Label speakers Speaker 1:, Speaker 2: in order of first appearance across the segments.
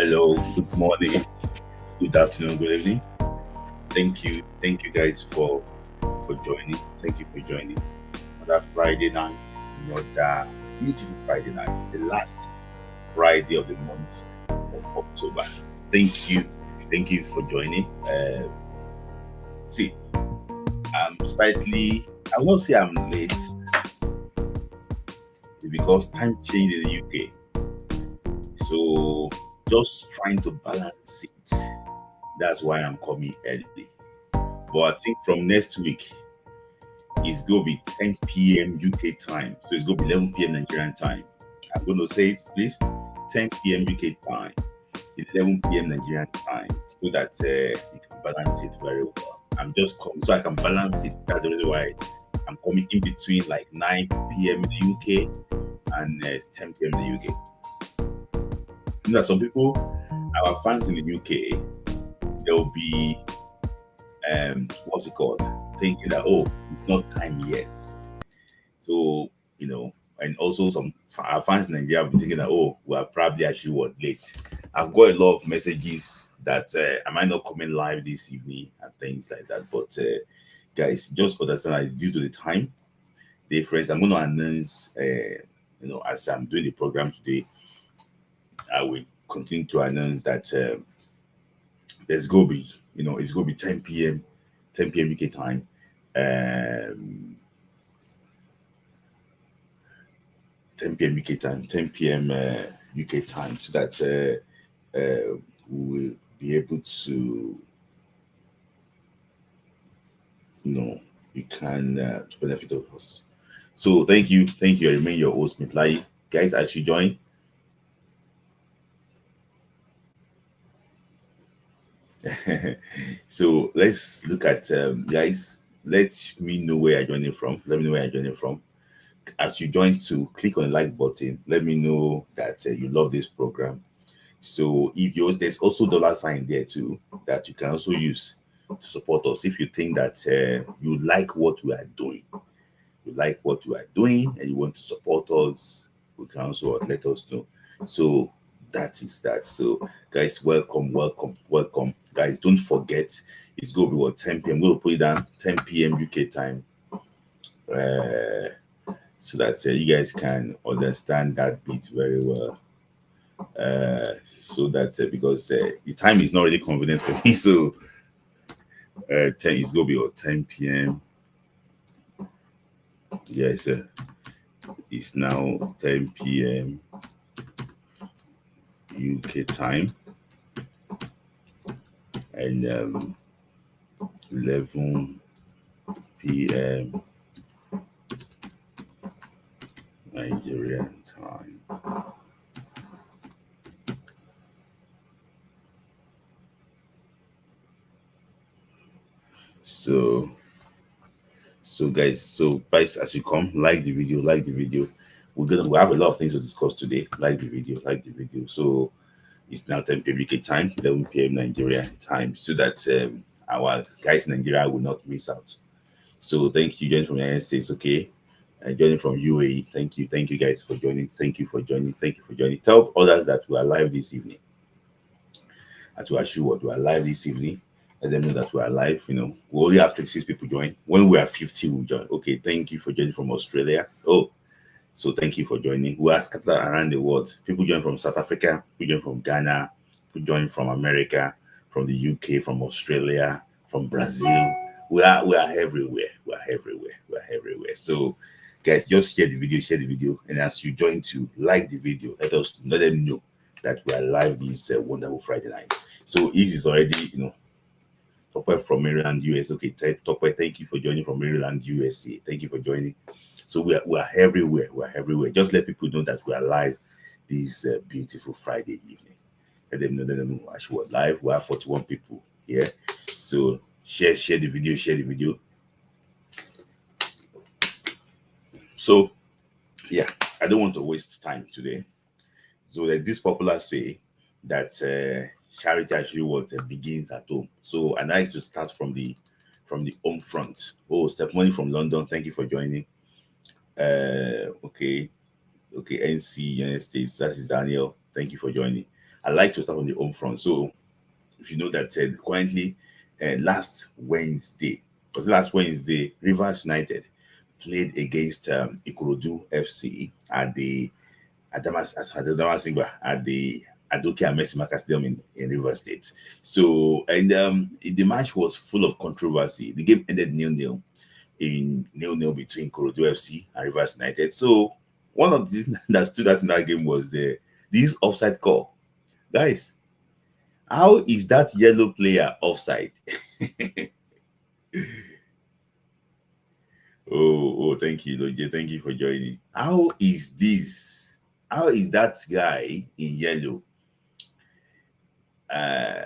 Speaker 1: Hello, good morning, good afternoon, good evening. Thank you guys for joining. Thank you for joining. Another Friday night, another beautiful Friday night, the last Friday of the month of October. Thank you for joining. See, I won't say I'm late because time changed in the UK. So just trying to balance it. That's why I'm coming early. But I think from next week, it's going to be 10 p.m. UK time. So it's going to be 11 p.m. Nigerian time. I'm going to say it, please. 10 p.m. UK time, 11 p.m. Nigerian time, so that you can balance it very well. I'm just coming so I can balance it. That's the reason why I'm coming in between like 9 p.m. in the UK and 10 p.m. in the UK. You know, some people, our fans in the UK, they'll be what's it called? Thinking that it's not time yet. So and also some our fans in Nigeria will be thinking that we are probably actually late. I've got a lot of messages that I might not come in live this evening and things like that. But guys, just understand that it's due to the time difference. I'm going to announce, as I'm doing the program today, I will continue to announce that there's going to be, it's going to be 10 p.m. UK time. 10 p.m. UK time, 10 p.m. UK time, so that we will be able to, you can to benefit of us. So thank you. I remain your host, Mitlai. Guys, as you join, so let's look at guys. Let me know where you're joining from. Let me know where you're joining from. As you join, to click on the like button. Let me know that you love this program. So if there's also $sign there too that you can also use to support us. If you think that you like what we are doing, and you want to support us, you can also let us know. So that is that. So guys, welcome. Guys, don't forget it's going to be 10 p.m. I'm going to put it down 10 p.m. UK time. So that you guys can understand that bit very well. So that's because the time is not really convenient for me. So 10 is going to be 10 p.m. Yes, it's now 10 p.m. UK time and 11 p.m. Nigerian time. So guys, as you come, like the video. We have a lot of things to discuss today. Like the video. So it's now 10 p.m. UK time, 11 p.m. Nigerian time, so that our guys in Nigeria will not miss out. So thank you, joining from the United States. Okay, joining from UAE. Thank you guys for joining. Thank you for joining. Tell others that we are live this evening. That we are live this evening. Let them know that we are live. We only have 36 people join. When we are 50, we'll join. Okay, thank you for joining from Australia. So thank you for joining. We are scattered around the world. People join from South Africa, people join from Ghana, people join from America, from the UK, from Australia, from Brazil. We are everywhere. We are everywhere. So guys, just share the video, and as you join to like the video, let them know that we are live this wonderful Friday night. So it is already, Topper from Maryland, US. Okay, Topper, thank you for joining from Maryland, USA. Thank you for joining. So we are everywhere. Just let people know that we are live this beautiful Friday evening. Let them know actually we're live. We have 41 people here. So share the video. So yeah, I don't want to waste time today. So like this popular say that charity actually begins at home. So I like to start from the home front. Step Money from London, thank you for joining. Okay, NC United States, that is Daniel, thank you for joining. I like to start on the home front. So if you know that currently, last Wednesday, Rivers United played against Ikorodu FC at the Adamasingba at the Adoke Amesimaka Stadium in Rivers State. So, and the match was full of controversy. The game ended nil-nil in nil-nil between Ikorodu FC and Rivers United. So, one of the things that stood out in that game was this offside call. Guys, how is that yellow player offside? Oh, thank you, Loje. Thank you for joining. How is this? How is that guy in yellow? Uh,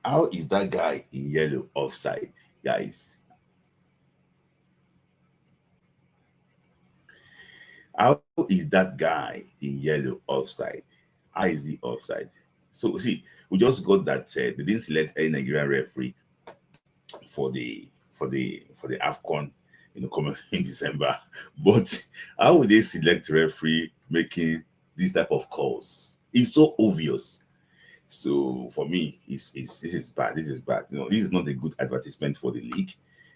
Speaker 1: how is that guy in yellow offside, guys? How is that guy in yellow offside? How is he offside? So see, we just got that said. They didn't select any Nigerian referee for the AFCON, coming in December. But how would they select referee making this type of calls? It's so obvious. So for me, this is bad. This is bad. This is not a good advertisement for the league.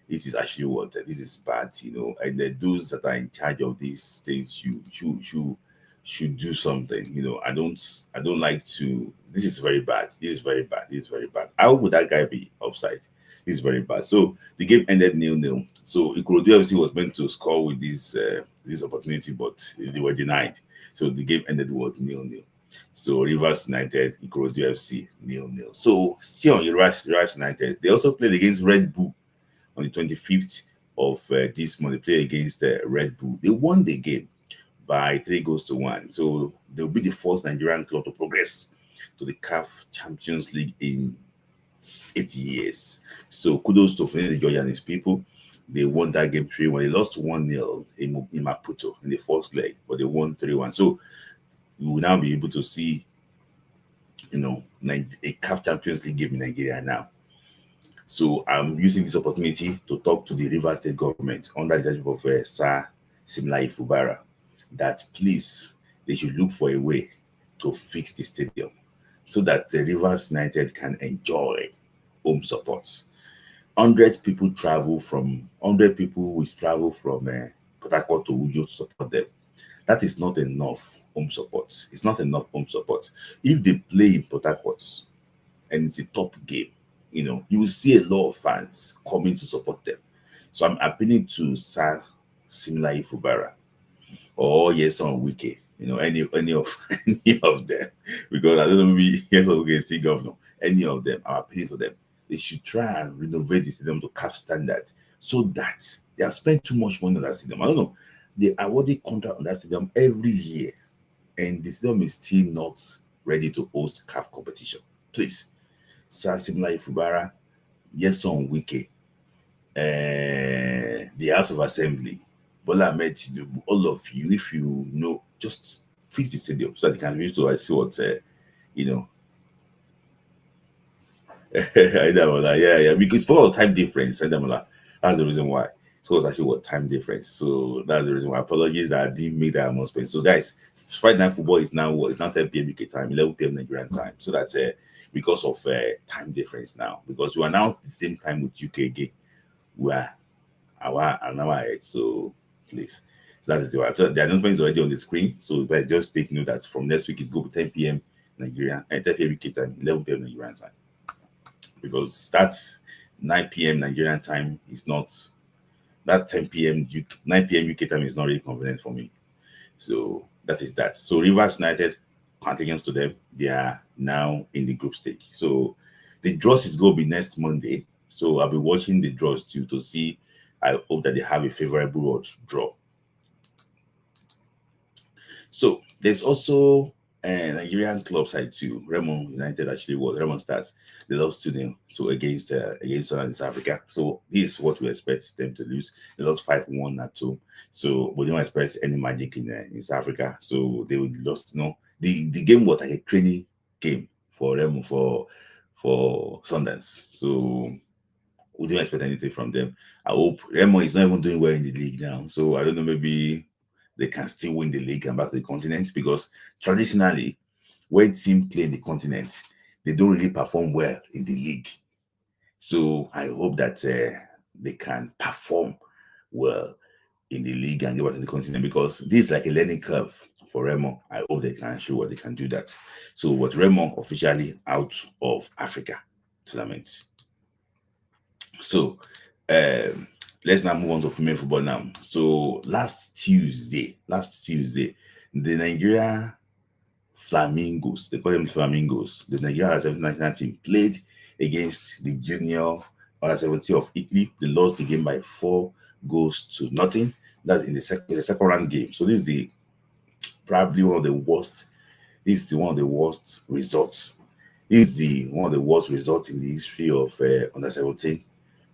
Speaker 1: This is actually what this is bad. And those that are in charge of these things, should do something. I don't like to. This is very bad. This is very bad. This is very bad. How would that guy be offside? This is very bad. So the game ended nil-nil. So Ikorodu FC was meant to score with this opportunity, but they were denied. So the game ended with nil-nil. So Rivers United, Ikorodu FC, nil-nil. So still on Rivers United, they also played against Red Bull on the 25th of this month. They played against Red Bull. They won the game by 3-1. So they'll be the first Nigerian club to progress to the CAF Champions League in 8 years. So kudos to Flamingos Georgia and his people. They won that game 3-1. They lost 1-0 in Maputo in the first leg, but they won 3-1. So you will now be able to see, a CAF Champions League game in Nigeria now. So I'm using this opportunity to talk to the Rivers State government under the leadership of Sir Simlai Fubara that please they should look for a way to fix the stadium so that the Rivers United can enjoy home support. 100 people will travel from Port Harcourt to Uyo to support them. That is not enough home support. It's not enough home support. If they play in Port Harcourt and it's a top game, you will see a lot of fans coming to support them. So I'm appealing to Sir Simlai Fubara or Yeson Wike, any of any of them, because I don't know, maybe Yeson Wike is still governor. Any of them, I'm appealing to them. They should try and renovate the stadium to CAF standard so that they have spent too much money on that stadium. I don't know. They awarded contract on that stadium every year, and the stadium is still not ready to host CAF competition. Please, Sir Simlai Fubara, Yeson Wike, the House of Assembly, Bola Ahmed Tinubu, all of you, if you know, just fix the stadium so that they can use to see what yeah, because for all time difference, that's the reason why. So it's actually what time difference. So that's the reason why. Apologies that I didn't make that announcement. So guys, Friday night football is now what? It's now 10 p.m. UK time, 11 p.m. Nigerian time. So that's because of time difference now. Because we are now at the same time with UK again. We are an hour ahead. So please. So that is the announcement is already on the screen. So but just take note that from next week it's go to 10 p.m. Nigerian and 10 p.m. UK time, 11 p.m. Nigerian time. Because that's 9 p.m. Nigerian time is not, that's 10 p.m. 9 p.m. UK time is not really convenient for me. So that is that. So Rivers United, contingents to them, they are now in the group stage. So the draws is going to be next Monday. So I'll be watching the draws too to see. I hope that they have a favorable draw. So there's also a Nigerian club side too. Remo United actually was Remo Stars. They lost 2-0 so against South Africa. So this is what we expect them to lose. They lost 5-1 at home. So we don't expect any magic in South Africa. So they would lost. The game was like a training game for Remo for Sundance. So we don't expect anything from them. I hope Remo is not even doing well in the league now. So I don't know, maybe they can still win the league and back to the continent, because traditionally, when teams play in the continent, they don't really perform well in the league. So I hope that they can perform well in the league and get back to the continent, because this is like a learning curve for Remo. I hope they can show what they can do that. So, what Remo officially out of Africa tournament. So, let's now move on to female football now. So, last Tuesday, the Nigeria Flamingos, they call them the Flamingos, the Nigeria national team played against the junior under 17 of Italy. They lost the game by 4-0. That's in the second round game. So this is probably one of the worst. This is one of the worst results. This is one of the worst results in the history of under 17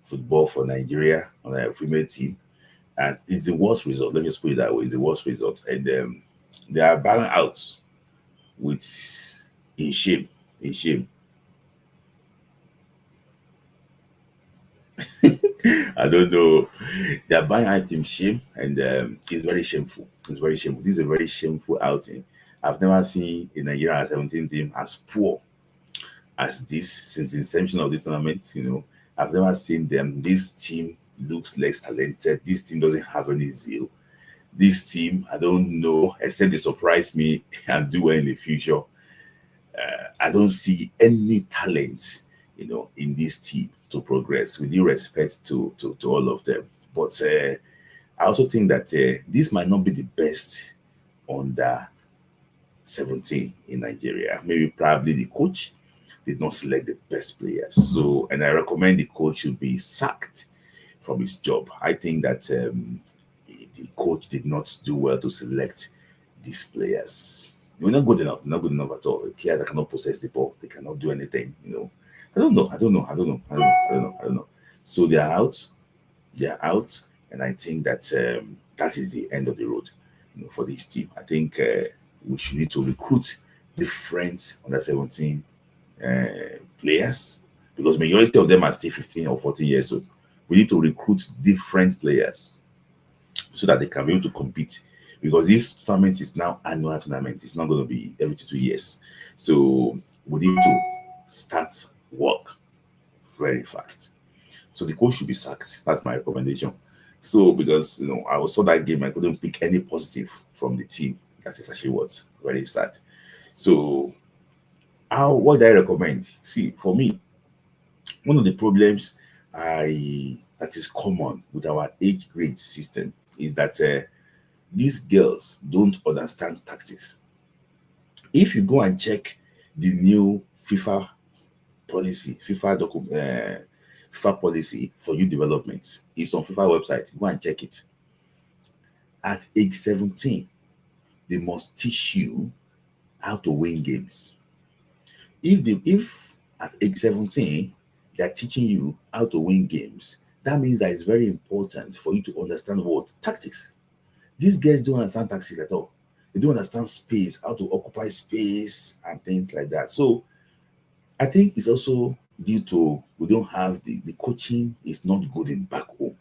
Speaker 1: football for Nigeria on a female team, and it's the worst result. Let me just put it that way: it's the worst result, and they are bowing out with in shame. I don't know. They are buying out in shame, and it's very shameful. It's very shameful. This is a very shameful outing. I've never seen a Nigeria 17 team as poor as this since the inception of this tournament. I've never seen them. This team looks less talented. This team doesn't have any zeal. This team, I don't know, except they surprise me and do well in the future. I don't see any talent, in this team to progress. With due respect to all of them, but I also think that this might not be the best under 17 in Nigeria. Maybe probably the coach did not select the best players. So, and I recommend the coach should be sacked from his job. I think that the coach did not do well to select these players. They're not good enough. Not good enough at all. A player that cannot possess the ball, they cannot do anything. I don't know. So they are out. And I think that that is the end of the road, for this team. I think we should need to recruit different under 17 players, because majority of them are still 15 or 14 years old. We need to recruit different players so that they can be able to compete, because this tournament is now annual tournament. It's not going to be every 2 years. So we need to start work very fast. So the coach should be sacked. That's my recommendation. So, because I saw that game, I couldn't pick any positive from the team. That is actually what's very sad. So what do I recommend? See, for me, one of the problems that is common with our age grade system is that these girls don't understand tactics. If you go and check the new FIFA policy, FIFA policy for youth development, it's on FIFA website. Go and check it. At age 17, they must teach you how to win games. If at age 17 they're teaching you how to win games, that means that it's very important for you to understand what tactics. These guys don't understand tactics at all. They don't understand space, how to occupy space and things like that. So I think it's also due to we don't have the coaching is not good in back home.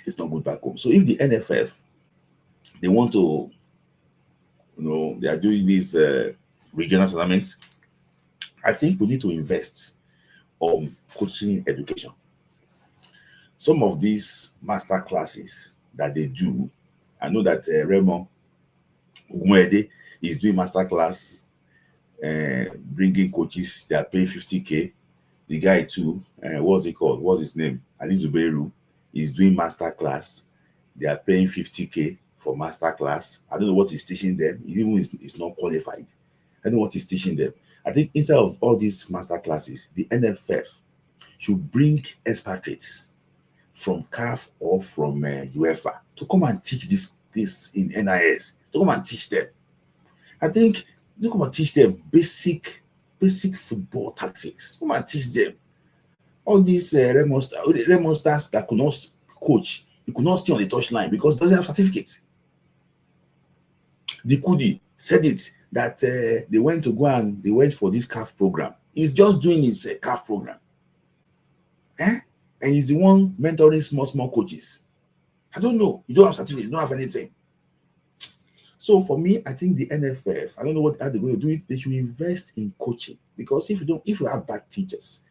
Speaker 1: It's not good back home. So if the NFF, they want to, they are doing these regional tournaments, I think we need to invest on coaching education. Some of these master classes that they do, I know that Remo Ugumede is doing master class, bringing coaches. They are paying 50K. The guy too, what's he called? What's his name? Ali Zubeiru is doing master class. They are paying 50K for master class. I don't know what he's teaching them. Even he's not qualified. I don't know what he's teaching them. I think instead of all these master classes, the NFF should bring expatriates from CAF or from UEFA to come and teach this in NIS. To come and teach them. I think you come and teach them basic football tactics. Come and teach them. All these Remo stars that could not coach, he could not stay on the touchline because he doesn't have certificates. The Kudi said it that they went for this CAF program. He's just doing his CAF program. And he's the one mentoring small coaches. I don't know. You don't have certificates, you don't have anything. So for me, I think the NFF, I don't know how they're going to do it. They should invest in coaching, because if you have bad teachers,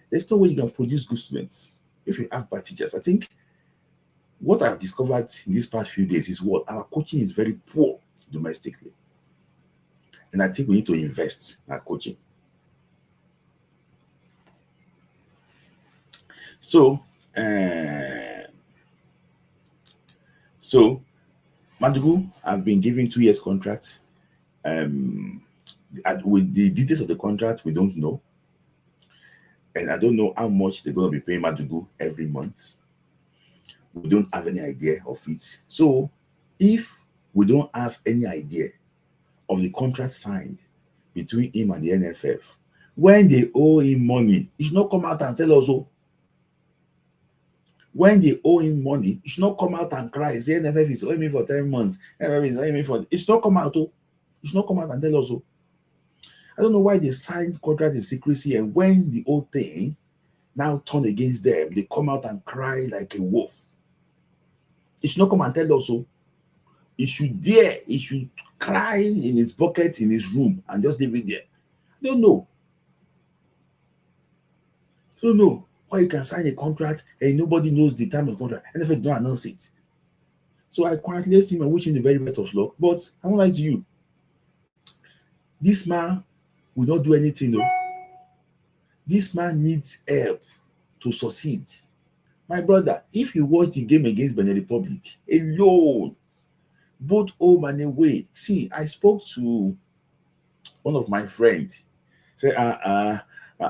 Speaker 1: there's no way you can produce good students. If you have bad teachers, I think what I've discovered in these past few days is what our coaching is very poor domestically, and I think we need to invest in our coaching. So, uh, so Madugu have been given 2 years contract. With the details of the contract, we don't know, and I don't know how much they're going to be paying Madugu every month. We don't have any idea of it. So, if we don't have any idea of the contract signed between him and the NFF, when they owe him money, he should not come out and tell us. Oh, when they owe him money, he should not come out and cry. Say NFF is owing me for 10 months. NFF is owing me for. It should not come out. Oh, he should not come out and tell us. Oh, I don't know why they signed contract in secrecy, and when the whole thing now turn against them, they come out and cry like a wolf. He should not come and tell us. Oh, he should cry in his bucket in his room and just leave it there. I don't know. Why you can sign a contract and nobody knows the time of the contract, and if they don't announce it. So I congratulate him and wish him the very best of luck. But I won't lie to you, this man will not do anything. No, this man needs help to succeed. My brother, if you watch the game against Benin Republic alone, both home and away. See, I spoke to one of my friends. Say,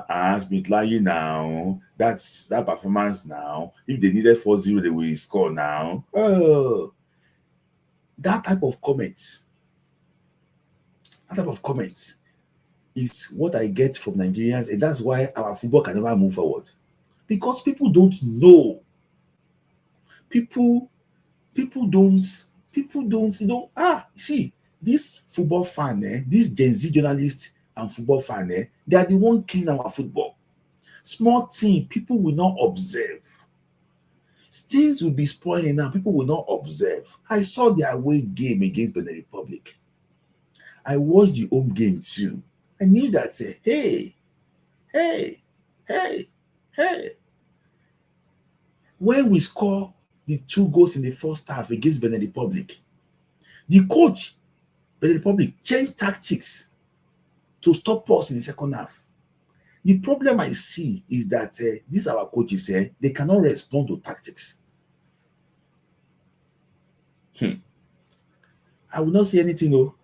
Speaker 1: has been lying now. That's that performance now. If they needed 4-0, they will score now. Oh, that type of comments. That type of comments is what I get from Nigerians, and that's why our football can never move forward. Because people don't know. People don't. See, this football fan, this Gen Z journalist and football fan, they are the one killing our football. Small thing, people will not observe. Things will be spoiling now. People will not observe. I saw the away game against Benin Republic. I watched the home game too. I knew that, hey. When we score the 2 goals in the first half against Benin Republic, the coach, Benin Republic, changed tactics to stop us in the second half. The problem I see is that these our coaches, they cannot respond to tactics. I will not say anything, no.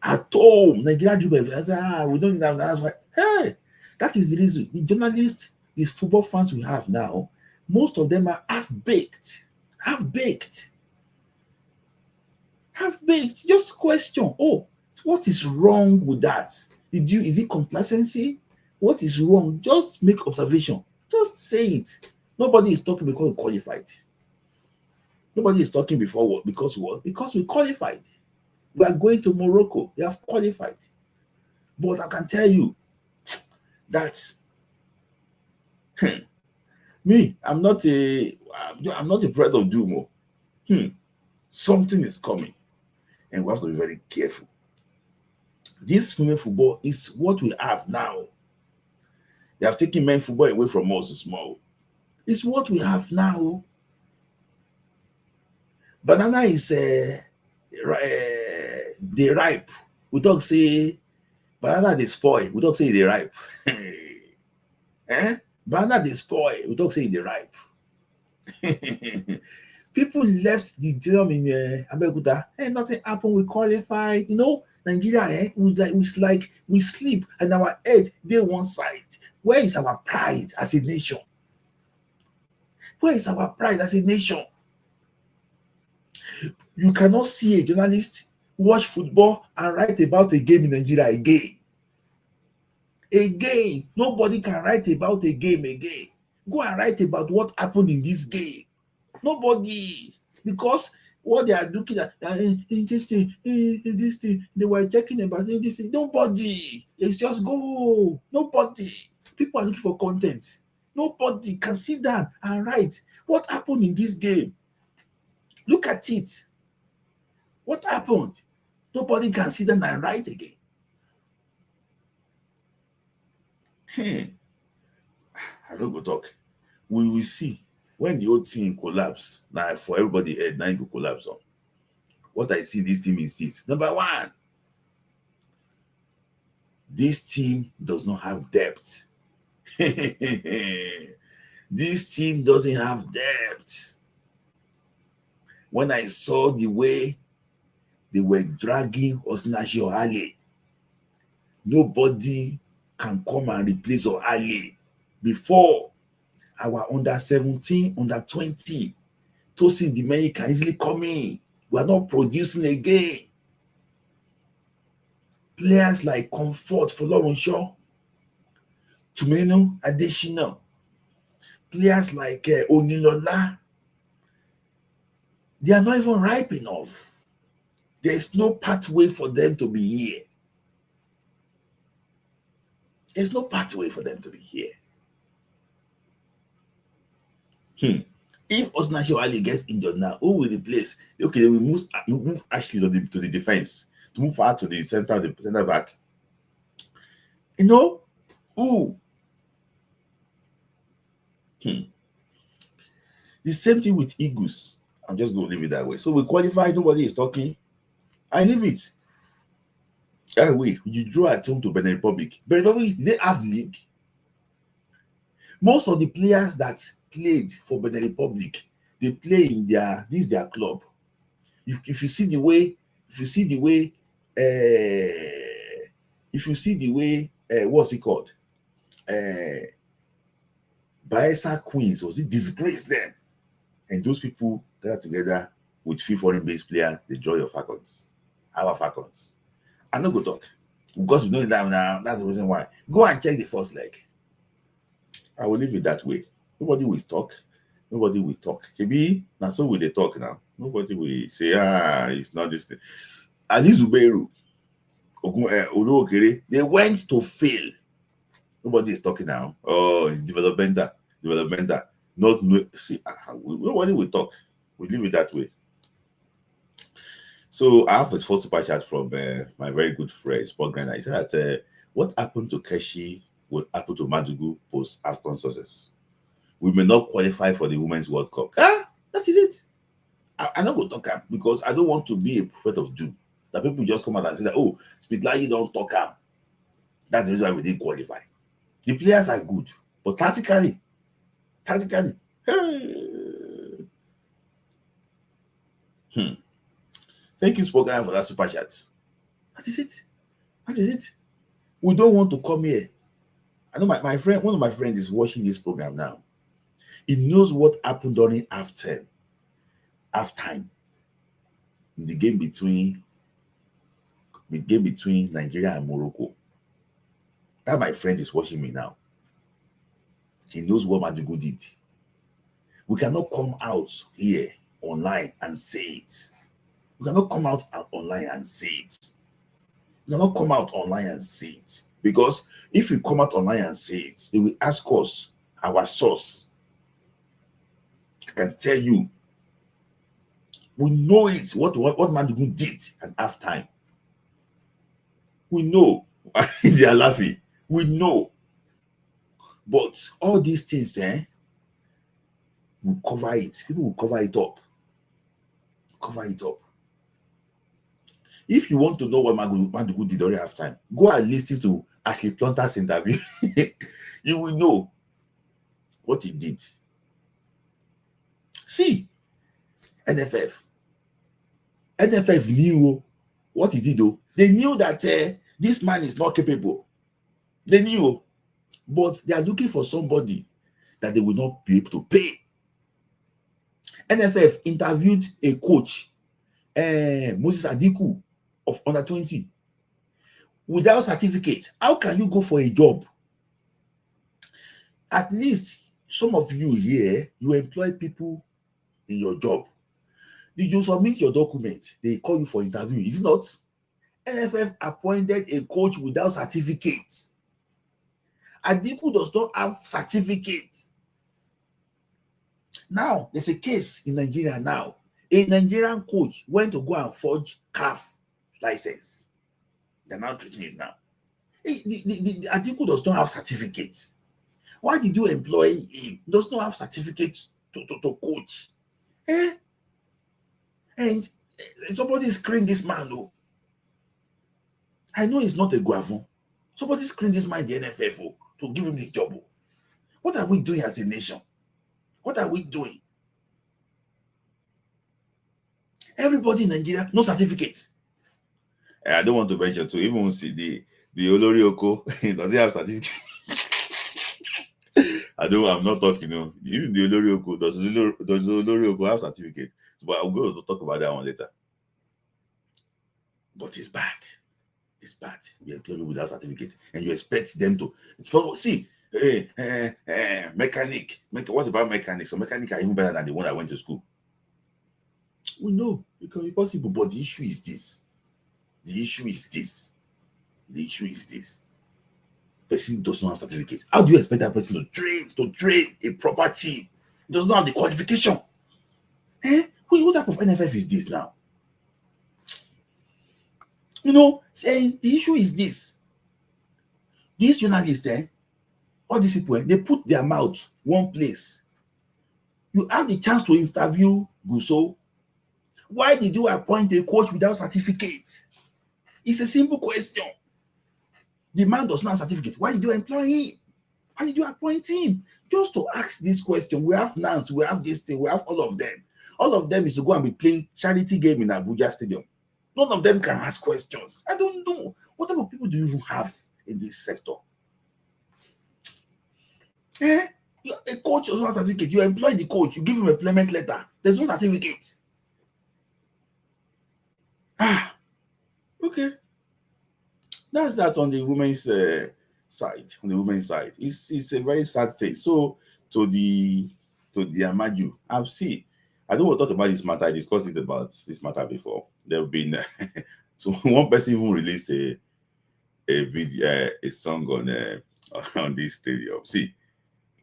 Speaker 1: At home, Nigeria do better. We don't have that's why. Hey, that is the reason. The journalists, the football fans we have now, most of them are half-baked. Just question. Oh, what is wrong with that? Is it complacency? What is wrong? Just make observation. Just say it. Nobody is talking because we qualified. Nobody is talking before what? Because what? Because we qualified. We are going to Morocco. We have qualified. But I can tell you that me, I'm not a prophet of doom. Something is coming, and we have to be very careful. This female football is what we have now. They have taken men football away from us small. It's what we have now. Banana is they ripe. We talk say banana they spoil. We talk say they ripe. Banana they spoil. We talk say they ripe. People left the gym in Abeokuta. Nothing happened. We qualified. Nigeria, we sleep and our head they one side. Where is our pride as a nation? Where is our pride as a nation? You cannot see a journalist watch football and write about a game in Nigeria again. Nobody can write about a game again. Go and write about what happened in this game. Nobody, because what they are looking at this thing, they were checking about this thing. Nobody, it's just go. Nobody. People are looking for content. Nobody can sit down and write what happened in this game. Look at it. What happened? Nobody can see them and write again. I don't go talk. We will see when the whole team collapse. Now for everybody, now you collapse on. What I see this team is this. Number one, this team does not have depth. This team doesn't have depth. When I saw the way they were dragging Osinachi Ohale, nobody can come and replace Ohale. Before, our under 17, under 20, Tosin Dimeni can easily come in. We are not producing again. Players like Comfort Folorunsho, Tuminu Adesina, players like Onilola, they are not even ripe enough. There is no pathway for them to be here. There's no pathway for them to be here. If Osinachi Ohale gets injured now, who will replace? Okay, they will move Ashley to the defense, to move out to the center back. You know, who? The same thing with Eagles. I'm just going to leave it that way. So we qualify, nobody is talking. I leave it. That way, you draw at home to Benin Republic. Benin Republic, they have league. Most of the players that played for Benin Republic, they play in their club. If you see the way, what's it called? Bayelsa Queens, was it disgrace them? And those people got together with few foreign-based players, the joy of Falcons, our Falcons. I'm not going to talk because we know that now. That's the reason why. Go and check the first leg. I will leave it that way. Nobody will talk. Nobody will talk. Maybe now so will they talk now. Nobody will say, it's not this thing. Ali Zubeiru, they went to fail. Nobody is talking now. Oh, it's developmental. Not see. Nobody will talk. We leave it that way. So I have a first super chat from my very good friend Sport Grinder. He said that what happened to Keshi will happen to Madugu post AFCON success. We may not qualify for the Women's World Cup. That is it. I'm not going to talk because I don't want to be a prophet of doom. That people just come out and say that, oh, Speedline, you don't talk. That's the reason why we didn't qualify. The players are good, but tactically, Thank you, Spoken, for that super chat. That is it. We don't want to come here. I know my friend, one of my friends is watching this program now. He knows what happened during halftime in the game between Nigeria and Morocco. That my friend is watching me now. He knows what Madugu did. We cannot come out here online and say it. We cannot come out online and say it. Because if we come out online and say it, they will ask us our source. I can tell you. We know it. What Madugu did at halftime. We know. They are laughing. We know. But all these things, we'll cover it. People will cover it up. If you want to know what Madugu did during halftime, go and listen to Ashley Plunter's interview. You will know what he did. See, NFF knew what he did, though. They knew that this man is not capable. They knew, but they are looking for somebody that they will not be able to pay. NFF interviewed a coach, Moses Adiku of under 20, without certificate. How can you go for a job? At least some of you here, you employ people in your job. Did you submit your document? They call you for interview. Is it not? NFF appointed a coach without certificate. Adiku does not have certificate. Now, there's a case in Nigeria now. A Nigerian coach went to go and forge CAF license. They're now treating it now. The Atiku does not have certificates. Why did you employ him? He does not have certificates to coach. And somebody screen this man. Oh. I know he's not a guavon. Somebody screen this man in the NFF to give him this job. Oh. What are we doing as a nation? What are we doing? Everybody in Nigeria, no certificate. I don't want to venture to even see the Olorioko. Does he have certificate? I'm not talking. Even the Olorioko, does Olorioko have certificate? But I'll go to talk about that one later. But it's bad. It's bad. You employ people without certificate, and you expect them to see. Mechanic. What about mechanics? So mechanics are even better than the one that went to school. We know it can be possible, but the issue is this. The issue is this. Person does not have certificate. How do you expect that person to train a proper team? He does not have the qualification. What type of NFF is this now? Saying the issue is this. These journalists, all these people, they put their mouth one place. You have the chance to interview Gusso. Why did you appoint a coach without certificate? It's a simple question. The man does not have certificate. Why did you employ him? Why did you appoint him? Just to ask this question. We have Nance, we have this thing, we have all of them. All of them is to go and be playing charity game in Abuja Stadium. None of them can ask questions. I don't know. What type of people do you even have in this sector? A coach does not have certificate. You employ the coach, you give him a employment letter. There's no certificate. Okay. That's that on the women's side. On the women's side, it's a very sad thing. So to the Amaju, I've seen. I don't want to talk about this matter. I discussed it about this matter before. There have been so one person even released a video, a song on this stadium. See,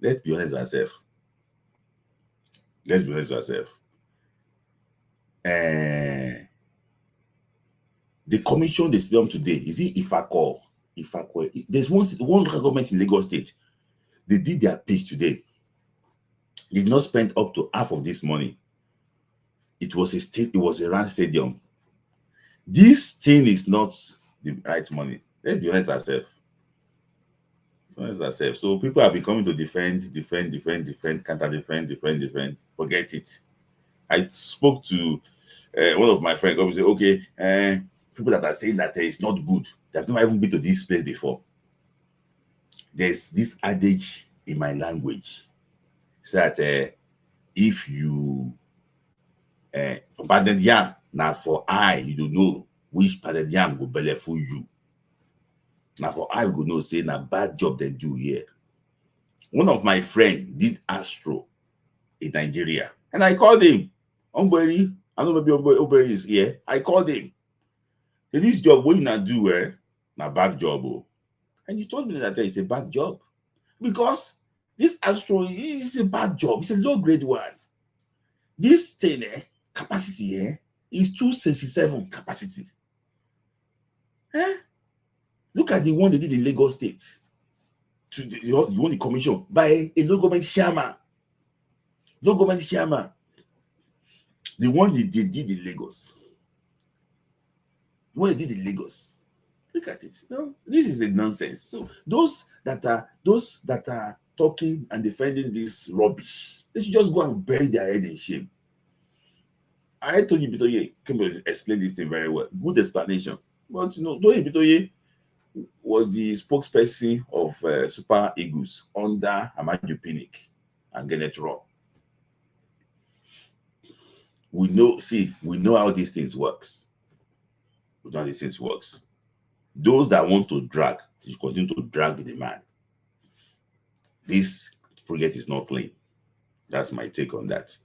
Speaker 1: let's be honest with ourselves. The commission the stadium today, is it Ifako? There's one local government in Lagos State. They did their pitch today. They did not spend up to half of this money. It was a run stadium. This thing is not the right money. Let's be honest with ourselves. So people have been coming to defend, counter defend. Forget it. I spoke to one of my friends. Come and say, okay, people that are saying that it's not good, they have never even been to this place before. There's this adage in my language. It's that if you pounded yam, now for I, you don't know which pounded yam will bellyful you. Now for I will know say a bad job they do here. One of my friends did Astro in Nigeria, and I called him. Umberi, I don't know maybe Umberi is here. I called him. So this job, what you not do, na bad job, and he told me that it's a bad job because this Astro is a bad job. It's a low grade one. This thing, capacity, is 267 capacity. Look at the one they did in Lagos State. The one the commission by a local government chairman. The one they did in Lagos. What they did in Lagos. Look at it. This is a nonsense. So those that are talking and defending this rubbish, they should just go and bury their head in shame. I told you Bitoye came to explain this thing very well. Good explanation. But Toye Bitoye was the spokesperson of Super Eagles under Amaju Pinnick and Kenneth Raw. We know how these things works. Those that want to drag, continue to drag the man. This project is not clean. That's my take on that.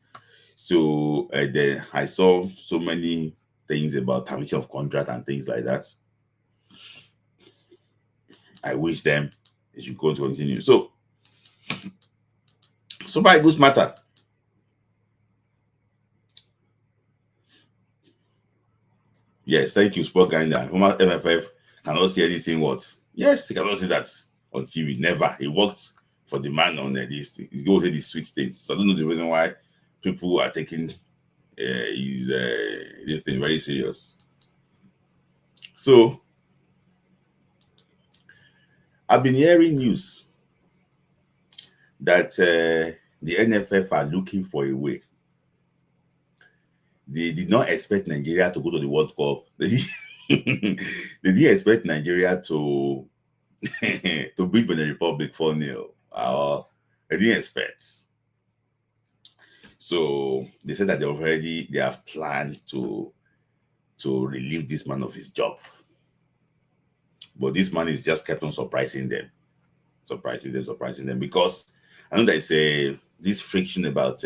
Speaker 1: So then I saw so many things about termination of contract and things like that. I wish them they should go to continue. So Super Eagles matter. Yes, thank you, Sport Grinder. Former MFF cannot see anything. What? Yes, he cannot see that on TV. Never. He worked for the man on this thing. He's going to say the sweet states. So I don't know the reason why people are taking this thing very serious. So I've been hearing news that the NFF are looking for a way. They did not expect Nigeria to go to the World Cup. They didn't expect Nigeria to to beat Benin Republic 4-0. They didn't expect. So they said that they have planned to relieve this man of his job. But this man is just kept on surprising them, because I know there's this friction about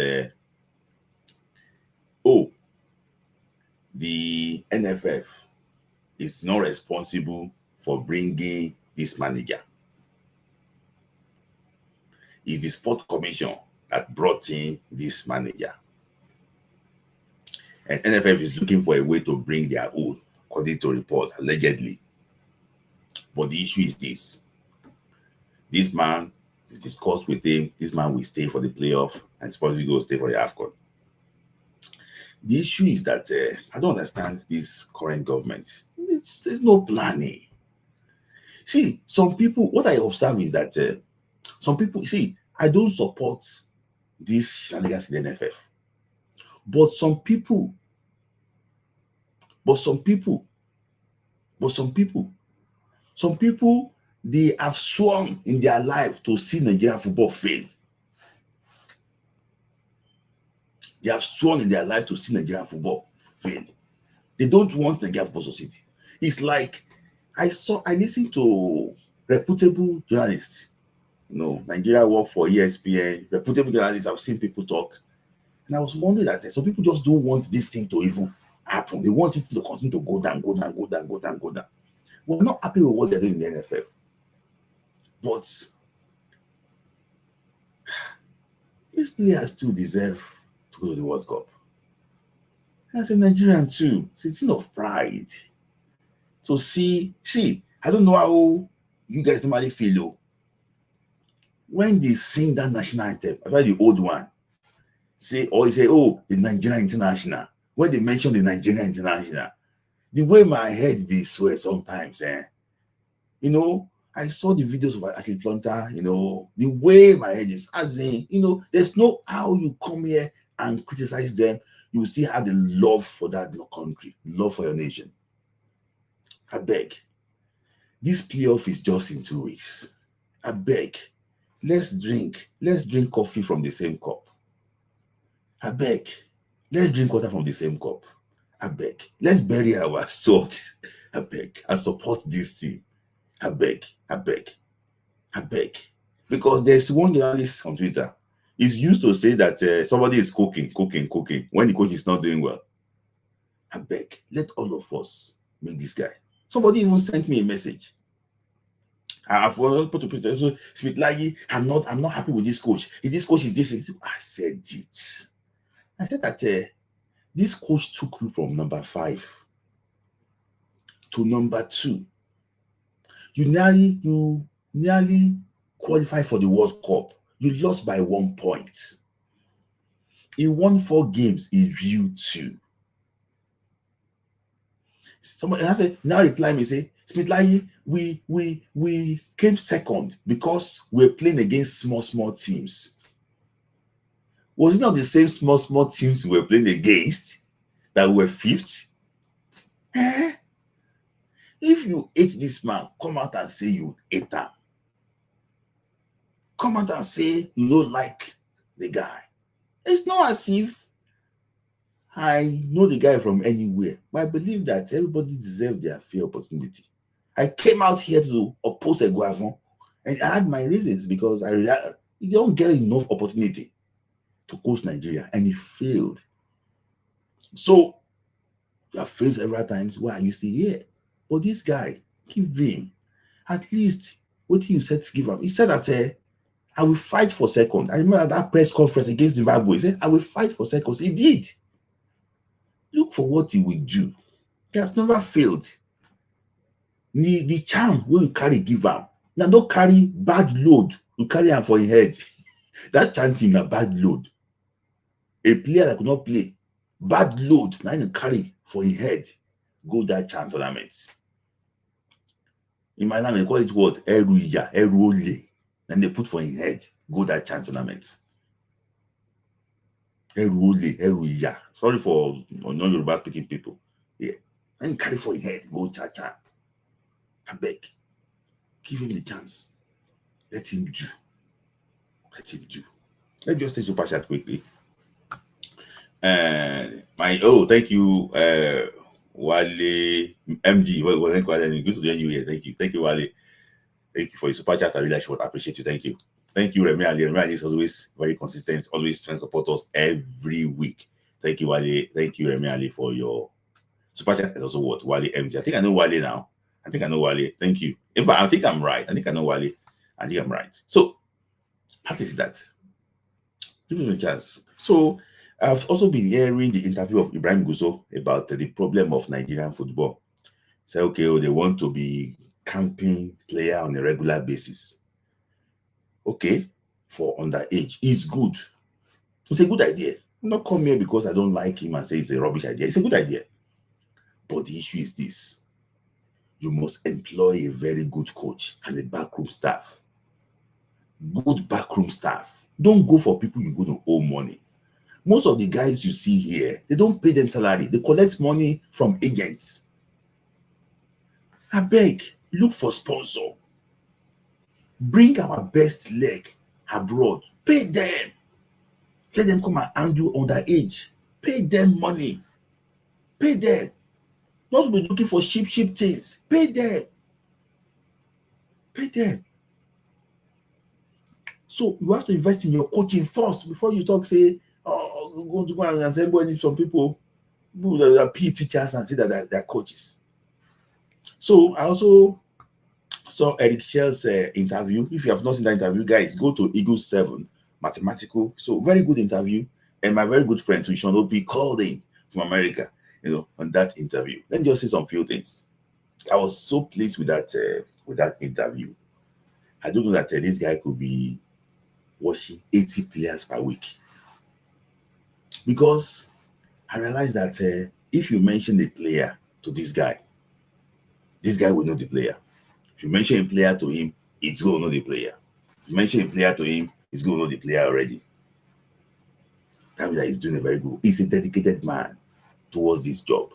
Speaker 1: the NFF is not responsible for bringing this manager. It's the Sport Commission that brought in this manager. And NFF is looking for a way to bring their own, according to report, allegedly. But the issue is this. This man, we discussed with him, this man will stay for the playoff and supposedly go stay for the AFCON. The issue is that I don't understand this current government. There's no planning. See, some people, what I observe is that some people, see, I don't support this shenanigans in the NFF. But some people, they have sworn in their life to see Nigerian football fail. They have sworn in their life to see Nigerian football fail. They don't want Nigerian football to succeed. It's like I listened to reputable journalists. Nigeria work for ESPN, reputable journalists. I've seen people talk. And I was wondering that some people just don't want this thing to even happen. They want it to continue to go down. We're not happy with what they're doing in the NFF. But these players too deserve to go to the World Cup. And as a Nigerian too, it's a thing of pride. So see, I don't know how you guys normally feel. When they sing that national anthem, I the old one, you say, oh, the Nigerian International. When they mention the Nigerian International, the way my head they swear sometimes, I saw the videos of Ashley Plunter, the way my head is, as in, there's no how you come here and criticize them, you will still have the love for that country, love for your nation. I beg. This playoff is just in 2 weeks. I beg. Let's drink coffee from the same cup. I beg. Let's drink water from the same cup. I beg. Let's bury our sword. I beg. And support this team. I beg. Because there's one journalist on Twitter. He's used to say that somebody is cooking when the coach is not doing well. I beg. Let all of us make this guy. Somebody even sent me a message. I've put to picture. Smith Lagi, I'm not happy with this coach. If this coach is this, I said it. I said that this coach took you from number 5 to number 2. You nearly qualified for the World Cup. You lost by 1 point. He won 4 games. He drew 2. Somebody has said, now reply me, say, Smith Lagi, we came second because we're playing against small teams. Was it not the same small teams we were playing against that were 5th? If you hate this man, come out and say you hate him. Come out and say you don't like the guy. It's not as if I know the guy from anywhere, but I believe that everybody deserves their fair opportunity. I came out here to oppose Eguavon, and I had my reasons because you don't get enough opportunity to coach Nigeria, and he failed. So you have faced several times. Why are you still here? But this guy, give him at least what you said to give him. He said that I will fight for second. I remember that press conference against Zimbabwe. He said, I will fight for seconds. He did. Look for what he will do. He has never failed. The charm wey you carry give am. Now don't carry bad load. You carry am for your head. That chanting na bad load. A player that could not play, bad load, now you carry for your head. Go that chant tournament. In my land, they call it what? Eru Iya, Eru Ole. Then they put for your head. Go that chant tournament. Eru Ole, Eru Iya. Sorry for non-Yoruba speaking people. Yeah. And you carry for your head. Go cha-cha. I beg. Give him the chance. Let him do. Let him do. Let's just take super chat quickly. Thank you, Wale MG. Good to join you here. Thank you, Wale. Thank you for your super chat. I really appreciate you. Thank you. Thank you, Remy Ali. Remy Ali is always very consistent, always trying to support us every week. Thank you, Wale. Thank you, Remy Ali, for your super chat. And also what? Wale MG. I think I know Wale now. Thank you. In fact, I think I'm right. I think I know Wale. I think I'm right. So, how is that? Give me a chance. So, I've also been hearing the interview of Ibrahim Gusso about the problem of Nigerian football. Say, okay, they want to be camping player on a regular basis. Okay, for underage, it's good. It's a good idea. Not come here because I don't like him and say it's a rubbish idea. It's a good idea. But the issue is this. You must employ a very good coach and a backroom staff. Good backroom staff. Don't go for people you're going to owe money. Most of the guys you see here, they don't pay them salary. They collect money from agents. I beg, look for sponsor. Bring our best leg abroad. Pay them. Let them come and handle underage. Pay them money. Pay them. Not be looking for cheap things. Pay them. Pay them. So you have to invest in your coaching first before you talk, say, oh, go to go and assemble some people who are PE teachers and say that they're coaches. So I also saw Eric Shell's interview. If you have not seen that interview, guys, go to Eagle 7 Mathematical. So very good interview. And my very good friend Tuishon Obi called in from America, on that interview. Let me just say some few things. I was so pleased with that interview. I don't know that this guy could be watching 80 players per week. Because I realized that if you mention the player to this guy will know the player. If you mention a player to him, it's going to know the player. If you mention a player to him, it's going to know the player already. That means that he's doing a very good. He's a dedicated man towards this job.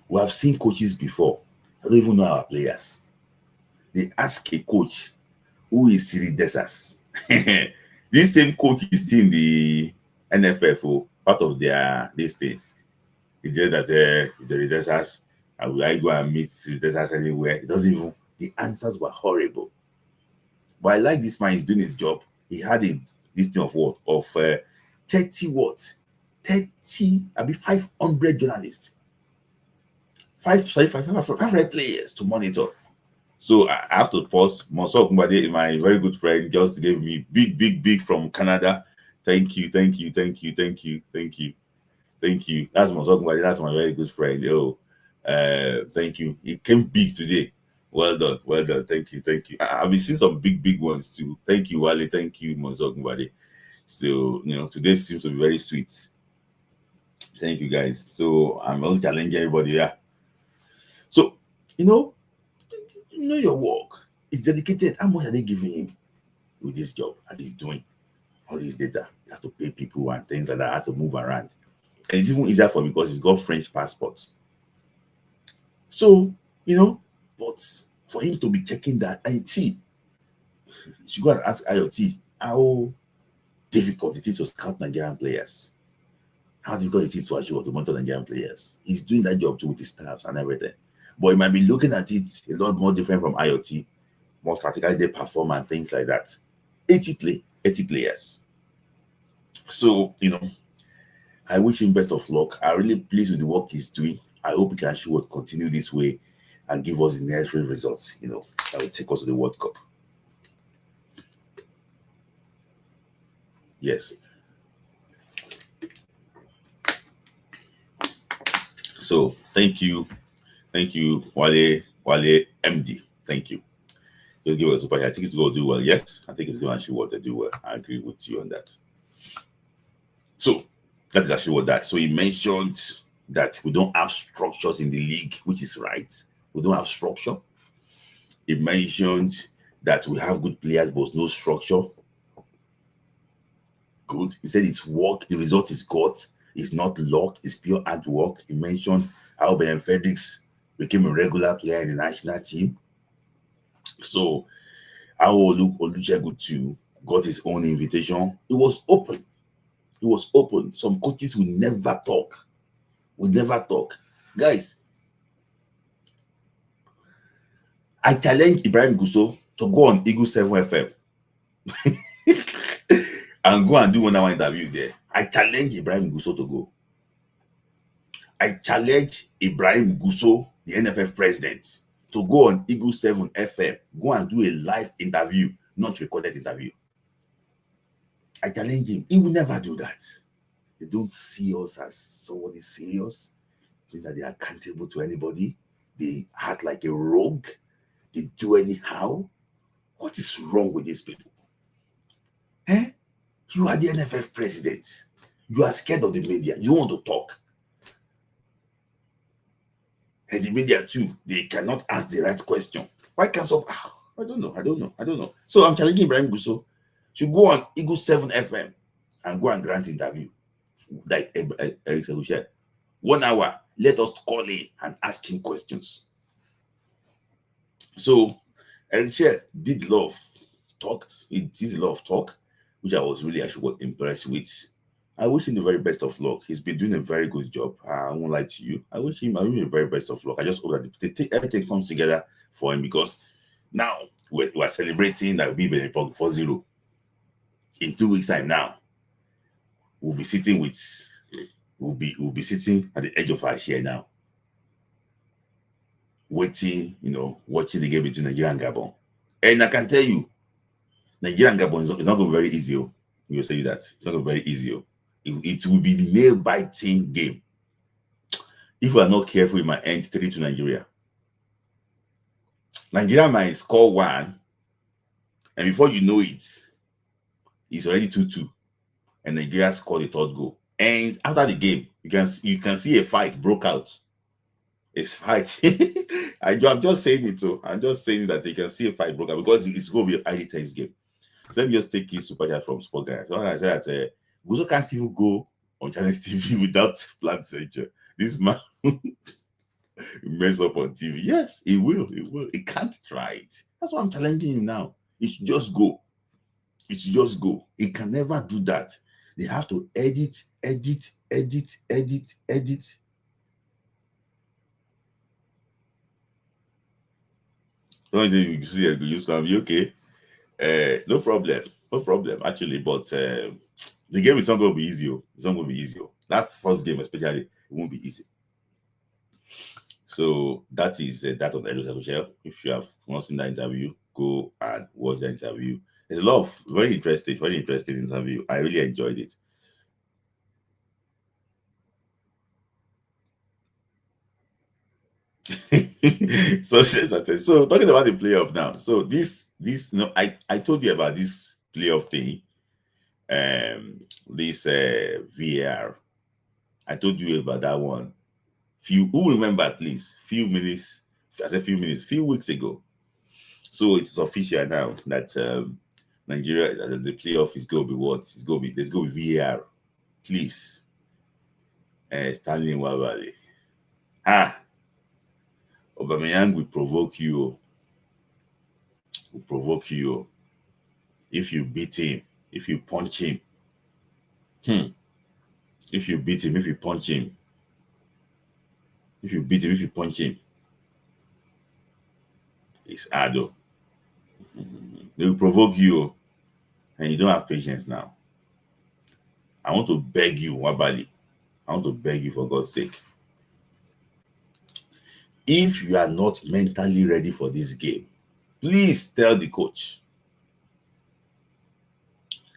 Speaker 1: We have seen coaches before that don't even know our players. They ask a coach who is Siri Desas. This same coach is still in the NFF, part of this thing. He said that the Desas, and will I go and meet Siri Desas anywhere? It doesn't even. The answers were horrible. But I like this man is doing his job. He had this thing of what? Of 30 what? 500 journalists. 500 players to monitor. So I have to pause. Monso Kumbade, my very good friend, just gave me big from Canada. Thank you. That's Monso Kumbade. That's my very good friend. Thank you. It came big today. Well done. Thank you. I've been seeing some big ones too. Thank you, Wale. Thank you, Monso Kumbade. So today seems to be very sweet. Thank you, guys. So I'm also challenging everybody. Yeah. So know your work. It's dedicated. How much are they giving him with this job that he's doing? All this data. He has to pay people and things like that. Has to move around. And it's even easier because he's got French passports. So, but for him to be checking that, and see, you should go and ask IoT how difficult it is to scout Nigerian players. How difficult it is to actually to monitor Nigerian players. He's doing that job too with his staffs and everything. But he might be looking at it a lot more different from IoT, more strategically they perform and things like that. 80 players. So, I wish him best of luck. I'm really pleased with the work he's doing. I hope he can continue this way and give us the necessary results, that will take us to the World Cup. Yes. So thank you, Wale MD. Thank you. Just give us a super. I think it's going to do well. Yes, I think it's going to actually what they do well. I agree with you on that. So that is actually what that. So he mentioned that we don't have structures in the league, which is right. We don't have structure. He mentioned that we have good players, but no structure. Good. He said it's work. The result is got. It's not luck. It's pure hard work. He mentioned how Ben Fredericks became a regular player in the national team. So how Olusegun too got his own invitation. It was open. It was open. Some coaches will never talk. Guys, I challenge Ibrahim Gusso to go on Eagle 7 FM and go and do one-on-one interview there. I challenge Ibrahim Gusso to go. I challenge Ibrahim Gusso, the NFF president, to go on Eagle 7 FM, go and do a live interview, not recorded interview. I challenge him. He will never do that. They don't see us as somebody serious, think that they are accountable to anybody. They act like a rogue. They do anyhow. What is wrong with these people? You are the NFF president. You are scared of the media. You want to talk. And the media too, they cannot ask the right question. Why can't some? I don't know. So I'm challenging Ibrahim Gusso to go on Eagle 7 FM and go and grant interview. Like Eric said, 1 hour. Let us call in and ask him questions. So Eric Chair did a lot of talk. He did a lot of talk, which I was really actually impressed with. I wish him the very best of luck. He's been doing a very good job. I won't lie to you. I wish him the very best of luck. I just hope that everything comes together for him, because now we're celebrating that we'll be in 4-0. In 2 weeks' time now, we'll be sitting at the edge of our chair now, waiting, watching the game between Nigeria and Gabon. And I can tell you, Nigeria and Gabon is not going to be very easy. You'll say that. It's not going to be very easy. It will be the nail-biting game. If we are not careful, it might end 3 to Nigeria. Nigeria might score 1, and before you know it, it's already 2-2, and Nigeria scored the third goal. And after the game, you can see a fight broke out. It's fight. I'm just saying it too. I'm just saying that you can see a fight broke out, because it's going to be a highly tense game. So let me just take his super chat from Sport Guy. So I said that Gusso can't even go on Channels TV without plant censure. This man mess up on TV. Yes, he will. He can't try it. That's why I'm challenging him now. It should just go. He can never do that. They have to edit. Don't you see a good can be okay? No problem. Actually, but the game is not going to be easy. It's not going to be easy. That first game, especially, it won't be easy. So that is that on Edo. If you have not seen that interview, go and watch the interview. There's a lot of very interesting interview. I really enjoyed it. So talking about the playoff now. So this I told you about this playoff thing. This VAR. I told you about that one. Who remember at least few weeks ago. So it's official now that Nigeria, the playoff is going to be what? There's going to be VAR. Please. Stanley Nwabali. Aubameyang will provoke you. If you beat him, if you punch him. If you beat him, if you punch him. If you beat him, if you punch him. It's Ado. They will provoke you, and you don't have patience now. I want to beg you, Nwabali. I want to beg you, for God's sake. If you are not mentally ready for this game, please tell the coach.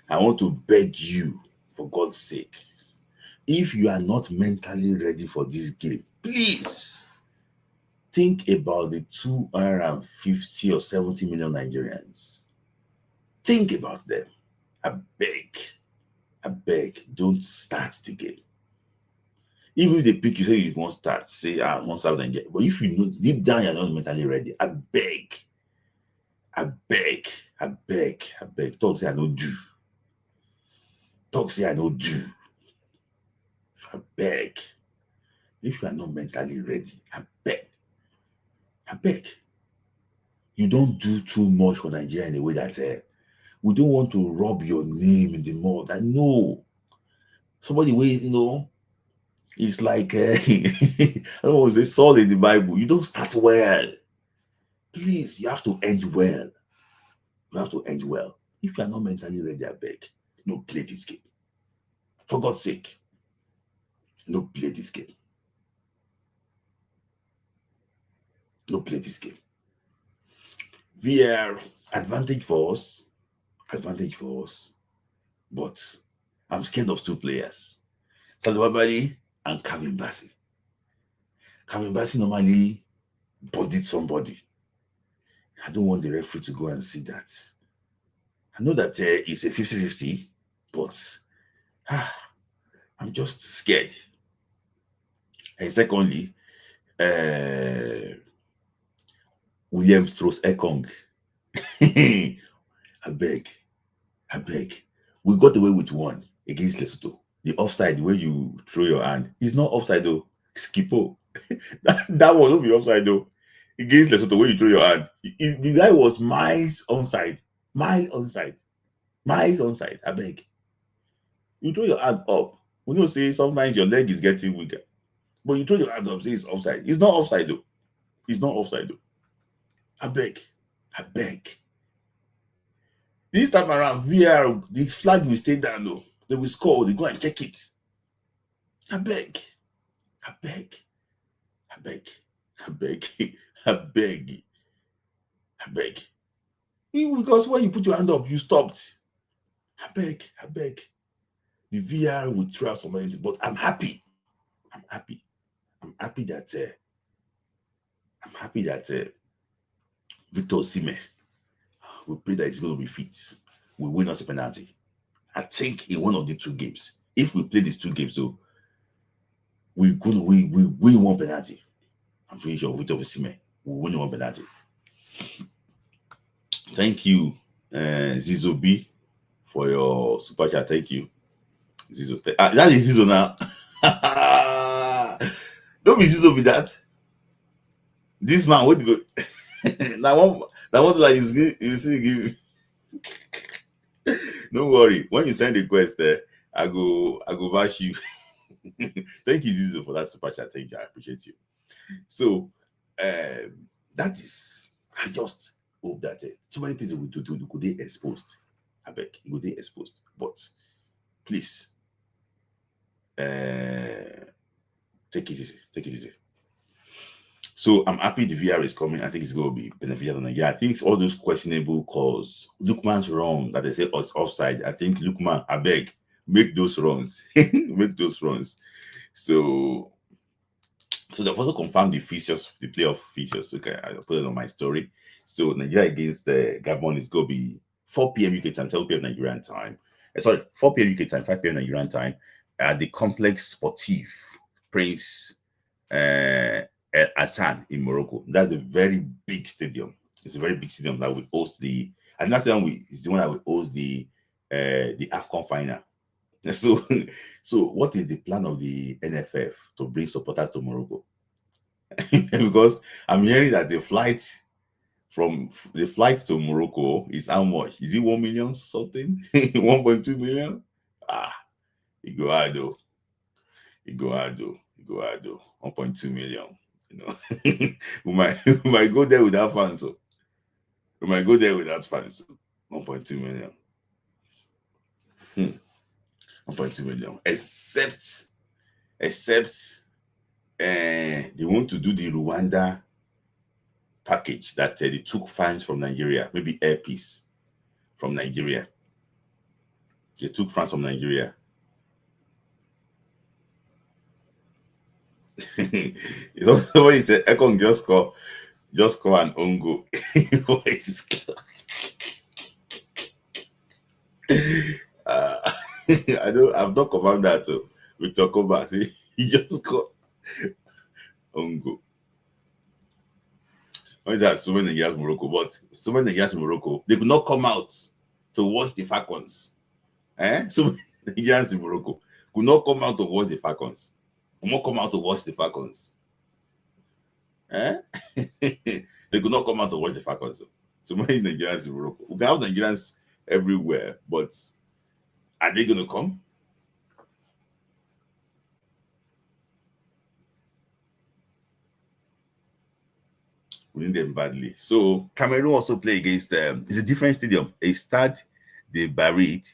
Speaker 1: I want to beg you, for God's sake. If you are not mentally ready for this game, Please think about the 250 or 70 million Nigerians. Think about them. I beg, don't start the game. Even if they pick you, say you won't start, say, I won't start Nigeria. But if you know deep down you're not mentally ready, I beg. Talk say I no do. Talk say I no do. I beg. If you are not mentally ready, I beg. You don't do too much for Nigeria in a way that we don't want to rub your name in the mud. I know. Somebody it's like I don't know, they saw in the Bible. You don't start well. Please, you have to end well. You have to end well. If you are not mentally ready, I beg, no play this game. For God's sake, no play this game. No play this game. VR advantage for us, but I'm scared of two players, Salvabali and Kevin Bassey. Kevin Bassey normally bodied somebody. I don't want the referee to go and see that. I know that it's a 50-50, but I'm just scared. And secondly, Williams throws Ekong. I beg. We got away with one against Lesotho. The offside, where you throw your hand, is not offside though. Skippo. that one will be offside though. Against Lesotho, where you throw your hand. The guy was miles onside. I beg. You throw your hand up. We know say sometimes your leg is getting weaker. But you throw your hand up, say it's offside. It's not offside though. I beg. This time around, VR, the flag will stay down though. They will score, they go and check it. I beg. Because when you put your hand up, you stopped. I beg. The VR will try some anything, but I'm happy. I'm happy that Victor Osimhen, we pray that he's going to be fit. We win us a penalty. I think in one of the two games, if we play these two games, so we win one penalty. I'm pretty sure Victor Osimhen will win one penalty. Thank you, Zizo B, for your super chat. Thank you, Zizo. That is Zizo now. Don't be Zizo with that. This man, what go? Now one that you see give. Don't worry. When you send a request, I go bash you. Thank you, Zizo, for that super chat. Thank you. I appreciate you. So, that is. I just hope that too many people will do they exposed. I beg, go they exposed. But please, take it easy. So I'm happy the VR is coming. I think it's going to be beneficial on Nigeria. I think all those questionable calls, Lukman's wrong that they say us offside. I think Lukman, I beg, make those runs. So they've also confirmed the features, the playoff features. Okay, I put it on my story. So Nigeria against Gabon is going to be 4 p.m. UK time, 12 p.m. Nigerian time. 4 p.m. UK time, 5 p.m. Nigerian time at the Complex Sportif Prince Hassan in Morocco. That's a very big stadium. It's a very big stadium that will host the. And that's the one is the one that will host the AFCON final. So what is the plan of the NFF to bring supporters to Morocco? Because I'm hearing that the flight to Morocco is how much? Is it 1 million something? 1.2 million? It go hard though. 1.2 million. You know, we might go there without fans. So 1.2 million. 1.2 million. Except they want to do the Rwanda package that they took fans from Nigeria, maybe airpiece from Nigeria. They took fans from Nigeria. Somebody said Ekong just score an own goal. uh, I've not confirmed that too. Victor Kovac, he just scored own goal. What is that? So many years Morocco, but so many years Morocco, they could not come out to watch the Falcons. So many Nigerians in Morocco could not come out to watch the Falcons. Could not come out to watch the Falcons. Eh? They could not come out to watch the Falcons. So many Nigerians in Morocco. We can have Nigerians everywhere, but are they going to come? We need them badly. So Cameroon also play against it's a different stadium. A Stade de Barite.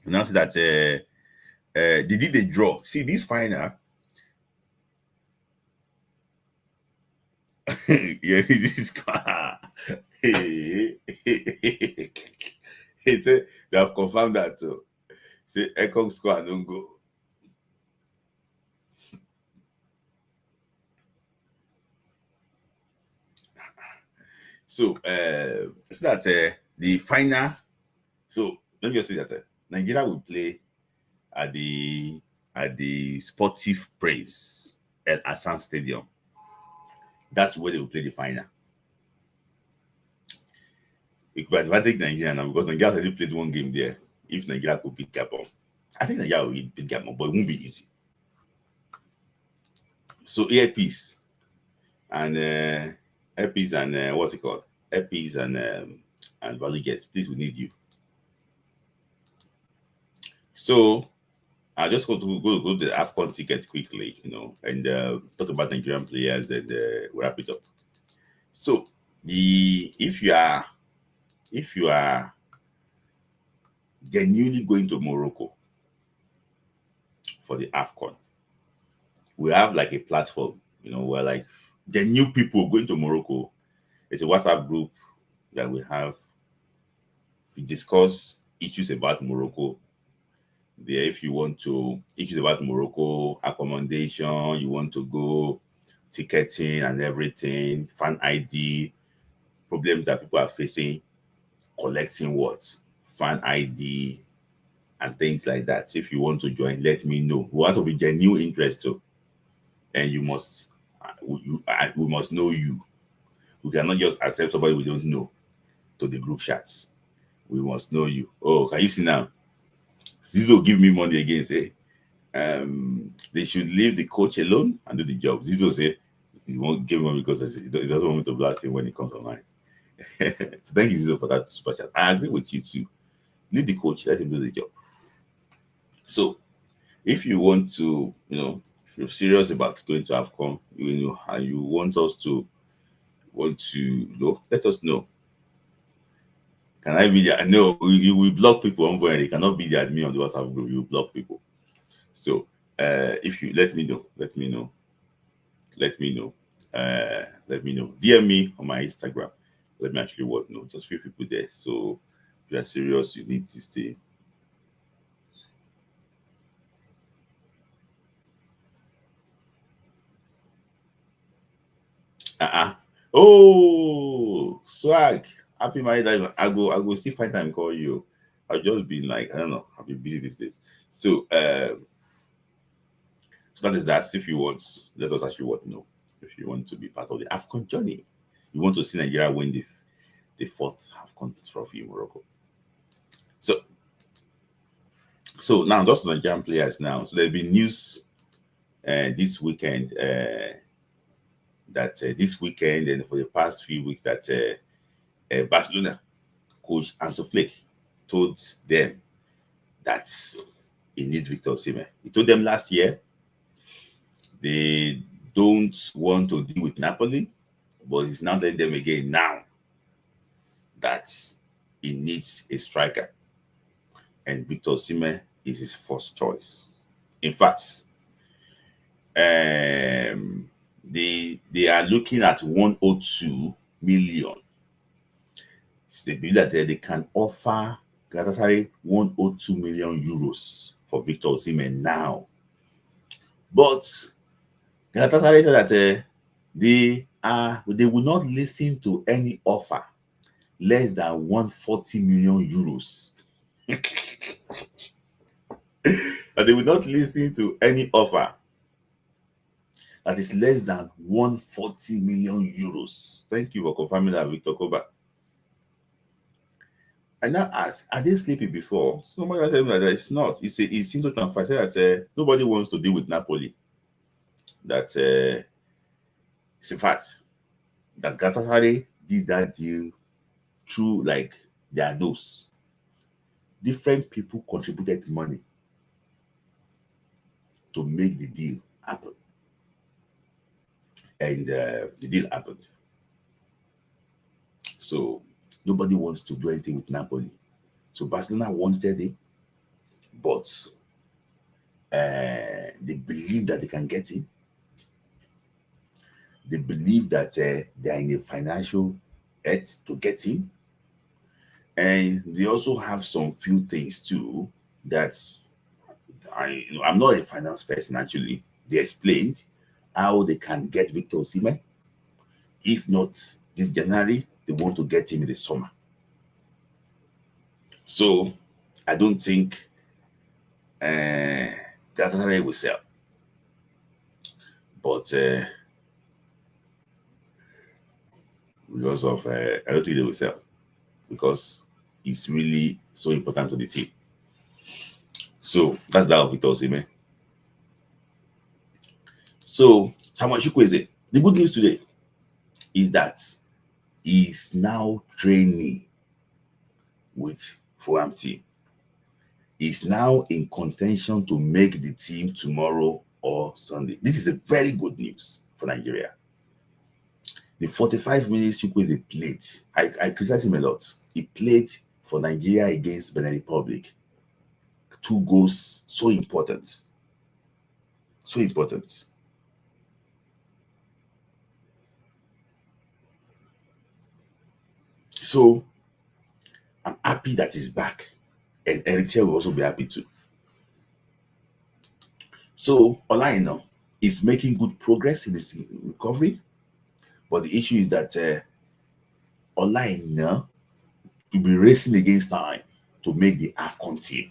Speaker 1: Now see that they did a draw. See this final. Yeah, this he said they have confirmed that too. Say Ekong score and don't go. So that the final. So let me just say that Nigeria will play at the Sportive Praise at Asan Stadium. That's where they will play the final. It could advantage Nigeria now because Nigeria already played one game there. If Nigeria could beat Gabon, I think Nigeria will beat Gabon, but it won't be easy. So earpiece and what's it called? Earpiece and Valley Jets. Please, we need you. So I just go to the AFCON ticket quickly, and talk about Nigerian players and wrap it up. So if you are genuinely going to Morocco for the AFCON, we have like a platform, where like the new people going to Morocco. It's a WhatsApp group that we have. We discuss issues about Morocco. There, if you want to issues about Morocco, accommodation, you want to go, ticketing and everything, fan ID, problems that people are facing, collecting what, fan ID, and things like that. If you want to join, let me know. We want to be genuine interest too, and you must, we must know you. We cannot just accept somebody we don't know to the group chats. We must know you. Oh, can you see now? Zizo give me money again. Say, they should leave the coach alone and do the job. Zizo say he won't give money because he doesn't want me to blast him when he comes online. So thank you, Zizo, for that super chat. I agree with you too. Leave the coach, let him do the job. So if you want to, if you're serious about going to AFCON, and you want us to let us know. Can I be there? No, you will block people on board. You cannot be the admin on the WhatsApp group. You block people. So if you let me know, let me know. DM me on my Instagram. Let me actually know. Just few people there. So if you are serious, you need to stay. Oh, swag. Happy married life. I go see find time call you. I've just been like, I don't know, I've been busy these days. So so that is that. If you want, let us actually know. If you want to be part of the AFCON journey, you want to see Nigeria win the fourth AFCON trophy in Morocco. So now just Nigerian players now. So there's been news this weekend that this weekend and for the past few weeks that Barcelona coach Ansu Flick told them that he needs Victor Osimhen. He told them last year they don't want to deal with Napoli, but he's now telling them again now that he needs a striker, and Victor Osimhen is his first choice. In fact, they are looking at 102 million. So they believe that they can offer Galatasaray 102 million euros for Victor Osimhen now. But Galatasaray said that they will not listen to any offer less than 140 million euros. And they will not listen to any offer that is less than 140 million euros. Thank you for confirming that, Victor Koba. I now ask, are they sleepy before? Somebody said that it's not. It seems to transfer that nobody wants to deal with Napoli. That it's a fact that Galatasaray did that deal through like their nose. Different people contributed money to make the deal happen. And the deal happened. So nobody wants to do anything with Napoli. So Barcelona wanted him, but they believe that they can get him. They believe that they are in a financial edge to get him. And they also have some few things too that I'm not a finance person actually. They explained how they can get Victor Osimhen. If not this January, they want to get him in the summer. So I don't think Galatasaray will sell. But because of I don't think they will sell because it's really so important to the team. So that's that of Victor Osimhen. So Samuel Chukwueze, the good news today is that he's now training with Fulham team. He's now in contention to make the team tomorrow or Sunday. This is a very good news for Nigeria. The 45 minutes Chukwueze played, I criticize him a lot. He played for Nigeria against Benin Republic. 2 goals, so important. So important. So I'm happy that he's back. And Eric will also be happy too. So Olaina is making good progress in his recovery. But the issue is that Olaina will be racing against time to make the AFCON team.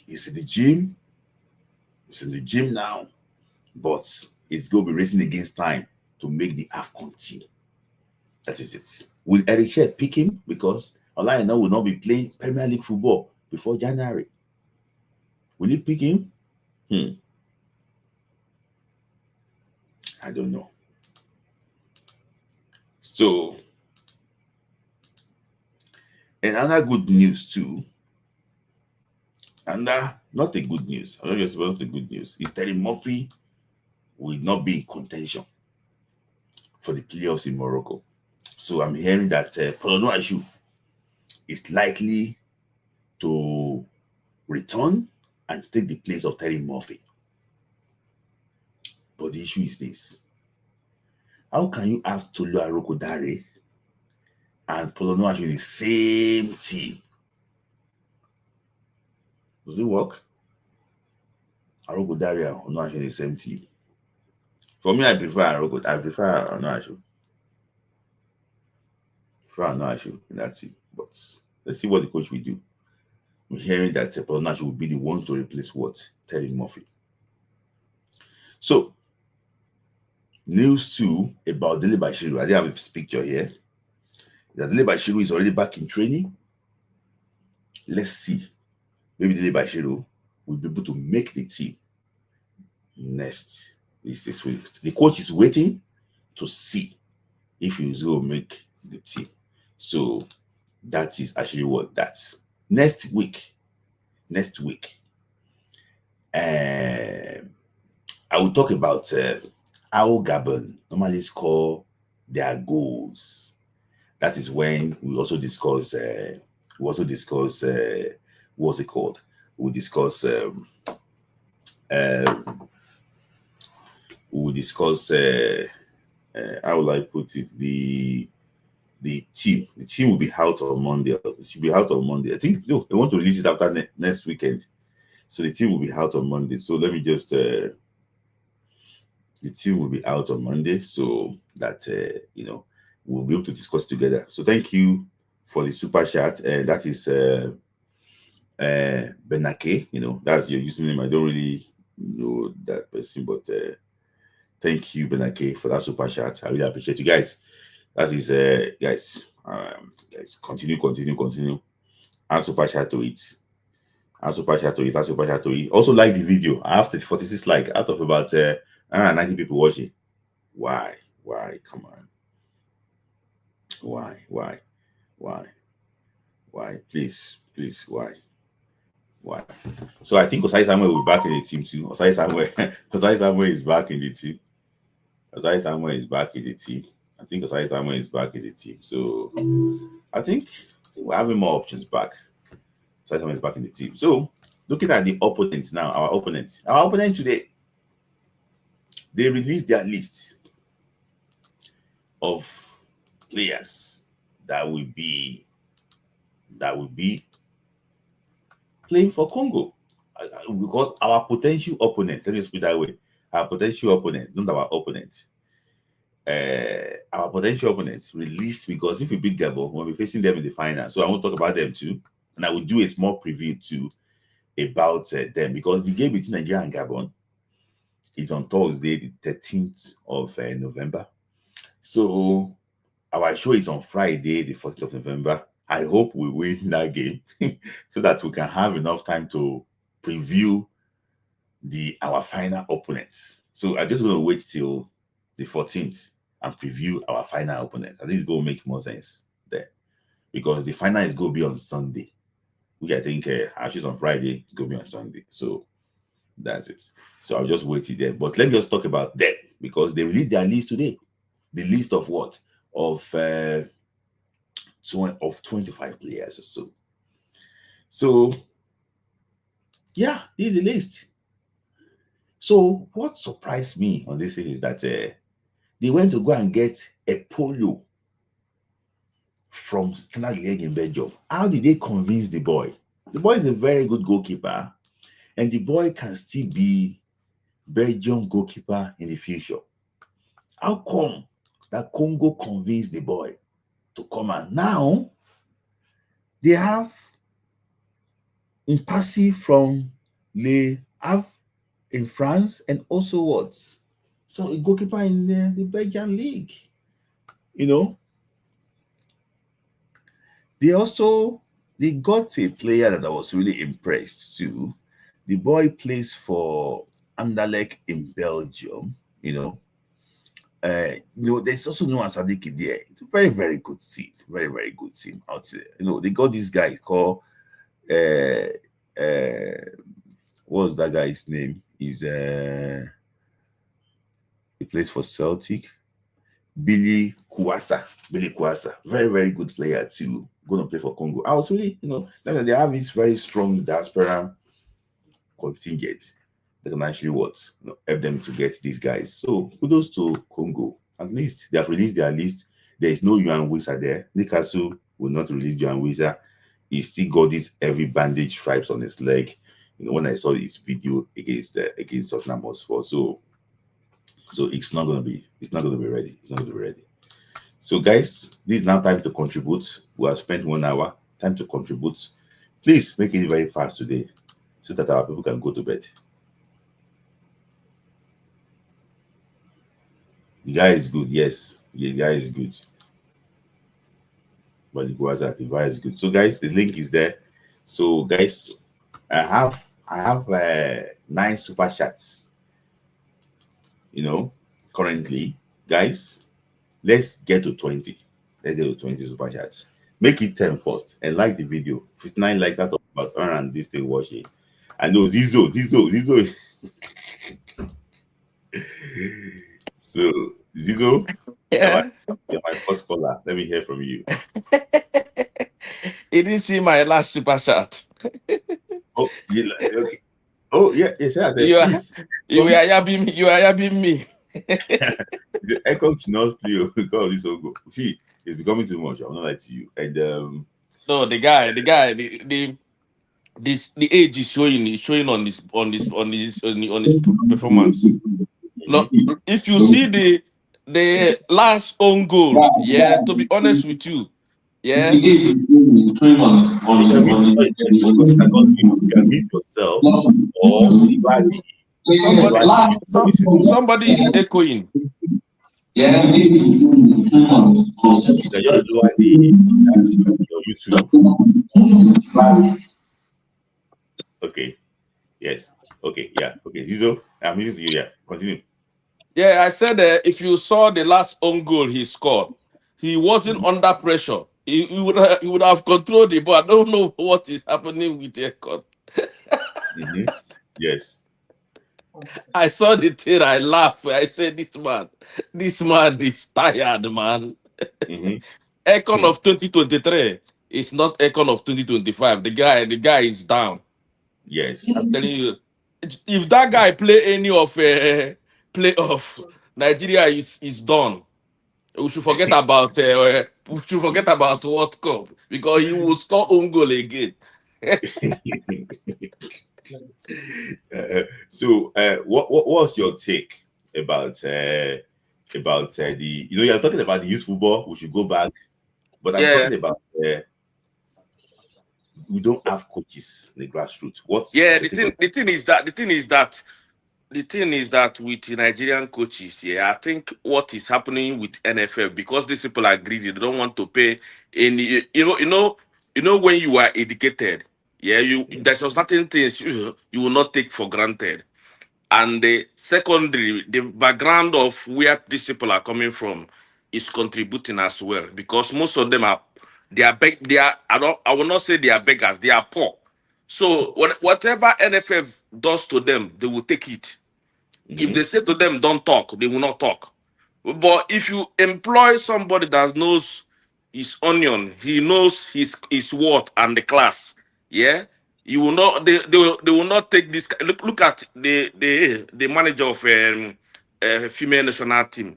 Speaker 1: He's in the gym. He's in the gym now. But it's going to be racing against time to make the AFCON team. That is it. Will Eric Shea pick him? Because Olaina will not be playing Premier League football before January. Will he pick him? I don't know. So, and another good news too, and not a good news, I'm not just about the good news, is Terry Murphy will not be in contention for the playoffs in Morocco. So I'm hearing that Polono Ashu is likely to return and take the place of Terry Murphy. But the issue is this. How can you have Tolu Arokodare and Polono Ashu in the same team? Does it work? Arokodare and Ono Ashu in the same team. For me, I prefer Arokodare. I prefer Ono Ashu. In that team. But let's see what the coach will do. I'm hearing that Polono Ashu will be the one to replace what? Terry Murphy. So, news too about Dele Bashiru. I didn't have his picture here. That Dele Bashiru is already back in training. Let's see. Maybe Dele Bashiru will be able to make the team next this week. The coach is waiting to see if he is going to make the team. So that is actually what that's next week. I will talk about how Gabon normally score their goals. That is when we also discuss. What's it called? We'll discuss. We'll discuss. How will I put it? The team. The team will be out on Monday. It should be out on Monday. I think no, they want to release it after next weekend. So the team will be out on Monday. So let me just The team will be out on Monday, so that we'll be able to discuss together. So thank you for the super chat. That is Benake. That's your username. I don't really know that person, but thank you, Benake, for that super chat. I really appreciate you guys. That is guys. Guys, continue. And super chat to it. And super chat to it. And super chat to it. Also like the video. I have 46 like out of about 90 people watching. Why? Come on. Why? Please, why? So I think Osai Samuel will be back in the team too. Osai Samuel is back in the team. Osai Samuel is back in the team. I think Osai Samuel is back in the team. So I think we're having more options back. Osai Samuel is back in the team. So looking at the opponents now, our opponent today, they released their list of players that will be playing for Congo. Because our potential opponents, let me put it that way, our potential opponents, not our opponents. Our potential opponents released, because if we beat Gabon, we'll be facing them in the final. So I want to talk about them too. And I will do a small preview too about them, because the game between Nigeria and Gabon is on Thursday, the 13th of November. So our show is on Friday, the 14th of November. I hope we win that game so that we can have enough time to preview our final opponents. So I'm just going to wait till the 14th and preview our final opponent. I think it's going to make more sense there, because the final is going to be on Sunday, which I think actually is on Friday. It's going to be on Sunday. So that's it. So I'll just wait till then. But let me just talk about them, because they released their list today. The list of what? Of 25 players or so. So yeah, this is the list. So what surprised me on this thing is that they went to go and get a polo from Standard Liège in Belgium. How did they convince the boy? The boy is a very good goalkeeper, and the boy can still be Belgium goalkeeper in the future. How come that Congo convinced the boy to come? And now they have Impassi from Le Havre in France, and also what? So a goalkeeper in the Belgian league. They got a player that I was really impressed too. The boy plays for Anderlecht in Belgium. There's also no Sadiki there. It's a very, very good team. Very, very good team out there. They got this guy called what's that guy's name? He plays for Celtic. Billy Kwasa. Very, very good player too. Going to play for Congo. I was really, they have this very strong diaspora contingent that can actually help them to get these guys. So kudos to Congo. At least they have released their list. There is no Yuan Wisa there. Newcastle will not release Yuan Wisa. He still got these heavy bandage stripes on his leg. When I saw his video against Tottenham Hotspur, so it's not gonna be ready. It's not gonna be ready. So guys, this is now time to contribute. We have spent 1 hour. Time to contribute. Please make it very fast today, so that our people can go to bed. The guy is good, yes. The guy is good. But the guy is good. So guys, the link is there. So guys, I have 9 super chats. Currently, guys, let's get to 20. Let's get to 20 super chats. Make it 10 first and like the video. 59 likes out of about around this thing watching. I know Zizo. So Zizo,
Speaker 2: Yeah.
Speaker 1: you're my first caller. Let me hear from you.
Speaker 2: You didn't see my last super chat.
Speaker 1: Oh, okay. Oh, yeah, yes, sir.
Speaker 2: Please. You are yabbing me.
Speaker 1: The echo should not play because this will go. See, it's becoming too much. I'm not lie to you. And
Speaker 2: no, the age is showing on his performance. No, if you see the last own goal, yeah, to be honest with you, yeah,
Speaker 1: You can mute yourself, or
Speaker 2: somebody
Speaker 1: listen.
Speaker 2: somebody is echoing.
Speaker 1: You can just lower your YouTube. Okay. Yes. Okay. Yeah. Okay. Zizo, I'm listening to you. Yeah. Continue.
Speaker 2: Yeah, I said if you saw the last own goal he scored, he wasn't under pressure. He would have controlled it, but I don't know what is happening with the record.
Speaker 1: Yes.
Speaker 2: I saw the thing, I laughed. I said, this man is tired, man. Econ of 2023 is not Econ of 2025. The guy is down.
Speaker 1: Yes.
Speaker 2: I'm telling you, if that guy play any of playoff, Nigeria is done. We should forget about World Cup because he will score own goal again.
Speaker 1: What was your take about the you're talking about the youth football? We should go back, but I'm
Speaker 2: Yeah,
Speaker 1: talking about we don't have coaches in the grassroots. What's
Speaker 2: yeah.
Speaker 1: your take on?
Speaker 2: The thing is that with the Nigerian coaches, yeah, I think what is happening with NFL because these people are greedy, they don't want to pay any. When you are educated, yeah, there's certain things you will not take for granted, and the secondary, the background of where these people are coming from is contributing as well because most of them are they are I will not say they are beggars, they are poor. So whatever NFF does to them, they will take it. If they say to them, don't talk, they will not talk. But if you employ somebody that knows his onion, he knows his worth and the class, yeah, you will not they will not take this. Look at the manager of female national team.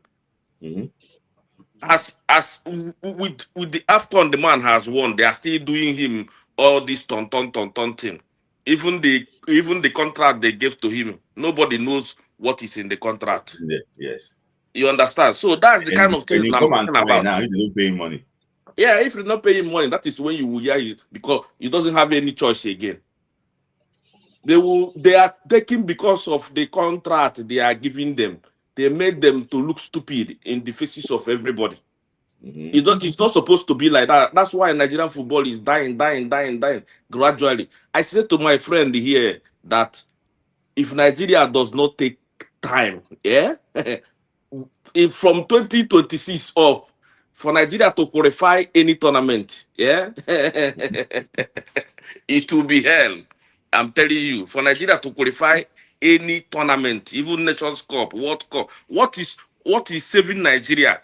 Speaker 2: As with the AFCON the man has won, they are still doing him all this ton thing. Even the contract they gave to him, nobody knows what is in the contract.
Speaker 1: Yes.
Speaker 2: You understand? So that's the kind of thing
Speaker 1: And you
Speaker 2: I'm
Speaker 1: come and
Speaker 2: talking
Speaker 1: cry
Speaker 2: about.
Speaker 1: now if they don't pay him money.
Speaker 2: Yeah, if you're not paying money, that is when you will hear it because he doesn't have any choice again. They are taking because of the contract they are giving them. They made them to look stupid in the faces of everybody. It's not supposed to be like that. That's why Nigerian football is dying gradually. I said to my friend here that if Nigeria does not take time, yeah, if from 2026 up, for Nigeria to qualify any tournament, yeah, it will be hell. I'm telling you, for Nigeria to qualify any tournament, even Nations Cup, World Cup, what is saving Nigeria?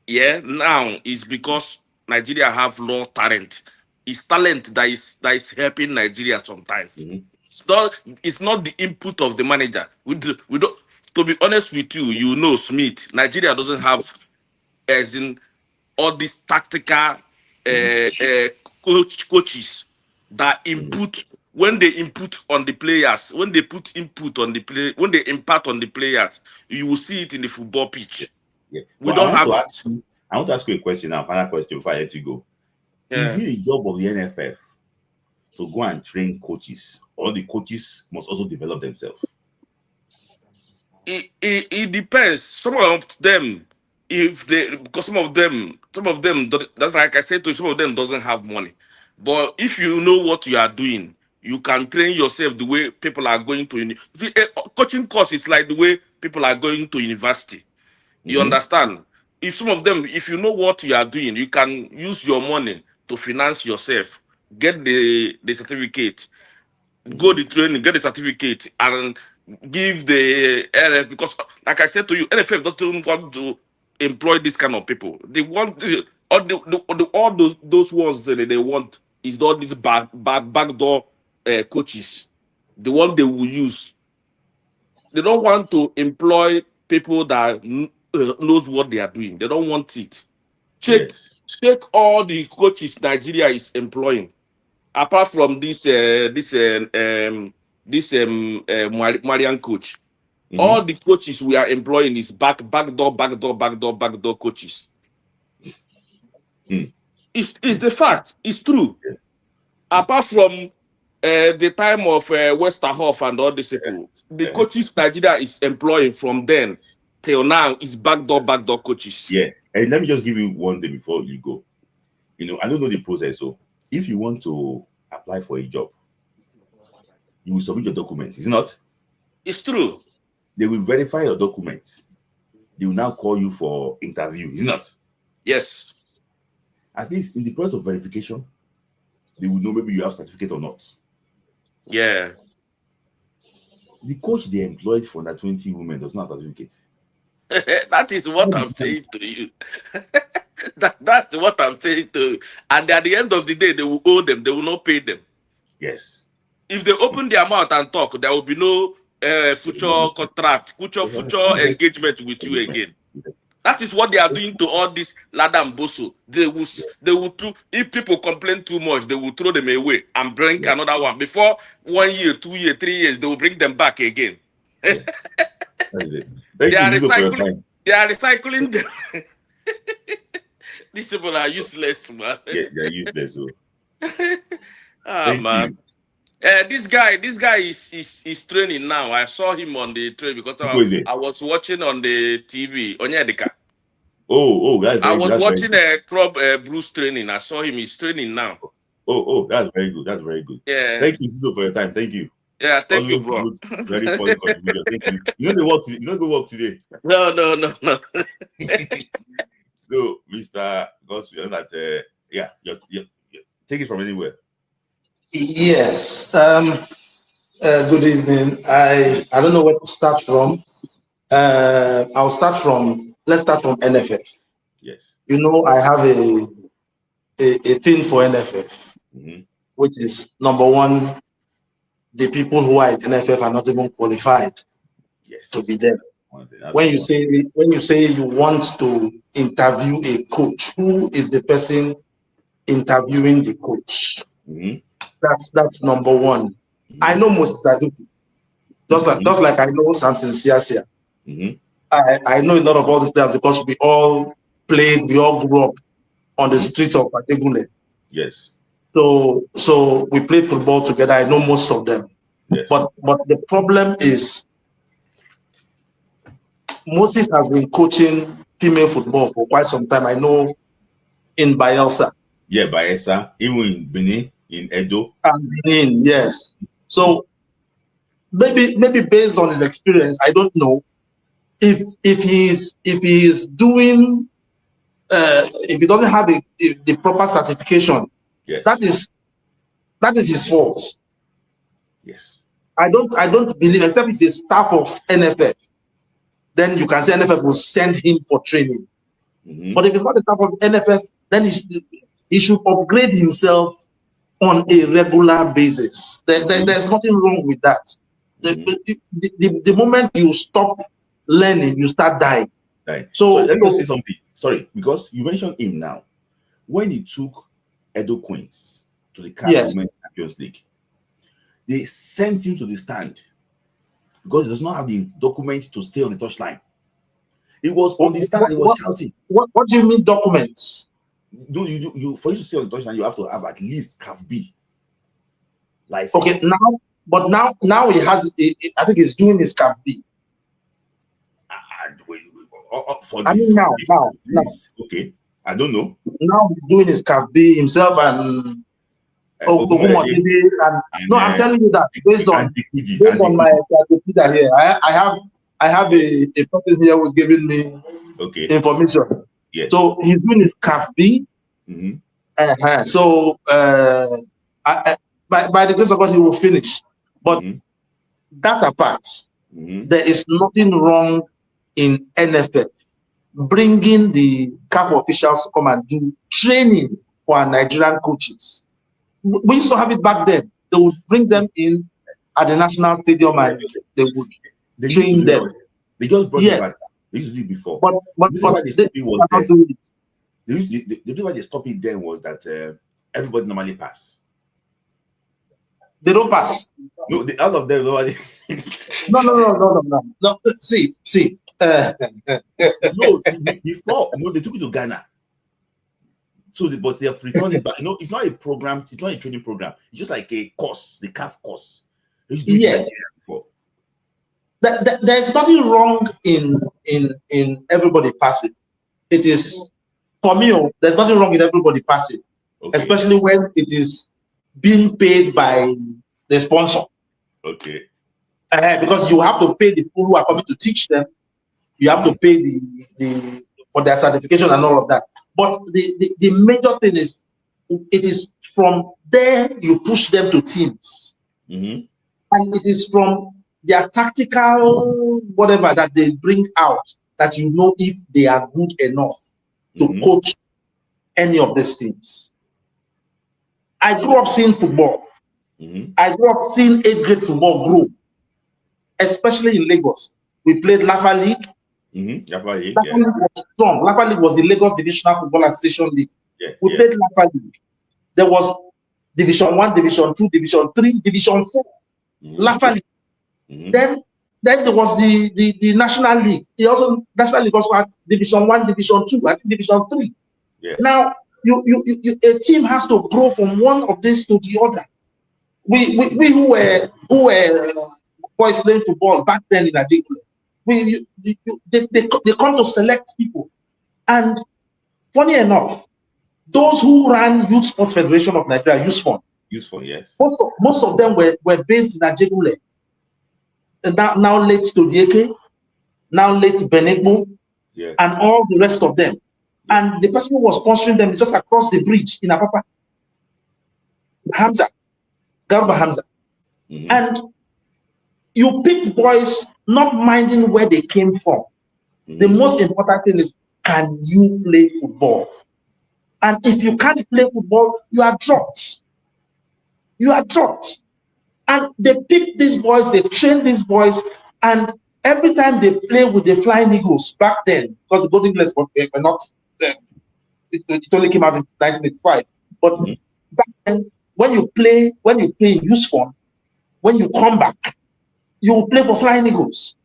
Speaker 2: Yeah, now is because Nigeria have low talent. It's talent that is helping Nigeria sometimes. It's not the input of the manager. We don't to be honest with you, Smith, Nigeria doesn't have as in all these tactical coaches that input when they input on the players, when they put input on the play, when they impact on the players, you will see it in the football pitch.
Speaker 1: Yeah.
Speaker 2: We
Speaker 1: But
Speaker 2: don't have it.
Speaker 1: I want to ask you a question now, final question before I let you go. Is
Speaker 2: Yeah.
Speaker 1: it the job of the NFF to go and train coaches, or the coaches must also develop themselves?
Speaker 2: It depends. Some of them, because some of them, that's like I said to you, some of them doesn't have money. But if you know what you are doing, you can train yourself the way people are going to coaching course is like the way people are going to university. You understand? If you know what you are doing, you can use your money to finance yourself, get the certificate, go the training, get the certificate, and give the NF because, like I said to you, NFF doesn't want to employ this kind of people. They want all those ones that they want is all these backdoor coaches. The one they will use. They don't want to employ people that knows what they are doing. They don't want it. Check
Speaker 1: Yes.
Speaker 2: check all the coaches Nigeria is employing apart from this Marian coach. All the coaches we are employing is backdoor coaches. It's the fact. It's true.
Speaker 1: Yeah.
Speaker 2: Apart from the time of Westerhoff and all these people, the coaches Nigeria is employing from then till now is backdoor coaches.
Speaker 1: Yeah. And let me just give you one thing before you go. You know, I don't know the process. So if you want to apply for a job, you will submit your documents. Is it not?
Speaker 2: It's true.
Speaker 1: They will verify your documents. They will now call you for interview. Is it not?
Speaker 2: Yes.
Speaker 1: At least in the process of verification, they will know maybe you have certificate or not.
Speaker 2: Yeah.
Speaker 1: The coach they employed for that 20 women does not have certificate.
Speaker 2: That is what I'm saying to you. That's what I'm saying to you. And at the end of the day, they will owe them. They will not pay them.
Speaker 1: Yes.
Speaker 2: If they open their mouth and talk, there will be no future contract, future engagement with you again. That is what they are doing to all this Lada and Boso. They will if people complain too much, they will throw them away and bring another one. Before 1 year, 2 years, 3 years, they will bring them back again.
Speaker 1: Yeah. That is it. They are recycling.
Speaker 2: They are recycling them. These people are useless, man.
Speaker 1: Yeah, they're useless. So.
Speaker 2: Thank man. You. This guy is training now. I saw him on the train because I was watching on the TV. Onyedika.
Speaker 1: Oh, that's very
Speaker 2: I was
Speaker 1: good.
Speaker 2: watching a club Bruce training. I saw him. He's training now.
Speaker 1: Oh, that's very good. That's very good.
Speaker 2: Yeah.
Speaker 1: Thank you, Siso, for your time. Thank you.
Speaker 2: Yeah, thank
Speaker 1: Always
Speaker 2: you, bro.
Speaker 1: Good, very funny contribution. Thank you. You know the work today.
Speaker 2: No.
Speaker 1: So, Mr. Gospel, that you take it from anywhere.
Speaker 3: Yes. Good evening. I don't know where to start from. Let's start from NFF.
Speaker 1: Yes.
Speaker 3: You know, I have a thing for NFF, which is number one, the people who are at NFF are not even qualified to be there. When you say you want to interview a coach, who is the person interviewing the coach? That's number one. I know Moses Aduku, just like I know Samson Siasia. I know a lot of all these players because we all grew up on the streets of Adegunle.
Speaker 1: Yes.
Speaker 3: So we played football together. I know most of them. Yes. But the problem is Moses has been coaching female football for quite some time. I know in Bayelsa.
Speaker 1: Yeah, Bayelsa, even in Benin, in Edo.
Speaker 3: And Benin, yes. So maybe based on his experience, I don't know if he is doing if he doesn't have the proper certification.
Speaker 1: Yes.
Speaker 3: That is his fault.
Speaker 1: Yes.
Speaker 3: I don't believe, except he's a staff of NFF, then you can say NFF will send him for training. But if it's not a staff of NFF, then he should upgrade himself on a regular basis. There's nothing wrong with that. The moment you stop learning, you start dying.
Speaker 1: Right. So let me say something. Sorry, because you mentioned him now. When he took Edo Queens to the CAF Women's Champions League, they sent him to the stand because he does not have the documents to stay on the touchline. He was on the stand. He was shouting.
Speaker 3: What do you mean documents?
Speaker 1: For you to stay on the touchline, you have to have at least CAF B license.
Speaker 3: Okay, now he has. I think he's doing his CAF B. Now.
Speaker 1: Okay, I don't know.
Speaker 3: Now he's doing his CAF B himself and. I'm telling you that based on my encyclopedia here, I have a person here who's giving me information.
Speaker 1: Yes.
Speaker 3: So he's doing his CAF B. So by the grace of God, he will finish. But that apart, there is nothing wrong in NFF bringing the CAF officials to come and do training for our Nigerian coaches. We used to have it back then. They would bring them in at the National Stadium and they would train them.
Speaker 1: They just brought it back. They used to do it before.
Speaker 3: But the
Speaker 1: reason why they stopped it then was that everybody normally pass.
Speaker 3: They don't pass.
Speaker 1: No, out of them, nobody.
Speaker 3: No. See.
Speaker 1: No, before they took it to Ghana. So, but they're returning back. It's not a program. It's not a training program. It's just like a course, the CAF course.
Speaker 3: Yes. There's nothing wrong in everybody passing. It is, for me, there's nothing wrong in everybody passing, especially when it is being paid by the sponsor.
Speaker 1: Okay.
Speaker 3: Because you have to pay the people who are coming to teach them. You have to pay the for their certification and all of that. But the major thing is, it is from there you push them to teams, and it is from their tactical whatever that they bring out that you know if they are good enough to coach any of these teams. I grew up seeing football. I grew up seeing 8th grade football grow, especially in Lagos. We played Lafa League. Lafa League was strong. Lafa League was the Lagos Divisional Football Association League. We played Lafa League. There was Division 1, Division 2, Division 3, Division 4. Lafa League. Then there was the National League. National League also had Division 1, Division 2, I think Division 3. Now a team has to grow from one of these to the other. We who were boys playing football back then in Nigeria, they come to select people, and funny enough, those who ran Youth Sports Federation of Nigeria, USFON,
Speaker 1: yes,
Speaker 3: most of them were based in Ajegule. Now late Todieke, now late Benegbo, and all the rest of them. And the person who was sponsoring them just across the bridge in Apapa, Garba Hamza. And you picked boys not minding where they came from. The most important thing is, can you play football? And if you can't play football, you are dropped. You are dropped. And they picked these boys, they trained these boys, and every time they play with the Flying Eagles back then, because the Golden Eagles were not, it only came out in 1985. But back then, when you play in youth form, when you come back, you will play for Flying Eagles.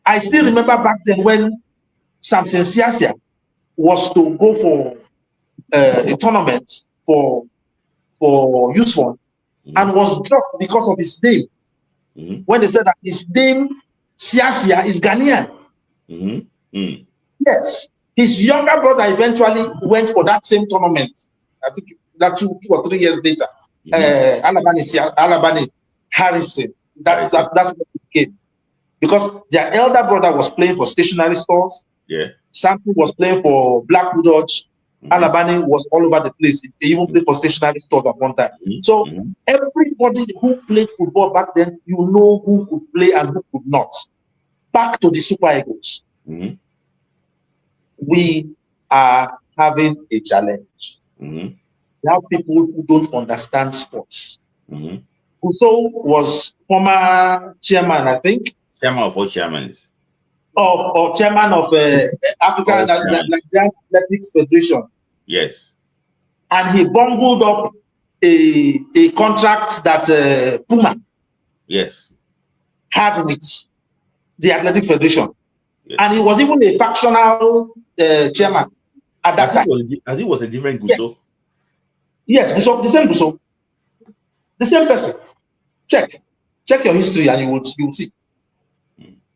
Speaker 3: I still remember back then when Samson Siasia was to go for a tournament for youth form and was dropped because of his name. When they said that his name Siasia is Ghanaian. Yes, his younger brother eventually went for that same tournament. I think that 2 or 3 years later. Alabani Harrison. That's what it became. Because their elder brother was playing for stationery stores. Samson was playing for Blackwood Dodge. Alabani was all over the place. He even played for stationery stores at one time. So everybody who played football back then, you know who could play and who could not. Back to the Super Eagles. We are having a challenge. We have people who don't understand sports. Uso was former chairman, I think.
Speaker 1: Chairman of all chairmen.
Speaker 3: Or chairman of African Nigerian Athletics Federation.
Speaker 1: Yes.
Speaker 3: And he bungled up a contract that Puma had with the Athletic Federation. And he was even a factional chairman at that time.
Speaker 1: I think it was a different Guso.
Speaker 3: Yes, Guso, the same Guso. The same person. Check your history and you will see.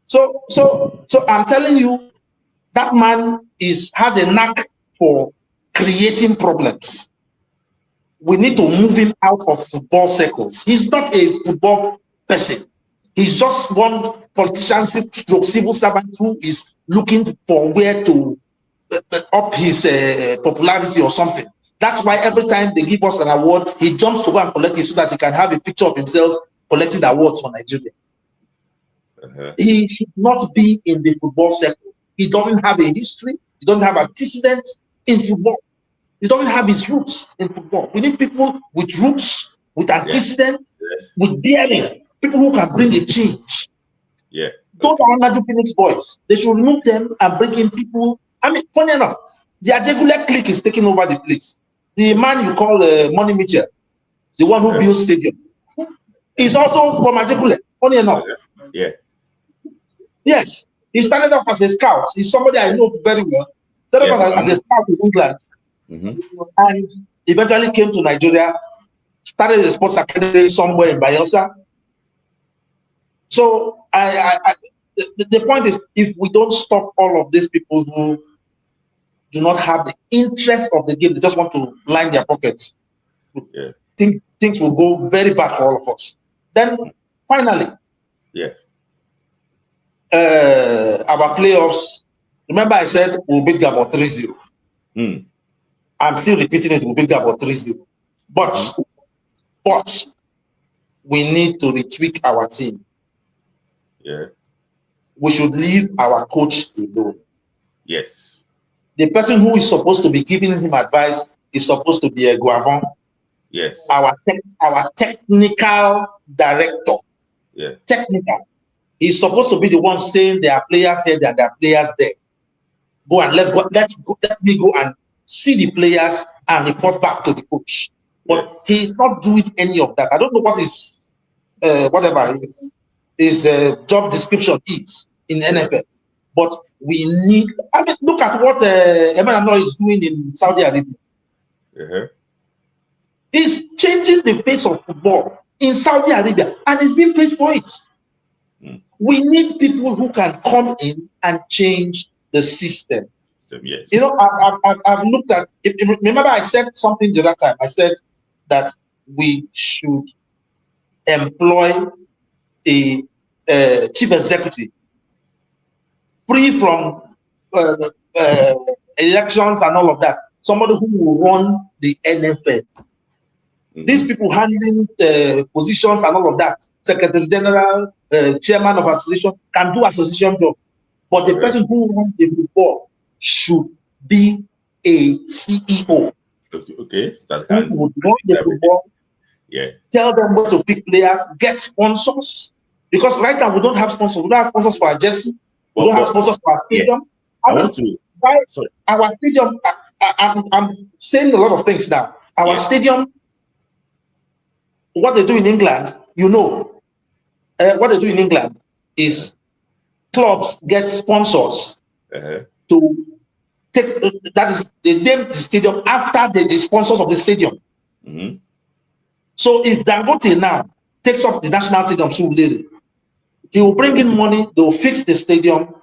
Speaker 3: So I'm telling you, that man has a knack for creating problems. We need to move him out of football circles. He's not a football person. He's just one politician, civil servant who is looking for where to up his popularity or something. That's why every time they give us an award, he jumps to go and collect it so that he can have a picture of himself collecting the awards for Nigeria. He should not be in the football circle. He doesn't have a history. He doesn't have antecedents in football. He doesn't have his roots in football. We need people with roots, with antecedents, with bearing. People who can bring a change. Those are Amadu Phoenix boys. They should remove them and bring in people. I mean, funny enough, the Ajegule clique is taking over the place. The man you call Money Mitchell, the one who built stadium, is also from Ajegule. Funny enough.
Speaker 1: Yeah.
Speaker 3: Yes. He started off as a scout. He's somebody I know very well. Started off as a scout in England. And eventually came to Nigeria, started a sports academy somewhere in Bayelsa. So the point is, if we don't stop all of these people who do not have the interest of the game, they just want to line their pockets, things will go very bad for all of us. Then finally, our playoffs, remember I said we'll beat Gabon 3-0. I'm still repeating it, we'll beat Gabon 3-0. But we need to retweak our team. We should leave our coach alone.
Speaker 1: Yes.
Speaker 3: The person who is supposed to be giving him advice is supposed to be a Guavon.
Speaker 1: Yes.
Speaker 3: Our technical director.
Speaker 1: Yeah.
Speaker 3: Technical. He's supposed to be the one saying there are players here, there are players there. Go and let me go and see the players and report back to the coach. But he's not doing any of that. I don't know what is whatever his job description is in NFL. But we need, I mean, look at what Emmanuel is doing in Saudi Arabia. He's changing the face of football in Saudi Arabia, and he's being paid for it. We need people who can come in and change the system.
Speaker 1: Yes.
Speaker 3: You know, I've looked at, remember I said something the other time. I said that we should employ a chief executive free from elections and all of that. Somebody who will run the NFL. These people handling positions and all of that, Secretary General, Chairman of Association, can do association job. But the person who runs the football should be a CEO.
Speaker 1: Okay.
Speaker 3: That who would run the football, tell them where to pick players, get sponsors. Because right now we don't have sponsors. We don't have sponsors for our jersey. We don't have sponsors for our stadium.
Speaker 1: I want to.
Speaker 3: Our stadium, I'm saying a lot of things now. Our stadium, what they do in England, you know, what they do in England is clubs get sponsors to take, that is, they name the stadium after the sponsors of the stadium. So if Dangote now takes up the national stadium, he will bring in money, they will fix the stadium,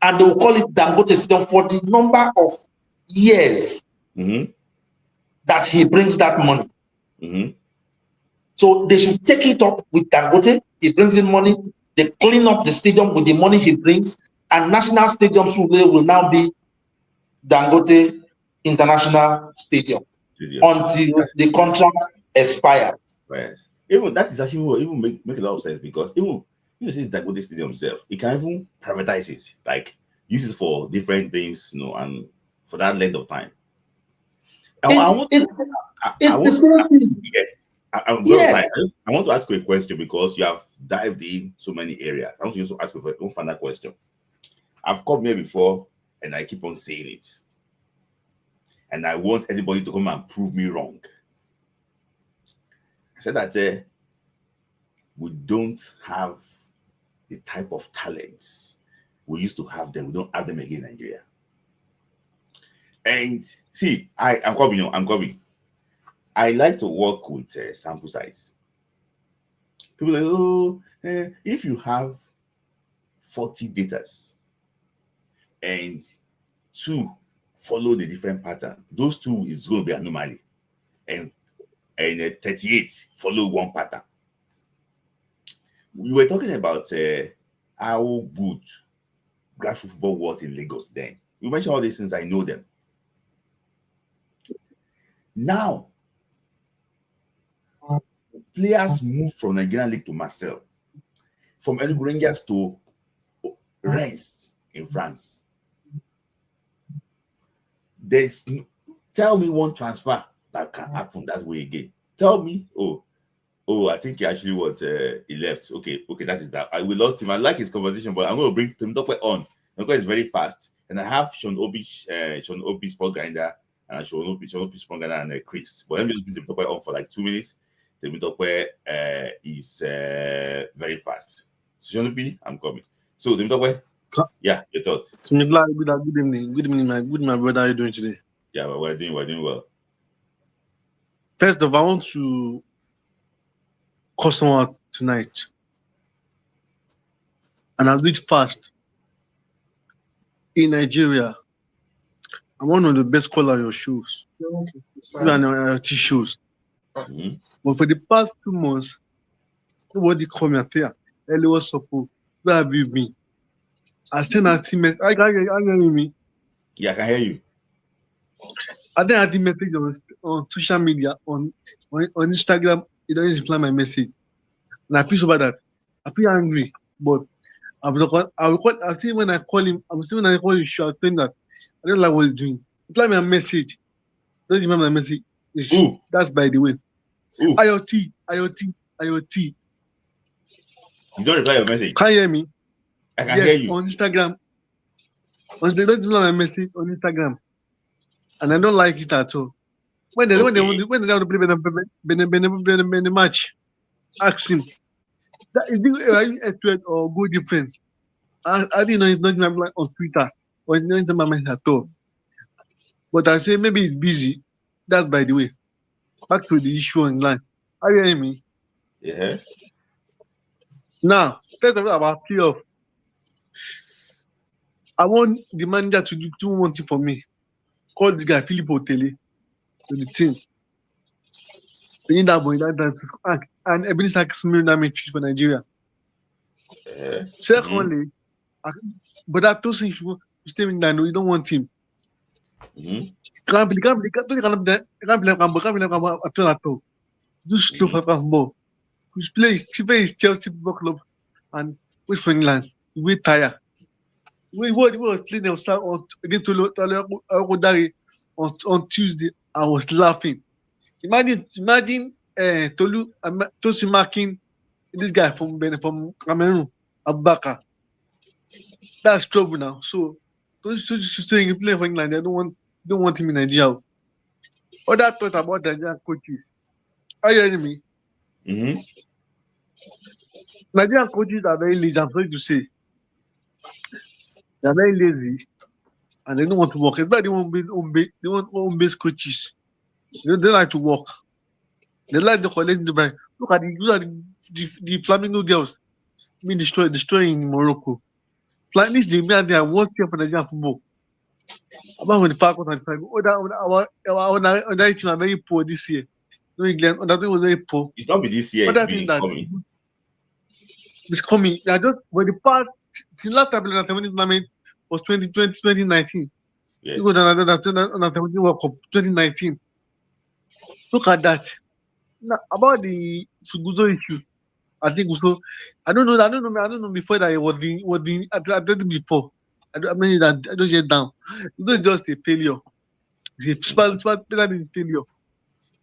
Speaker 3: and they will call it Dangote Stadium for the number of years that he brings that money. So they should take it up with Dangote. He brings in money, they clean up the stadium with the money he brings, and national stadiums will now be Dangote International Stadium until the contract expires.
Speaker 1: Even that is actually even make a lot of sense, because even you see Dangote Stadium itself, it can even privatize it, like use it for different things, you know, and for that length of time. I want to ask you a question, because you have dived in so many areas. I want to ask you one final question. I've come here before and I keep on saying it, and I want anybody to come and prove me wrong. I said that we don't have the type of talents we used to have them. We don't have them again in Nigeria. And see, I'm coming. I like to work with sample size. People are like, oh, if you have 40 datas and 2 follow the different pattern, those 2 is going to be anomaly, and 38 follow one pattern. We were talking about how good grassroots football was in Lagos then. You mentioned all these things, I know them. Now, players move from Nigerian League to Marseille, from Enugu Rangers to Reims in France. Tell me one transfer that can happen that way again. Tell me, I think he actually he left. Okay, that is that. We lost him. I like his conversation, but I'm going to bring Tim Tokwe on because it's very fast. And I have Sean Obi Sport Grinder, and Sean Obi Sport Grinder and Chris. But let me just bring Tim Tokwe on for like 2 minutes. Tim Tokwe is very fast. P, I'm coming. So, yeah, your thoughts.
Speaker 4: Good evening, my brother. How are you doing today?
Speaker 1: Yeah, we're doing well.
Speaker 4: First of all, I want to custom out tonight, and I'll do it fast. In Nigeria, I'm one of the best callers on your shows, and your shows.
Speaker 1: Mm-hmm.
Speaker 4: But for the past 2 months, nobody called me and say, "Hello, what's up? Where have you been?" I sent a message. I can hear me.
Speaker 1: Yeah, I can hear you.
Speaker 4: I then had the message on social media, on Instagram. It doesn't reply my message, and I feel so bad that I feel angry. But I think when I call him, I'm still when I call him, I'll tell him that I don't like what he's doing. Reply me a message. Don't remember my message. That's by the way.
Speaker 1: Ooh.
Speaker 4: IoT.
Speaker 1: You don't reply your message.
Speaker 4: Can you hear me?
Speaker 1: I can hear you.
Speaker 4: On Instagram. Don't reply my message on Instagram, and I don't like it at all. When they want to play the match, ask him. Is it a threat or good difference? I didn't know it's not my on Twitter or it's not my mind at all. But I say maybe it's busy. That's by the way. Back to the issue online. Are you hearing me?
Speaker 1: Yeah.
Speaker 4: Now, first of all about playoff. I want the manager to do one thing for me. Call this guy Philip Otele to the team. They need that boy that to and Ebenezer Smyrna midfield for Nigeria. Secondly, but that doesn't if you stay in that, no, you don't want him. Can't play at all. Do slow for ball. Who's play Chelsea Football Club and wait for England. You wait tire. We was playing them start against Tolu on Tuesday. I was laughing. Imagine Tolu Tosi marking this guy from Cameroon, Abubakar. That's trouble now. So those saying play for England, they don't want him in Nigeria. Other thought about Nigerian coaches. Are you hearing me?
Speaker 1: Mm-hmm.
Speaker 4: Nigerian coaches are very lazy. I'm sorry to say. They are very lazy and they don't want to work. It's like they want home-based coaches. They like to work. They like the collect the bank. Look at the Flamingo girls being destroying in Morocco. Like this, they are worst year for Nigerian football. About when the Falcons and our team are very poor this year. No England, that was very poor.
Speaker 1: It's not be this year.
Speaker 4: It's coming. When the past since last time the tournament was 2019.
Speaker 1: Yes.
Speaker 4: You go down the World Cup 2019. Look at that. Now about the Suguzo issue, I think so. I don't know before that it was the athletic before. I don't get down. It's just a failure. It's better than failure. It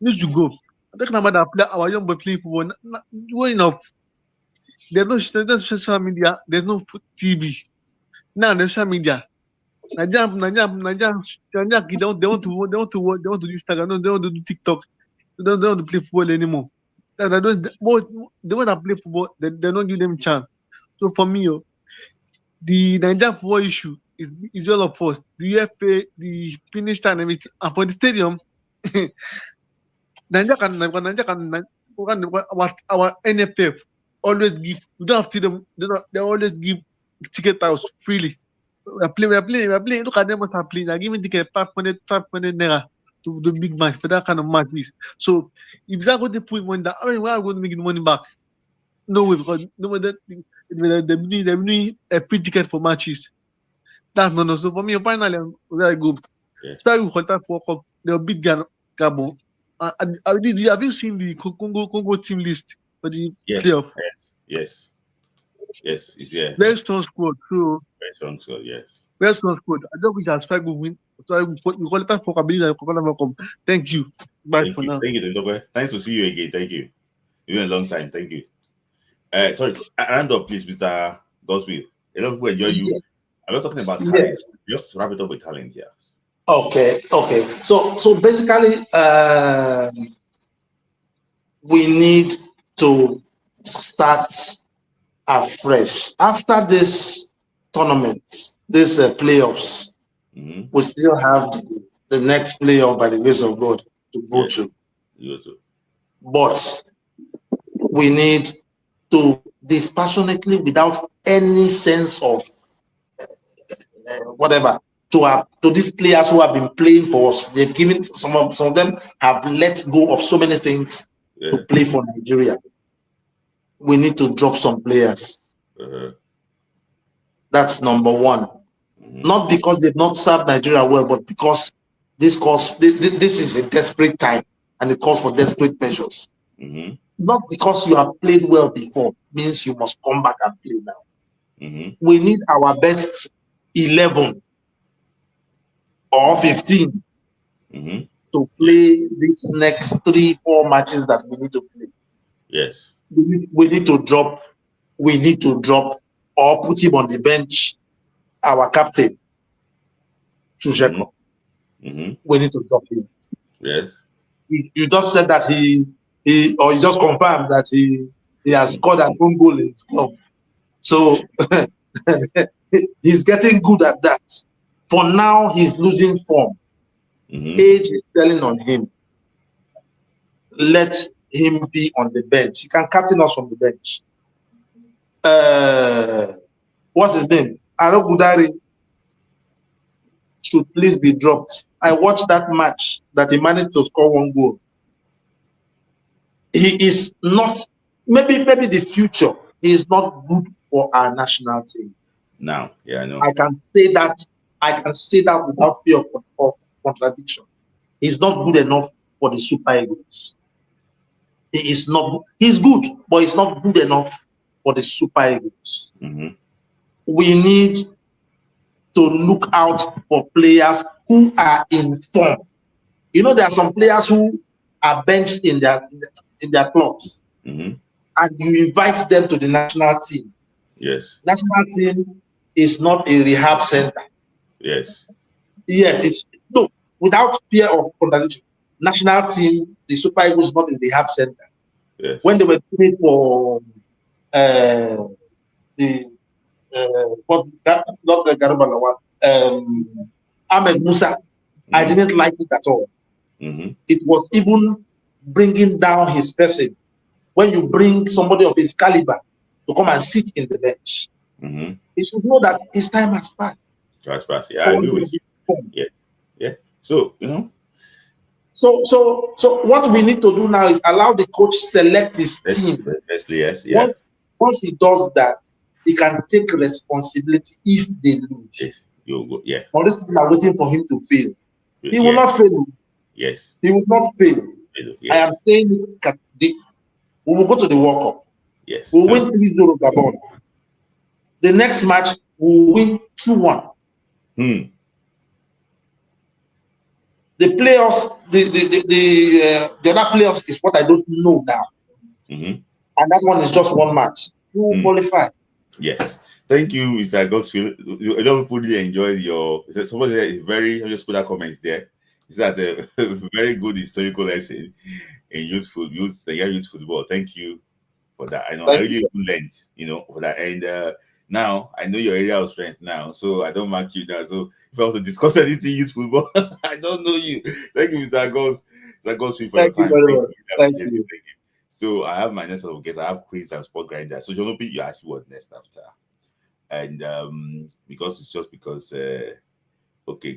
Speaker 4: needs to go. I'm talking about that our young boy playing football. Well enough. There's no social media. There's no TV. Now there's social media. Nigeria kids, they want to do Instagram. They want to do TikTok. They don't want to play football anymore. They want to play football. They don't give them a chance. So for me, the Nigerian football issue is all of us. The FA, the finish and everything. And for the stadium, our NFF always give. We don't have to they always give ticket house freely. We're playing. Look at them must have playing. They're giving ticket 500 naira to the big match for that kind of matches. So if they're going to put money down, I mean, where are we going to make the money back? No way, because no way they're doing a free ticket for matches. That's no. So for me, finally, I'm very good. Start with contact for Cup. They'll beat Gabon. Have you seen the Congo team list for the playoff?
Speaker 1: Yes. It's there.
Speaker 4: Very strong squad. So
Speaker 1: very strong squad. Yes.
Speaker 4: Very strong squad. I don't wish I strike will win. So we qualify for Kabila. Thank you. Bye for now.
Speaker 1: Thank you, Dr. Thanks to see you again. Thank you. It's been a long time. Thank you. Sorry, round up, please, Mr. Godswill. A lot of people enjoy you. I'm not talking about talent.
Speaker 3: Yes.
Speaker 1: Just wrap it up with talent here.
Speaker 3: Okay. So basically, we need to start afresh. After this tournament, this playoffs, we still have the next playoff by the grace of God to go to. But we need to dispassionately, without any sense of whatever, to these players who have been playing for us. They've given some of them have let go of so many things to play for Nigeria. We need to drop some players. That's number one. Not because they've not served Nigeria well, but because this is a desperate time and it calls for desperate measures. Not because you have played well before means you must come back and play now. We need our best 11 or 15 to play these next 3-4 matches that we need to play.
Speaker 1: Yes.
Speaker 3: We need to drop or put him on the bench, our captain, Chusheko. We need to drop him.
Speaker 1: Yes.
Speaker 3: You just said that he or you just confirmed that he has scored an own goal in his club. So he's getting good at that. For now, he's losing form. Age is telling on him. Let him be on the bench. He can captain us from the bench. What's his name? Aro Gudari should please be dropped. I watched that match that he managed to score 1 goal. He is not, maybe the future, he is not good for our national team.
Speaker 1: Now, yeah, I know.
Speaker 3: I can say that without fear of contradiction. He's not good enough for the Super Eagles. He is not. He's good, but he's not good enough for the Super Eagles. We need to look out for players who are in form. You know, there are some players who are benched in their clubs, and you invite them to the national team.
Speaker 1: Yes.
Speaker 3: National team is not a rehab center.
Speaker 1: Yes.
Speaker 3: Yes, it's no. Without fear of contradiction, national team, the Super Eagles, not in the rehab center.
Speaker 1: Yes.
Speaker 3: When they were playing for Ahmed Musa, I didn't like it at all. It was even bringing down his person when you bring somebody of his caliber to come and sit in the bench. He should know that his time has passed.
Speaker 1: Yeah, I agree with you. Yeah. So, you know.
Speaker 3: So what we need to do now is allow the coach select his team.
Speaker 1: Yes. Yeah.
Speaker 3: Once he does that, he can take responsibility if they lose.
Speaker 1: Yes. You'll go, yeah.
Speaker 3: All these people are waiting for him to fail. He will not fail.
Speaker 1: Yes.
Speaker 3: He will not fail.
Speaker 1: Yes.
Speaker 3: I am saying we will go to the World Cup.
Speaker 1: Yes.
Speaker 3: We'll win 3-0 Gabon. The next match, we'll win 2-1. The playoffs, the other playoffs is what I don't know now. And that one is just 1 match. You will qualify.
Speaker 1: Yes. Thank you, Mr. Godsfield. A lot of people really enjoyed your. Somebody is very. I just put that comments there. Is that a very good historical lesson in youth football? Thank you for that. I know I really learned, for that. And now I know your area of strength now, so I don't mark you down. So if I was to discuss anything youth football, I don't know you. Thank you, Mr. Godsfield, for your time.
Speaker 3: Thank you.
Speaker 1: So I have my next level guest. I have Chris and Sport Grinder. So Jonopi, you actually what next after? And because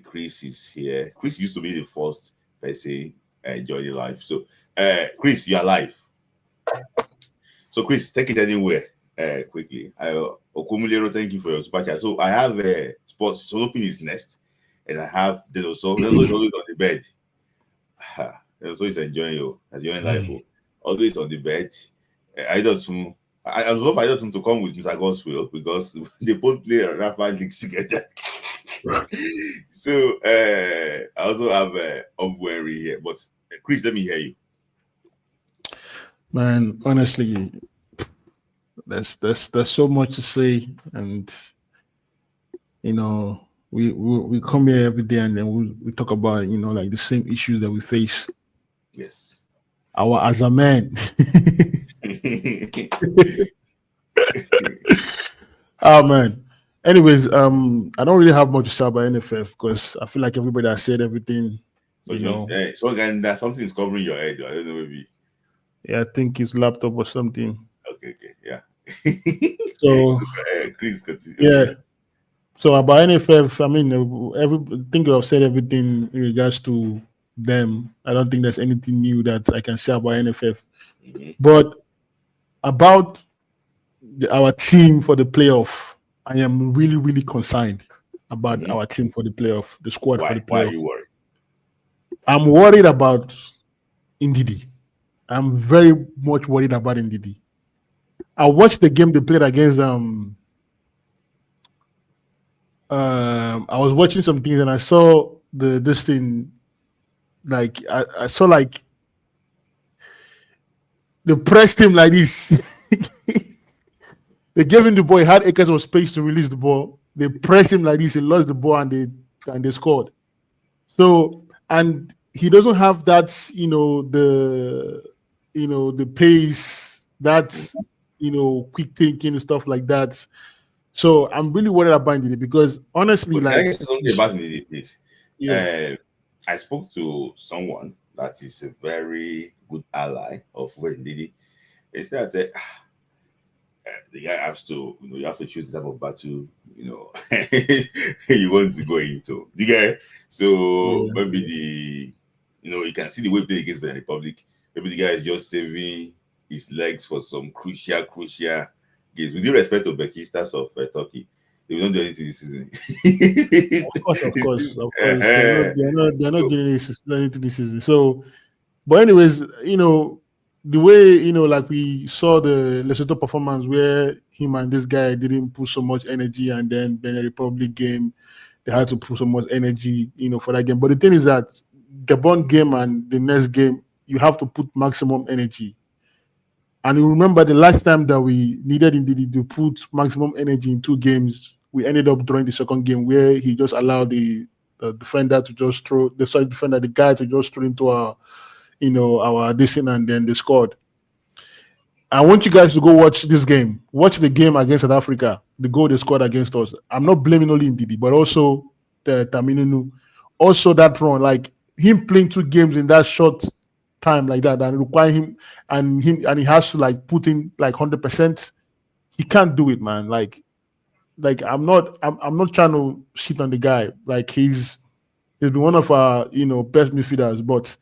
Speaker 1: Chris is here. Chris used to be the first person joining live. So Chris, you are live. So Chris, take it anywhere quickly. Okumulero, thank you for your super chat. So I have Sports Jonopi is next, and I have Deloso. Deloso is always on the bed. Deloso is enjoying life. Always on the bed. I would love Idolton to come with Mr. Godswill because they both play Rafa leagues together. So I also have Obweri here. But Chris, let me hear you.
Speaker 5: Man, honestly, there's so much to say, and we come here every day and then we talk about like the same issues that we face.
Speaker 1: Yes.
Speaker 5: As a man. Oh man. Anyways, I don't really have much to say about NFF because I feel like everybody has said everything.
Speaker 1: So
Speaker 5: You know.
Speaker 1: so again, that something is covering your head. I don't know, maybe.
Speaker 5: Yeah, I think it's laptop or something.
Speaker 1: Okay, yeah.
Speaker 5: So
Speaker 1: Chris, continue.
Speaker 5: yeah.
Speaker 1: Okay.
Speaker 5: So about NFF, I mean, I think I've said everything in regards to them. I don't think there's anything new that I can say about NFF.
Speaker 1: Mm-hmm.
Speaker 5: But about our team for the playoff, I am really, really concerned about our team for the playoff, the squad for the playoff.
Speaker 1: Why are you worried?
Speaker 5: I'm worried about Ndidi. I'm very much worried about Ndidi. I watched the game they played against I was watching some things and I saw this thing, like I saw like they pressed him like this. They gave him the ball, he had acres of space to release the ball. They pressed him like this, he lost the ball and they scored. So, and he doesn't have that, the pace, that quick thinking and stuff like that. So I'm really worried about it because honestly,
Speaker 1: But
Speaker 5: like,
Speaker 1: can I say something about Ndidi, please?
Speaker 5: yeah.
Speaker 1: I spoke to someone that is a very good ally of Ndidi. They said that the guy has to, you have to choose the type of battle, you want to go into. You get it? So
Speaker 5: Yeah.
Speaker 1: maybe you can see the way he played against Benin Republic. Maybe the guy is just saving his legs for some crucial games. With due respect to Bekistas of Turkey, they will not do anything this season.
Speaker 5: Of course. They're not doing anything this season. So, but anyways, the way like we saw the Lesotho performance where him and this guy didn't put so much energy, and then Benin Republic game they had to put so much energy, for that game. But the thing is that Gabon game and the next game you have to put maximum energy. And you remember the last time that we needed indeed to put maximum energy in 2 games, we ended up drawing the second game where he just allowed the defender to just throw the guy to just throw into our distance, and then they scored. I want you guys to go watch this game. Watch the game against South Africa, the goal they scored against us. I'm not blaming only Ndidi, but also the Taminunu. Also that run, like him playing 2 games in that short time like that, and require him and he has to like put in like 100%. He can't do it, man. Like I'm not trying to shit on the guy. Like he's been one of our best midfielders, but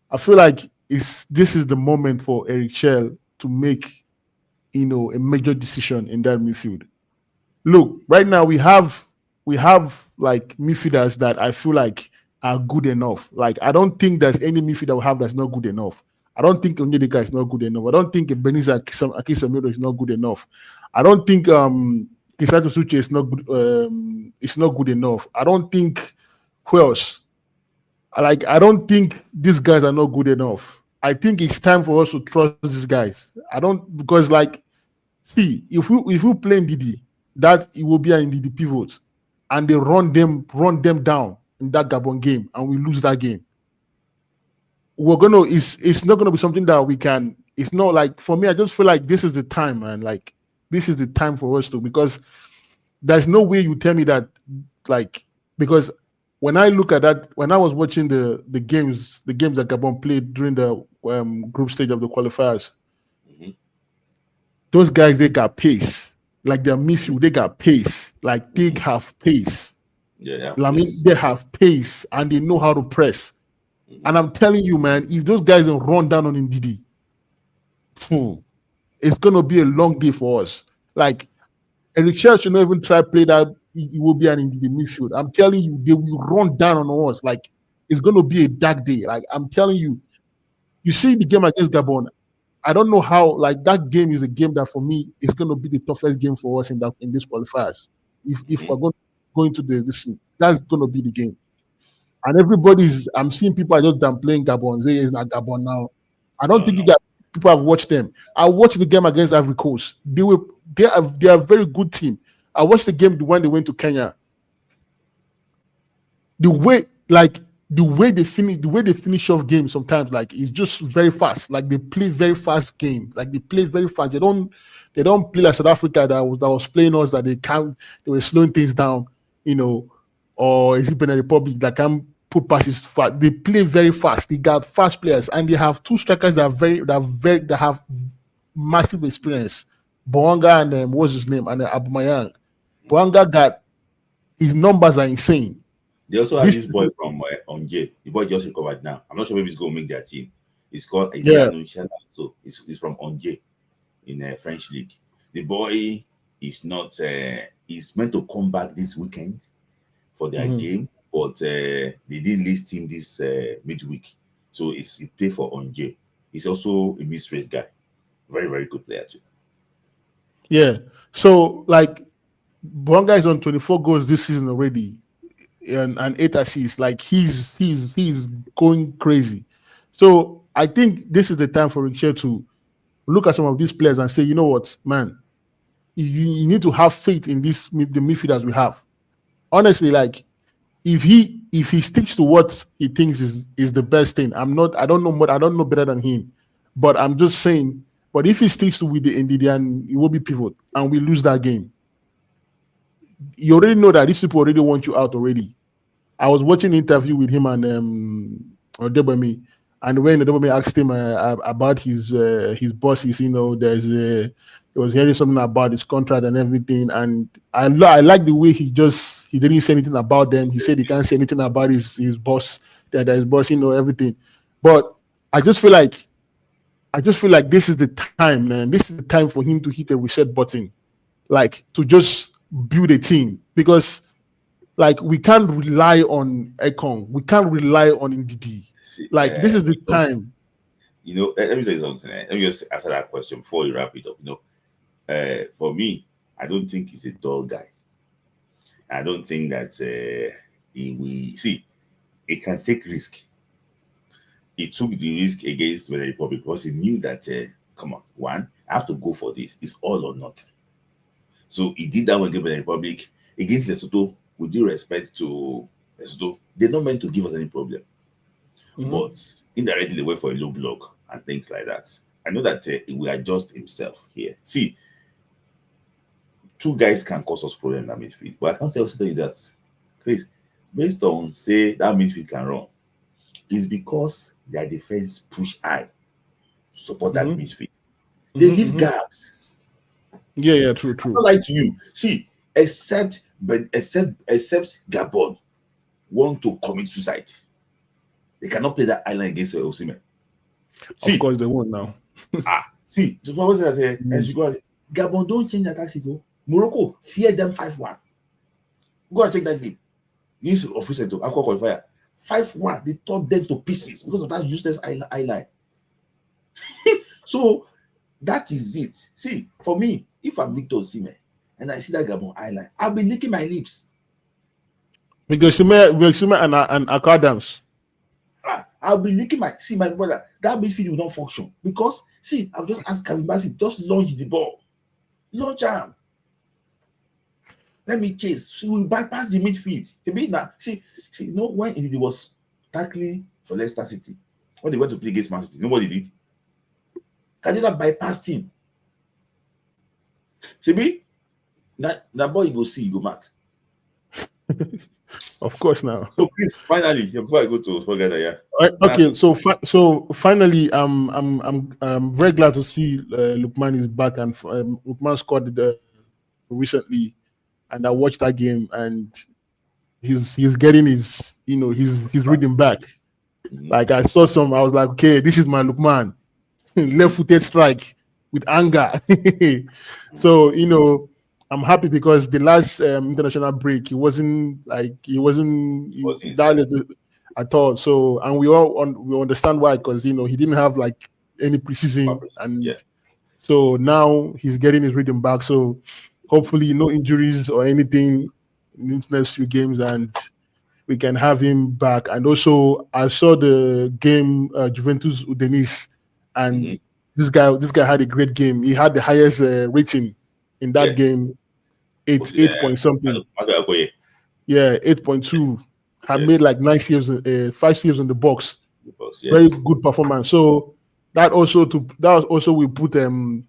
Speaker 5: I feel like this is the moment for Eric Shell to make a major decision in that midfield. Look, right now we have like midfielders that I feel like are good enough. Like I don't think there's any midfielder we have that's not good enough. I don't think Onyedika is not good enough. I don't think Ebenezer Akisamiro is not good enough. I don't think Kisato Suche is not good. It's not good enough. I don't think who else. I don't think these guys are not good enough. I think it's time for us to trust these guys. Because see, if we play Ndidi, that it will be an Ndidi pivot, and they run them down in that Gabon game, and we lose that game. It's not gonna be something that we can. It's not like, for me, I just feel like this is the time, man. Like this is the time for us to, because there's no way you tell me that, because when I look at that, when I was watching the games that Gabon played during the group stage of the qualifiers, those guys, they got pace. Like their midfield, they got pace. Like they have pace.
Speaker 1: Yeah.
Speaker 5: I mean, they have pace and they know how to press. And I'm telling you, man, if those guys don't run down on Ndidi, it's gonna be a long day for us. Like Eric Church should not even try to play that. It will be an Ndidi midfield. I'm telling you, they will run down on us. Like it's gonna be a dark day. Like I'm telling you, you see the game against Gabon. I don't know how, like that game is a game that for me is going to be the toughest game for us in this qualifiers. If we're going to this, that's going to be the game. And I'm seeing people are just playing Gabon. Say it's not Gabon now. I don't think people have watched them. I watched the game against Ivory Coast. They are a very good team. I watched the game when they went to Kenya. The way, like the way they finish off games sometimes, like it's just very fast. Like they play very fast game. Like they play very fast. They don't play like South Africa that was playing us that they were slowing things down, or is it Benin Republic that can put passes fast. They play very fast. They got fast players, and they have two strikers that have massive experience. Boanga and what's his name, and Abumayang. Boanga got his numbers are insane.
Speaker 1: They also have this boy from Onje. The boy just recovered now. I'm not sure maybe he's going to make their team. It's called So it's from Onje in French league. The boy is not. He's meant to come back this weekend for their game, but they didn't list him this midweek. So he played for Onje. He's also a mid-range guy. Very, very good player too.
Speaker 5: Yeah. So like Bonga is on 24 goals this season already. And 8 assists. Like he's going crazy. So I think this is the time for Richard to look at some of these players and say, you know what, man, you need to have faith in the midfielders we have. Honestly, like if he sticks to what he thinks is the best thing, I don't know better than him, but I'm just saying. But if he sticks to with the Indian, it will be pivot, and we lose that game. You already know that these people already want you out already. I was watching an interview with him and Odebami, and when Odebami asked him about his bosses, he was hearing something about his contract and everything, and I like the way he didn't say anything about them. He said he can't say anything about his boss, that his boss, everything. But I just feel like this is the time, man. This is the time for him to hit a reset button, like to just build a team, because like we can't rely on Ekong, we can't rely on Ndidi. Like this is the time.
Speaker 1: Let me tell you something. Let me just answer that question before you wrap it up. For me, I don't think he's a dull guy. I don't think that he can take risk. He took the risk against the Republic because he knew that come on, one, I have to go for this. It's all or nothing. So he did that against the Republic. Against Lesotho, with due respect to Lesotho, they're not meant to give us any problem. But indirectly they went for a low block and things like that. I know that he will adjust himself here. See, two guys can cause us problem in that midfield, but I can't tell you that, Chris, based on say that midfield can run, is because their defense push high to support that midfield. They leave gaps.
Speaker 5: Yeah, true.
Speaker 1: I don't lie to you. See, except Gabon want to commit suicide. They cannot play that island against Osimhen.
Speaker 5: Of course they won't now.
Speaker 1: See, just what was that? As you go, Gabon don't change that tactic. Morocco tear them 5-1. Go and check that game. This official to Aqua qualifier 5-1. They tore them to pieces because of that useless island. So that is it. See, for me, if I'm Victor Osimhen and I see that Gabon island, I'll be licking my lips.
Speaker 5: Because Osimhen and Akadams.
Speaker 1: I'll be licking my brother. That midfield will not function because I've just asked Kevin Bassett, just launch the ball, launch arm. Let me chase. She will bypass the midfield. Now, when it was tackling for Leicester City, when they went to play against Man City, nobody did. Kadena bypassed him. That boy you go see, you go mark.
Speaker 5: Of course now.
Speaker 1: So please, finally, before I go to Spaghetti,
Speaker 5: okay. So finally, I'm very glad to see Lukman is back, and Lukman scored recently, and I watched that game, and he's getting his rhythm back. Like I saw I was like, okay, this is my Lukman, left-footed strike with anger. So I'm happy because the last international break, he wasn't that at all. So, and we understand why, because he didn't have like any preseason, and so now he's getting his rhythm back. So hopefully no injuries or anything in these next few games, and we can have him back. And also, I saw the game Juventus Udinese, and this guy had a great game. He had the highest rating in that game, 8 point something. Yeah, 8.2. had made like 5 saves in the box.
Speaker 1: Yes.
Speaker 5: Very good performance. So that also will put Mr.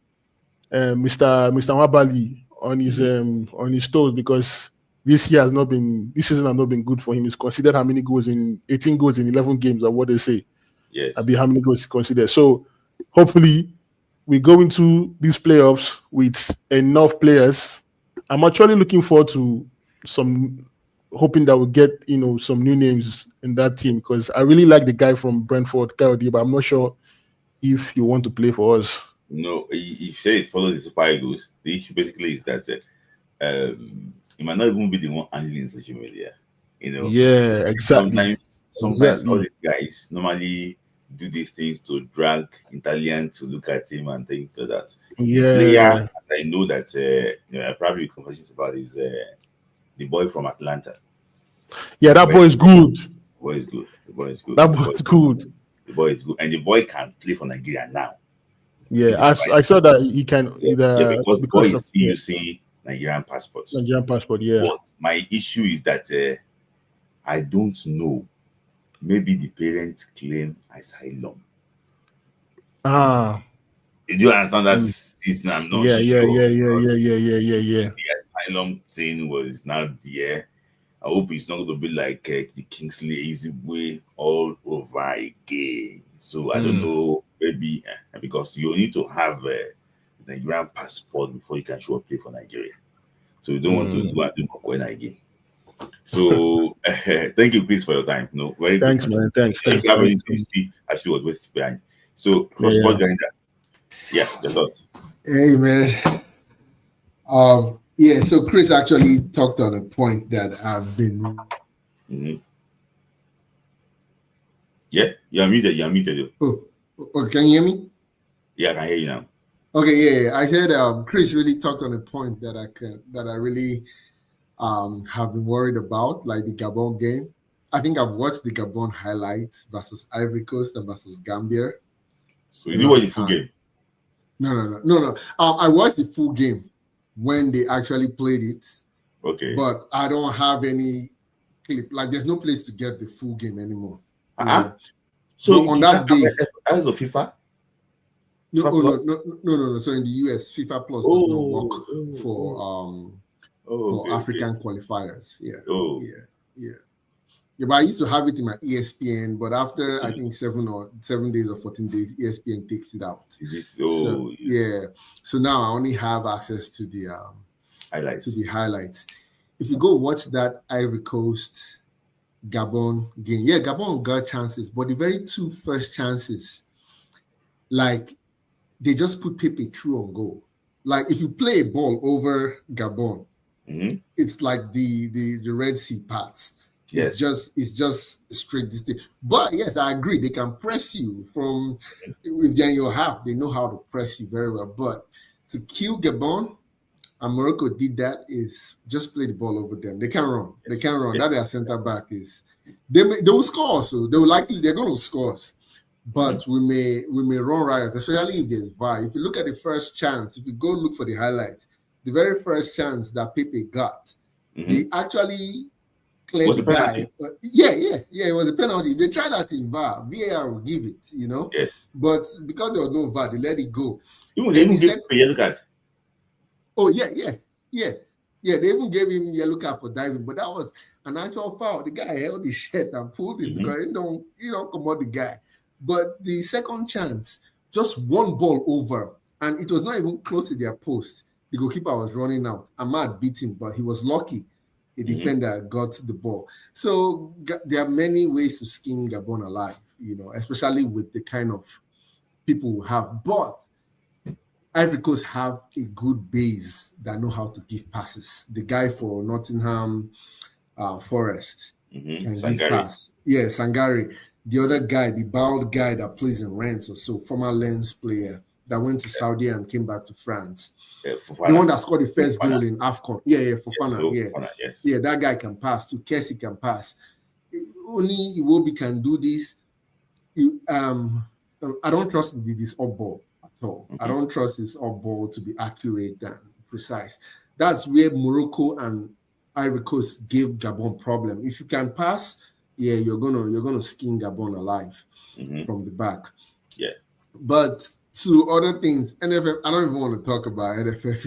Speaker 5: Wabali on his toes, because this season has not been good for him. He's considered how many goals in 18 goals in 11 games, or what they say.
Speaker 1: Yes.
Speaker 5: I'll be how many goals considered. So hopefully we go into these playoffs with enough players. I'm actually looking forward to hoping that we'll get some new names in that team, because I really like the guy from Brentford, Kayode, but I'm not sure if you want to play for us.
Speaker 1: No, if you say it follows the Super Eagles, the issue basically is that it might not even be the one handling social media.
Speaker 5: Yeah, exactly.
Speaker 1: Sometimes all the guys normally do these things to drag Italian to look at him and things like that.
Speaker 5: Yeah.
Speaker 1: The player I know that probably conversations about is the boy from Atlanta.
Speaker 5: Yeah, that boy is good.
Speaker 1: The boy is good.
Speaker 5: That boy is good.
Speaker 1: The boy is good, and the boy can play for Nigeria now.
Speaker 5: Yeah, I saw that he can either
Speaker 1: because the boy is still using Nigerian passports.
Speaker 5: Nigerian passport, yeah.
Speaker 1: But my issue is that I don't know. Maybe the parents claim asylum. Do you understand that season? I'm not sure.
Speaker 5: Yeah.
Speaker 1: The asylum thing was not there. I hope it's not going to be like the Kingsley Easy Way all over again. So I don't know, maybe because you need to have a Nigerian passport before you can show up play for Nigeria. So you don't want to do again. So thank you, Chris, for your time. No, very
Speaker 5: thanks,
Speaker 1: good.
Speaker 5: Man. Thanks.
Speaker 1: Actually, what was behind. So cross sport grinder. Yeah, the thoughts.
Speaker 6: Hey, man. Yeah, so Chris actually talked on a point that I've been.
Speaker 1: Yeah, you're muted.
Speaker 6: Oh, can you hear me?
Speaker 1: Yeah, I can hear you now.
Speaker 6: Okay, yeah. I heard Chris really talked on a point that I really have been worried about, like the Gabon game. I think I've watched the Gabon highlights versus Ivory Coast and versus Gambia.
Speaker 1: So you did watch the full game?
Speaker 6: No. I watched the full game when they actually played it.
Speaker 1: Okay.
Speaker 6: But I don't have any clip. Like, there's no place to get the full game anymore.
Speaker 1: So
Speaker 6: on that day,
Speaker 1: as of FIFA.
Speaker 6: No. So in the US, FIFA Plus does not work for African qualifiers. Yeah. But I used to have it in my ESPN, but after I think 7 days or 14 days, ESPN takes it out. So now I only have access to the highlights. If you go watch that Ivory Coast Gabon game, Gabon got chances, but the very two first chances, like, they just put Pepe through on goal. Like, if you play a ball over Gabon, it's like the Red Sea parts.
Speaker 1: Yes.
Speaker 6: It's just straight this thing. But yes, I agree. They can press you from if they're in your half. They know how to press you very well. But to kill Gabon, and Morocco did that, is just play the ball over them. They can't run. Yes. They can't run. That their center back is. They will score. So they're going to score us. But we may run riot, especially if there's VAR. If you look at the first chance, if you go look for the highlights, the very first chance that Pepe got, they actually cleared the guy. It was a penalty. They tried that in VAR. VAR will give it,
Speaker 1: Yes.
Speaker 6: But because there was no VAR, they let it go.
Speaker 1: They even gave a yellow card.
Speaker 6: Oh, yeah. They even gave him yellow card for diving, but that was an actual foul. The guy held his shirt and pulled him because he don't come out the guy. But the second chance, just one ball over, and it was not even close to their post. The goalkeeper was running out. Ahmad beat him, but he was lucky. The defender got the ball. So there are many ways to skin Gabon alive, especially with the kind of people we have. But Ivory Coast have a good base that know how to give passes. The guy for Nottingham Forest can give pass. Yeah, Sangare. The other guy, the bald guy that plays in Rennes or so, former Lens player that went to Saudi and came back to France. The one that scored the first goal in AFCON. Fofana. Yeah, that guy can pass too. Kessie can pass. Only Iwobi can do this. I don't trust this up ball at all. I don't trust this up ball to be accurate and precise. That's where Morocco and Ivory Coast gave Gabon problem. If you can pass, yeah, you're gonna skin Gabon alive from the back.
Speaker 1: Yeah.
Speaker 6: But to other things, NFF, I don't even want to talk about NFF.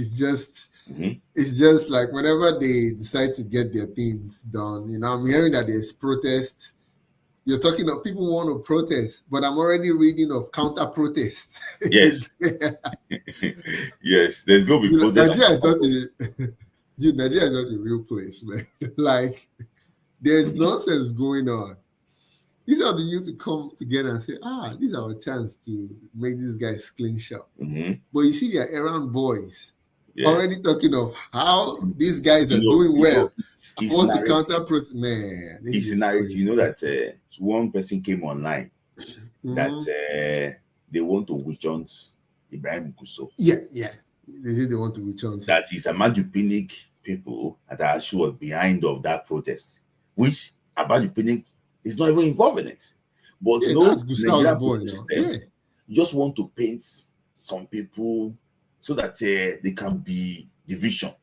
Speaker 6: It's just like whenever they decide to get their things done, you know, I'm hearing that there's protests. You're talking of people want to protest, but I'm already reading of counter protests.
Speaker 1: Yes. Yes, there's going to be protests.
Speaker 6: Nigeria is not a real place, man. Like, there's nonsense going on. These are the youth to come together and say, this is our chance to make these guys clean shop. But you see, they're errand boys already talking of how these guys are doing well. I want to counter protest, man.
Speaker 1: It's narrative. You know that one person came online that they want to witch hunt Ibrahim Kuso.
Speaker 6: Yeah. They want to witch hunt.
Speaker 1: That is Amaju Pinnick people that are actually behind of that protest, which Amaju Pinnick is not even involved in it. But
Speaker 6: that's Gustav's boy.
Speaker 1: You just want to paint some people so that they can be division.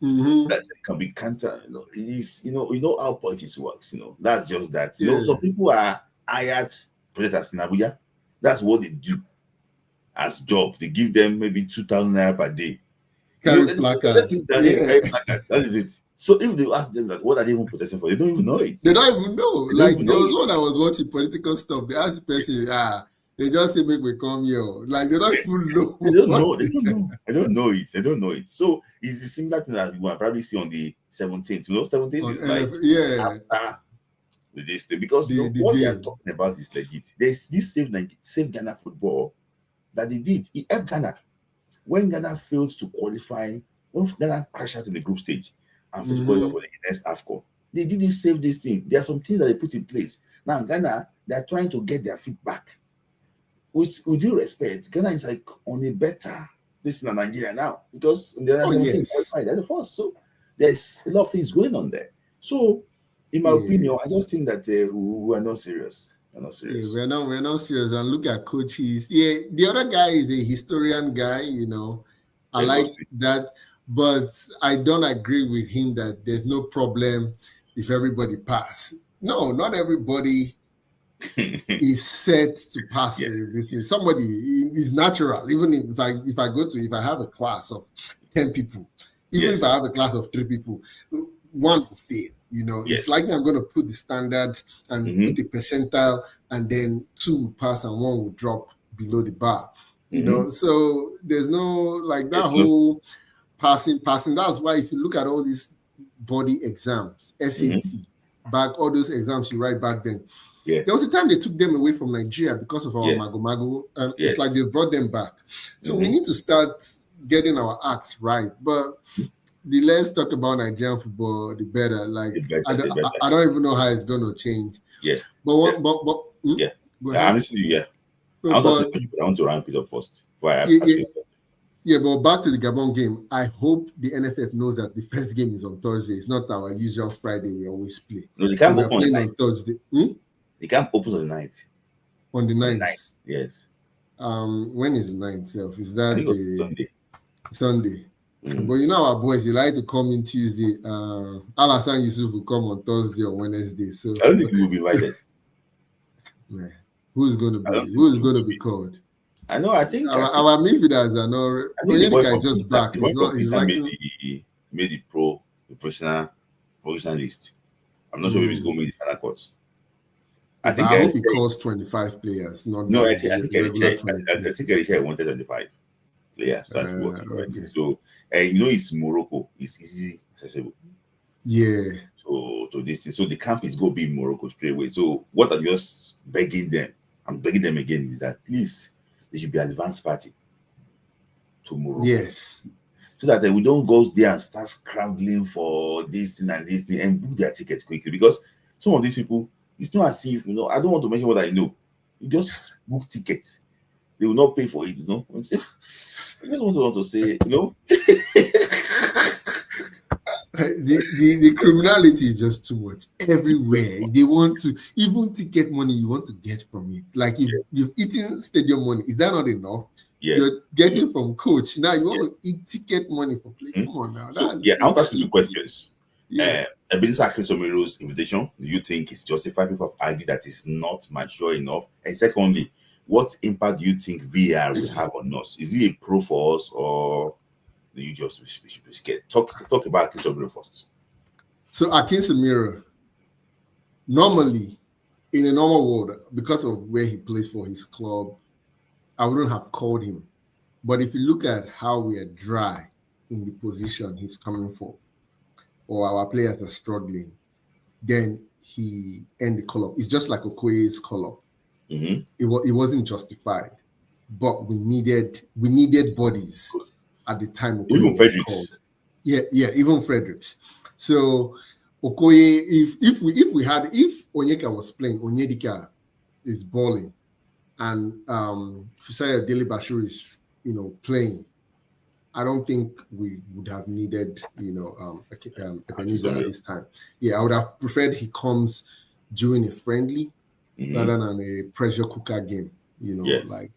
Speaker 1: That can be counter. It is, you know how politics works. That's just that. Some people are hired protesters in Abuja. That's what they do as job. They give them maybe 2,000 naira per day.
Speaker 6: Carry placards.
Speaker 1: That is it. So if they ask them that, what are they even protesting for? They don't even know it.
Speaker 6: They don't even know. Like there was one I was watching political stuff. They asked the person, they just say make we come here. Like they don't even know.
Speaker 1: They don't know. I don't know it. So it's the similar thing that we will probably see on the 17th. 17th is like after this thing, because what they are talking about is legit. There's this Save Ghana football that they did. It helped Ghana when Ghana fails to qualify. When Ghana crashed out in the group stage and failed to qualify for the next AFCON, they didn't save this thing. There are some things that they put in place. Now Ghana, they are trying to get their feet back. With due respect, Ghana is like on a better place than Nigeria now, because the other qualified at the first. So there's a lot of things going on there. So, in my opinion, I just think that we are not serious. We're not serious.
Speaker 6: We're not serious. And look at coaches. Yeah, the other guy is a historian guy. I like that, but I don't agree with him that there's no problem if everybody pass. No, not everybody is set to pass. This is somebody is natural. Even if I have a class of 10 people, even if I have a class of 3 people, one will fail. It's like I'm going to put the standard and put the percentile, and then 2 will pass and 1 will drop below the bar. So there's no like that whole passing. That's why if you look at all these body exams, SAT, back all those exams you write back then. There was a time they took them away from Nigeria because of our mago. It's like they brought them back. So we need to start getting our acts right. But the less talk about Nigerian football, the better. Like I don't even know how it's going to change. Go ahead.
Speaker 1: I'm listening to you. I want to ramp it up first.
Speaker 6: But back to the Gabon game. I hope the NFF knows that the first game is on Thursday. It's not our usual Friday we always play.
Speaker 1: No, they can't open
Speaker 6: on Thursday.
Speaker 1: They can't open on the 9th.
Speaker 6: On the 9th?
Speaker 1: Yes.
Speaker 6: When is the 9th? Is that
Speaker 1: Sunday?
Speaker 6: Sunday. But our boys, they like to come in Tuesday. Alassane Yusuf will come on Thursday or Wednesday. So
Speaker 1: I don't think he will be invited.
Speaker 6: Who's going to be called?
Speaker 1: I know. I think
Speaker 6: our midfielders are not.
Speaker 1: I think the boy
Speaker 6: is just back.
Speaker 1: Made the professional list. I'm not sure if he's going to make the final cuts.
Speaker 6: I hope he calls 25 players.
Speaker 1: I think Eritrea wanted 25 players. So it's Morocco. It's easy accessible.
Speaker 6: Yeah.
Speaker 1: So to this thing, so the camp is going to be in Morocco straight away. So what I'm just begging them, I'm begging them again, is that please, there should be an advance party to Morocco.
Speaker 6: Yes.
Speaker 1: So that we don't go there and start scrambling for this thing and this thing and book their tickets quickly, because some of these people, it's not as if, I don't want to mention what I know. You just book tickets. They will not pay for it, I just want to say,
Speaker 6: The criminality is just too much everywhere. They want to, even ticket money you want to get from it. Like if you've eaten stadium money, is that not enough? You're getting from coach. Now you want to eat ticket money for play. Come on now.
Speaker 1: I want to ask you 2 questions. Ebenezer Akinsomiro's invitation, do you think is justified? People have argued that it's not mature enough. And secondly, what impact do you think VAR will have on us? Is it a pro for us, or do you just be scared? Talk about Akinsomiro first.
Speaker 6: So Akinsomiro, normally, in a normal world, because of where he plays for his club, I wouldn't have called him. But if you look at how we are dry in the position he's coming for, or our players are struggling, then he end the call-up. It's just like Okoye's call-up.
Speaker 1: Mm-hmm.
Speaker 6: It wasn't justified, but we needed bodies at the time Okoye
Speaker 1: even
Speaker 6: was called. Yeah, even Fredericks. So Okoye, if Onyeka was playing, Onyedika is balling, and Fisayo Dele Bashir is playing, I don't think we would have needed Ebenezer at this time. Yeah, I would have preferred he comes during a friendly rather than a pressure cooker game, like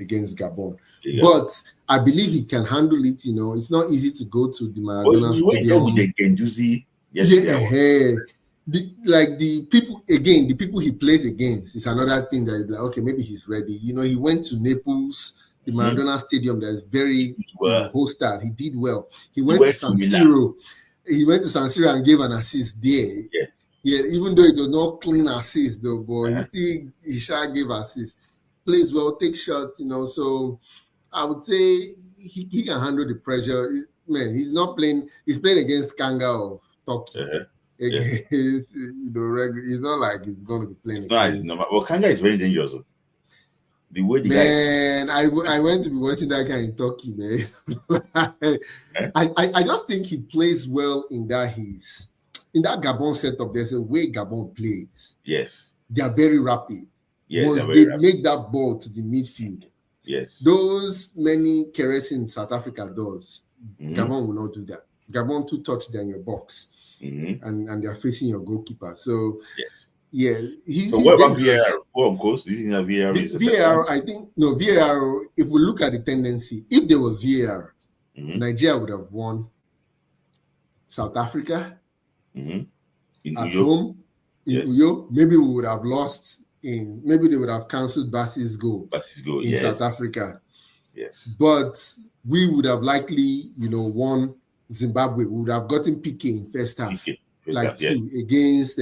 Speaker 6: against Gabon. Yeah. But I believe he can handle it. It's not easy to go to the Maradona Stadium. The people he plays against is another thing that you'd be like, okay, maybe he's ready. He went to Naples, the Maradona Stadium that is very hostile. He did well. He went to San Siro. He went to San Siro and gave an assist there. Yeah, even though it was not clean assist though, but he shall give assist. Plays well, takes shots, so I would say he can handle the pressure. Man, he's not playing, he's playing against Kanga of Turkey. Against, it's not like he's going to be playing against.
Speaker 1: Well, Kanga is very dangerous. The way the
Speaker 6: I went to be watching that guy in Turkey, man. I just think he plays well in that Gabon setup. There's a way Gabon plays.
Speaker 1: Yes.
Speaker 6: They are very rapid.
Speaker 1: Yes,
Speaker 6: once they make that ball to the midfield.
Speaker 1: Yes.
Speaker 6: Those many Keresin South Africa does. Gabon will not do that. Gabon 2 touch there in your box. And they're facing your goalkeeper. So he's
Speaker 1: what about VAR? Of course, do you think that VAR is
Speaker 6: VAR? I think VAR. If we look at the tendency, if there was VAR, Nigeria would have won South Africa at home in Uyo. Maybe we would have lost maybe they would have cancelled Bassi's goal in South Africa.
Speaker 1: Yes,
Speaker 6: but we would have likely won Zimbabwe. We would have gotten PK in first half. Against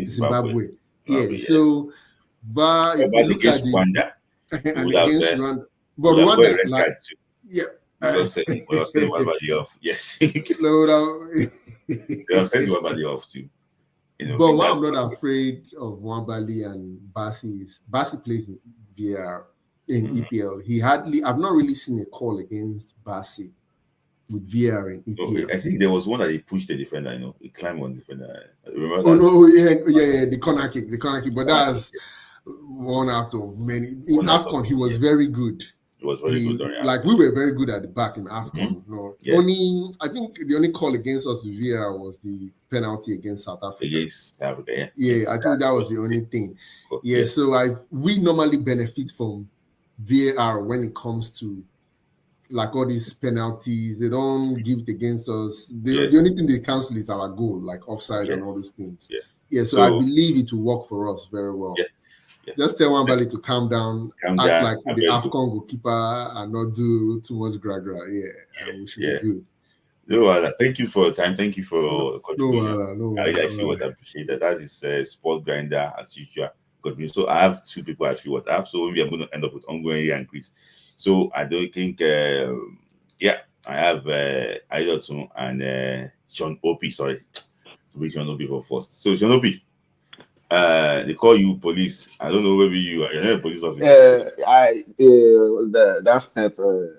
Speaker 6: Zimbabwe. So VAR, if you look at
Speaker 1: Rwanda,
Speaker 6: and against Rwanda, but Rwanda,
Speaker 1: yes, they have sent Wabali off too.
Speaker 6: But what I'm not afraid of Wabali and Bassi is Bassi plays in VAR in EPL. I've not really seen a call against Bassi with VAR in EPL.
Speaker 1: Okay. I think there was one that he pushed the defender. He climbed on the defender. Remember
Speaker 6: that? The corner kick. But that's one out of many. In AFCON, he was very good.
Speaker 1: It was very good.
Speaker 6: We were very good at the back in AFCON. I think the only call against us with VAR was the penalty against South Africa.
Speaker 1: Against South Africa,
Speaker 6: I think that was the only thing. So we normally benefit from VAR when it comes to all these penalties. They don't give it against us. The only thing they cancel is our goal, like offside and all these things. So I believe it will work for us very well. Just tell Wambali to calm down, act like the AFCON goalkeeper and not do too much gra-gra. And we should be good.
Speaker 1: No, thank you for your time. Thank you for contributing. I actually would appreciate that. That is sport grinder as usual. So I have 2 people actually what I have. So maybe I'm going to end up with ongoing increase. So I don't think, I have Aydotun and Sean Opie. Sorry, to be Sean Opie for first. So Sean Opie. They call you police. I don't know whether you're not a police officer.
Speaker 7: That's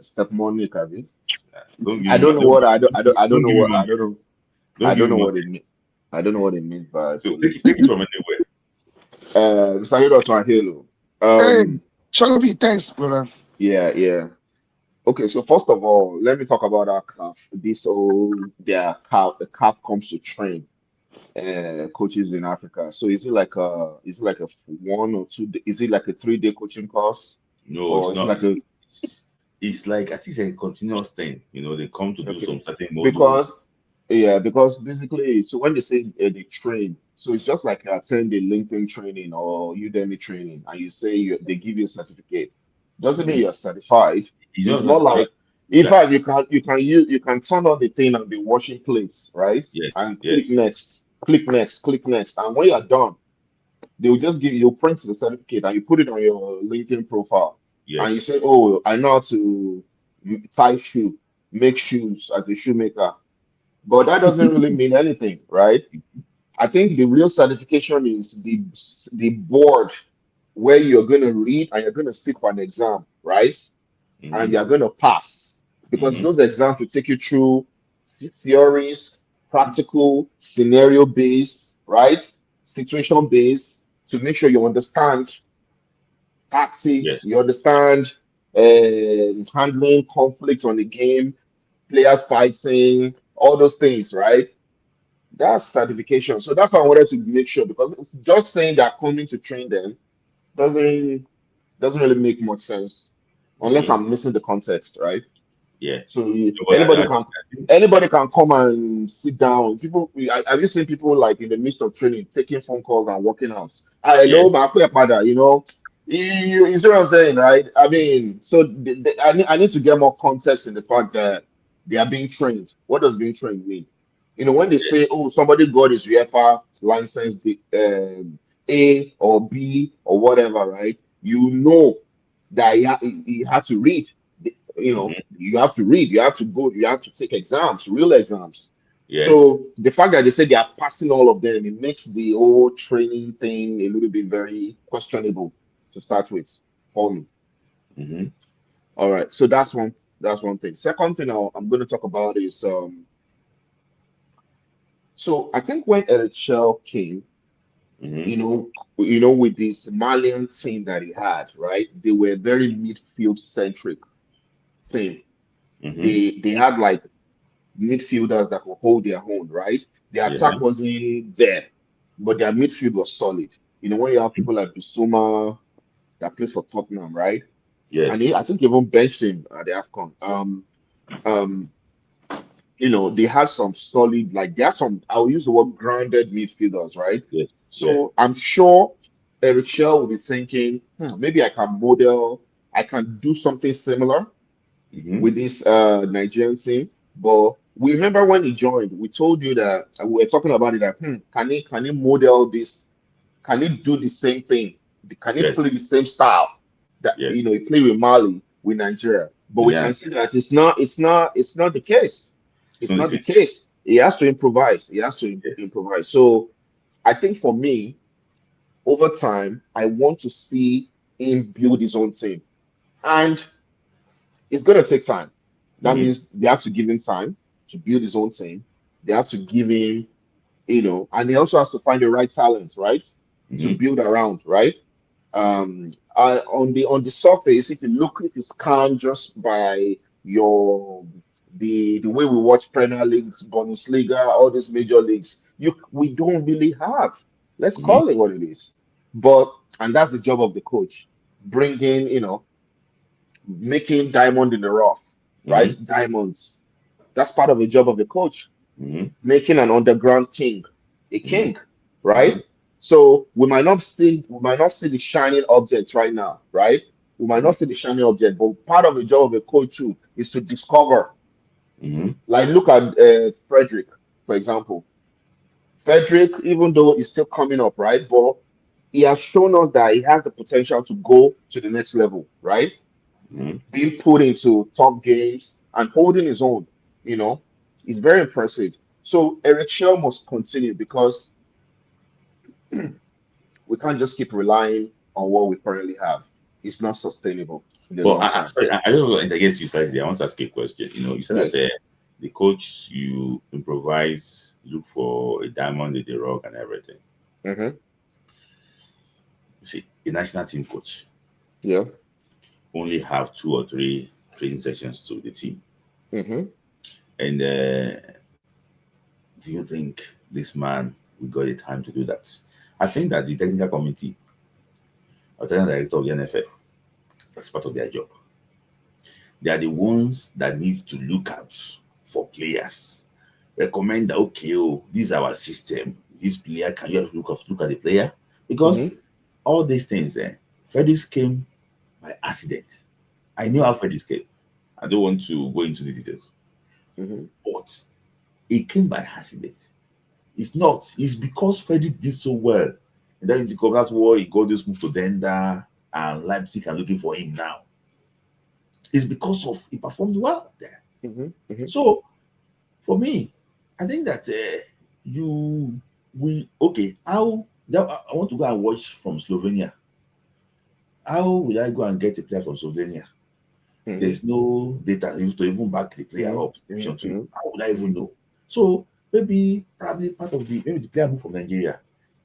Speaker 7: step money, Kavi. I don't know what it means. I don't know what it means, but
Speaker 1: so take it from anywhere.
Speaker 7: Saludos to Hello.
Speaker 8: Shalobi, thanks, brother.
Speaker 7: Yeah. Okay, so first of all, let me talk about our CAF. The CAF comes to train coaches in Africa. So is it like a 1 or 2? Is it like a 3-day coaching course?
Speaker 1: No, it's not. It's like I think it's a continuous thing. They come to do some certain modules.
Speaker 7: Because Yeah, because basically, so when they say they train, so it's just like you attend a LinkedIn training or Udemy training, and you say they give you a certificate. Doesn't mean you're certified.
Speaker 1: You
Speaker 7: It's
Speaker 1: know,
Speaker 7: more like, in
Speaker 1: yeah,
Speaker 7: fact, you can turn on the thing and be washing plates, right?
Speaker 1: yes,
Speaker 7: And click
Speaker 1: yes,
Speaker 7: next, click next, click next, and when you're done, they will just give you, you'll print the certificate and you put it on your LinkedIn profile,
Speaker 1: yeah.
Speaker 7: and you say, "Oh, I know how to tie shoe, make shoes as a shoemaker." But that doesn't really mean anything, right? I think the real certification is the board where you're going to read and you're going to sit for an exam, right? And
Speaker 1: Mm-hmm.
Speaker 7: you're going to pass because
Speaker 1: Mm-hmm.
Speaker 7: those exams will take you through theories, practical, scenario based, right? Situation based to make sure you understand
Speaker 1: Yes,
Speaker 7: tactics, you understand handling conflict on the game, players fighting, all those things, right? That's certification. So that's why I wanted to make sure because it's just saying they're coming to train them doesn't really make much sense unless
Speaker 1: okay,
Speaker 7: I'm missing the context, right?
Speaker 1: yeah.
Speaker 7: So
Speaker 1: So, but
Speaker 7: anybody
Speaker 1: I
Speaker 7: can
Speaker 1: think
Speaker 7: anybody can come and sit down. People, have you seen people like in the midst of training taking phone calls and walking out? I
Speaker 1: yes,
Speaker 7: know, but you know, you see what I'm saying, right? I mean, so I need to get more context in the fact that they are being trained. What does being trained mean? You know, when they
Speaker 1: yes,
Speaker 7: say, "Oh, somebody got his UEFA license, A or B or whatever," right? You know that he had to read. You know,
Speaker 1: mm-hmm.
Speaker 7: you have to read, you have to go, you have to take exams, real exams.
Speaker 1: Yes,
Speaker 7: So the fact that they say they are passing all of them, it makes the whole training thing a little bit very questionable to start with for me.
Speaker 1: mm-hmm.
Speaker 7: All right, so that's one thing. Second thing I'm going to talk about is so I think when Eric Shell came,
Speaker 1: Mm-hmm.
Speaker 7: you know, with this Malian team that he had, right? They were very midfield centric team.
Speaker 1: Mm-hmm.
Speaker 7: They had like midfielders that could hold their own, right? The
Speaker 1: Yeah,
Speaker 7: attack wasn't there, but their midfield was solid. You know, when you have people like Bissouma that plays for Tottenham, right? And
Speaker 1: yes,
Speaker 7: I think even benched him at the AFCON. Um, they had some solid, like they had some, I'll use the word grounded midfielders, right?
Speaker 1: yes, yeah,
Speaker 7: So I'm sure Eric Shell will be thinking, maybe I can do something similar
Speaker 1: mm-hmm.
Speaker 7: with this Nigerian team. But we remember when he joined, we told you that we were talking about it that can he model this? Can he do the same thing? Can he
Speaker 1: Yes,
Speaker 7: play the same style that
Speaker 1: yes.
Speaker 7: he played with Mali, with Nigeria? But we can
Speaker 1: William,
Speaker 7: see that it's not the case.
Speaker 1: it's
Speaker 7: It's
Speaker 1: not the
Speaker 7: not the
Speaker 1: case.
Speaker 7: case. He has to improvise. He has to
Speaker 1: Yes.
Speaker 7: improvise. So I think for me, over time, I want to see him build his own team. And it's going to take time. That
Speaker 1: Mm-hmm.
Speaker 7: means they have to give him time to build his own team. They have to give him, and he also has to find the right talent, right, to
Speaker 1: Mm-hmm.
Speaker 7: build around, right. On the surface, if you scan just by your the way we watch Premier Leagues, Bundesliga, all these major leagues, we don't really have. Let's
Speaker 1: Mm-hmm.
Speaker 7: call it what it is. But and that's the job of the coach, bringing, making diamond in the rough, right?
Speaker 1: Mm-hmm.
Speaker 7: Diamonds. That's part of the job of the coach,
Speaker 1: Mm-hmm.
Speaker 7: making an underground king, a
Speaker 1: Mm-hmm.
Speaker 7: king, right?
Speaker 1: Mm-hmm.
Speaker 7: So we might not see the shining objects right now, right? We might not see the shining object, but part of the job of a coach too is to discover.
Speaker 1: Mm-hmm.
Speaker 7: Like look at Frederick, for example. Frederick, even though he's still coming up, right? But he has shown us that he has the potential to go to the next level, right?
Speaker 1: Mm-hmm.
Speaker 7: Being put into top games and holding his own, you know, is very impressive. So Eric Shell must continue because we can't just keep relying on what we currently have. It's not sustainable in the
Speaker 1: But
Speaker 7: long term.
Speaker 1: sorry, I just want to against you slightly. I want to ask you a question. You said that
Speaker 7: Yes.
Speaker 1: the coach you improvise, look for a diamond in the rock and everything.
Speaker 7: Mm-hmm.
Speaker 1: You see, a national team coach
Speaker 7: Yeah.
Speaker 1: only have 2 or 3 training sessions to the team.
Speaker 7: Mm-hmm.
Speaker 1: And do you think this man we got the time to do that? I think that the technical committee or technical director of the NFF, that's part of their job. They are the ones that need to look out for players recommend that, okay, oh, this is our system. This player, can you look at the player? Because all these things, Freddy's came by accident. I knew how Freddy's came. I don't want to go into the details. But it came by accident. It's not. It's because Freddy did so well. And then that's why he got this move to Denda, and Leipzig are looking for him now. It's because of he performed well there. So for me, I think that I want to go and watch from Slovenia. How will I go and get a player from Slovenia? There's no data to even back the player up. How would I even know? So probably part of the player moved from Nigeria.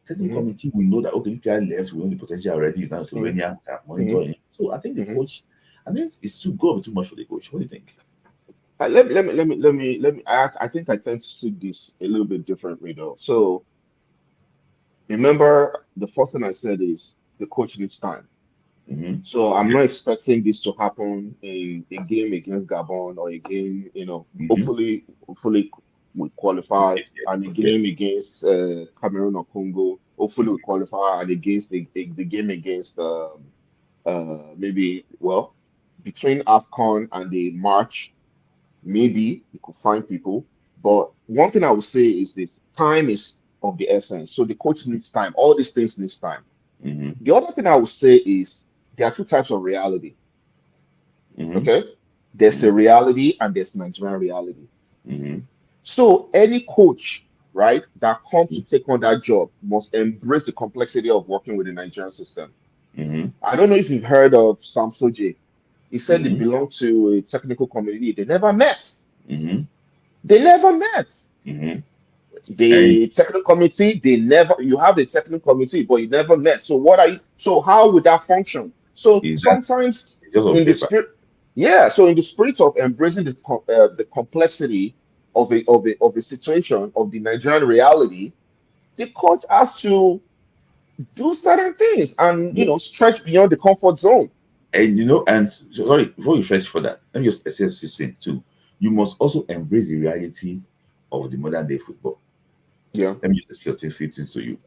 Speaker 1: Technical committee will know that, okay, the player left, we know the potential already, is now Slovenia, monitoring. So I think the coach, I think it's too much for the coach. What do you think?
Speaker 7: Let me. I think I tend to see this a little bit differently though. So remember, the first thing I said is the coach needs time. So I'm not expecting this to happen in a game against Gabon or a game, hopefully we qualify, and a game against Cameroon or Congo. Hopefully we qualify, and against the game against maybe between AFCON and the March, maybe you could find people. But one thing I would say is this: time is of the essence. So the coach needs time. All these things needs time. The other thing I would say is there are two types of reality. Okay, there's a reality and there's Nigerian reality. So any coach, right, that comes to take on that job must embrace the complexity of working with the Nigerian system. I don't know if you've heard of Sam Soje. He said they belong to a technical committee. They never met. They never met. The technical committee, you have the technical committee, but you never met. So how would that function? So sometimes in the spirit, so in the spirit of embracing the complexity of a situation of the Nigerian reality, the coach has to do certain things and stretch beyond the comfort zone.
Speaker 1: And sorry, before you stretch for that, let me just assess this thing too. You must also embrace the reality of the modern day football. Let me just explain things to you.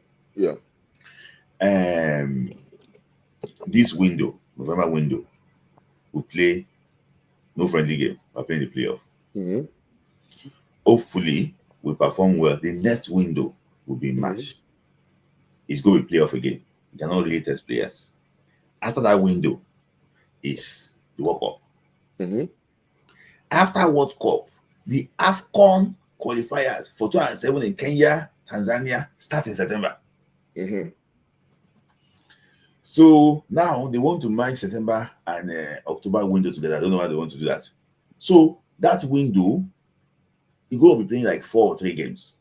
Speaker 1: This window, November window, we play no friendly game. We're playing the playoff. Hopefully, we perform well. The next window will be in March. It's going to be playoff again. You cannot really test players. After that window is the World Cup. After World Cup, the AFCON qualifiers for 2007 in Kenya, Tanzania start in September. So now they want to merge September and October window together. I don't know how they want to do that. So that window, you're going to be playing like 4 or 3 games.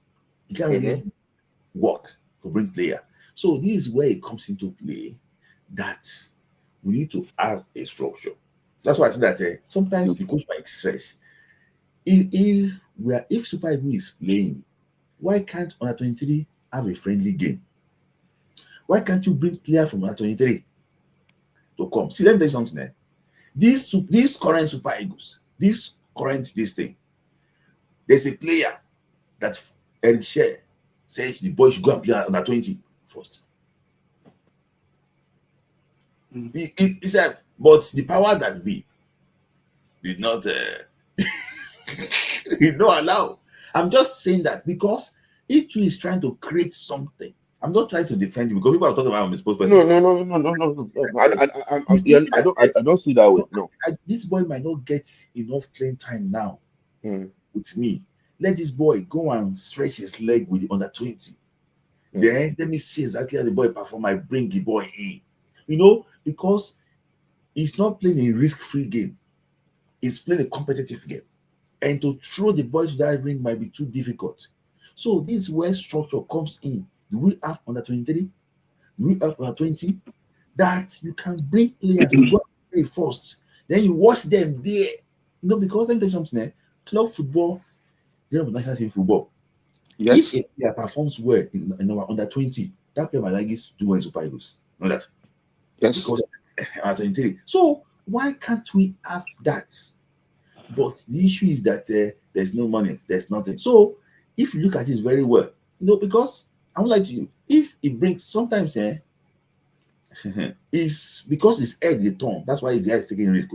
Speaker 1: You can't really work to bring player. So this is where it comes into play that we need to have a structure. That's why I say that sometimes the coach might stress. If Super Eagles is playing, why can't under 23 have a friendly game? Why can't you bring player from under 23 to come? See, let me tell you something. This current Super Eagles, this thing, there's a player that Eric Sher says the boy should go and play under 20 first. He said, but the power that we did not did not allow. I'm just saying that because each is trying to create something. I'm not trying to defend you because people are talking about misposed persons.
Speaker 7: No. I don't see that way. No.
Speaker 1: This boy might not get enough playing time now with me. Let this boy go and stretch his leg with the under 20. Then let me see exactly how the boy perform. I bring the boy in. Because he's not playing a risk-free game. He's playing a competitive game. And to throw the boy to that ring might be too difficult. So this is where structure comes in. Do we have under 23? Do we have under 20? That you can bring players to go and play first. Then you watch them there. Because let me tell you something. Club football, you have national team football. Yes. If a player performs well in our under 20, that player might like it do well in Super Eagles. Know that?
Speaker 8: Yes.
Speaker 1: Because under 23. So why can't we have that? But the issue is that there's no money, there's nothing. So if you look at it very well, because I won't lie to you, if it brings sometimes, it's because his head the turn. That's why his guy is taking risk.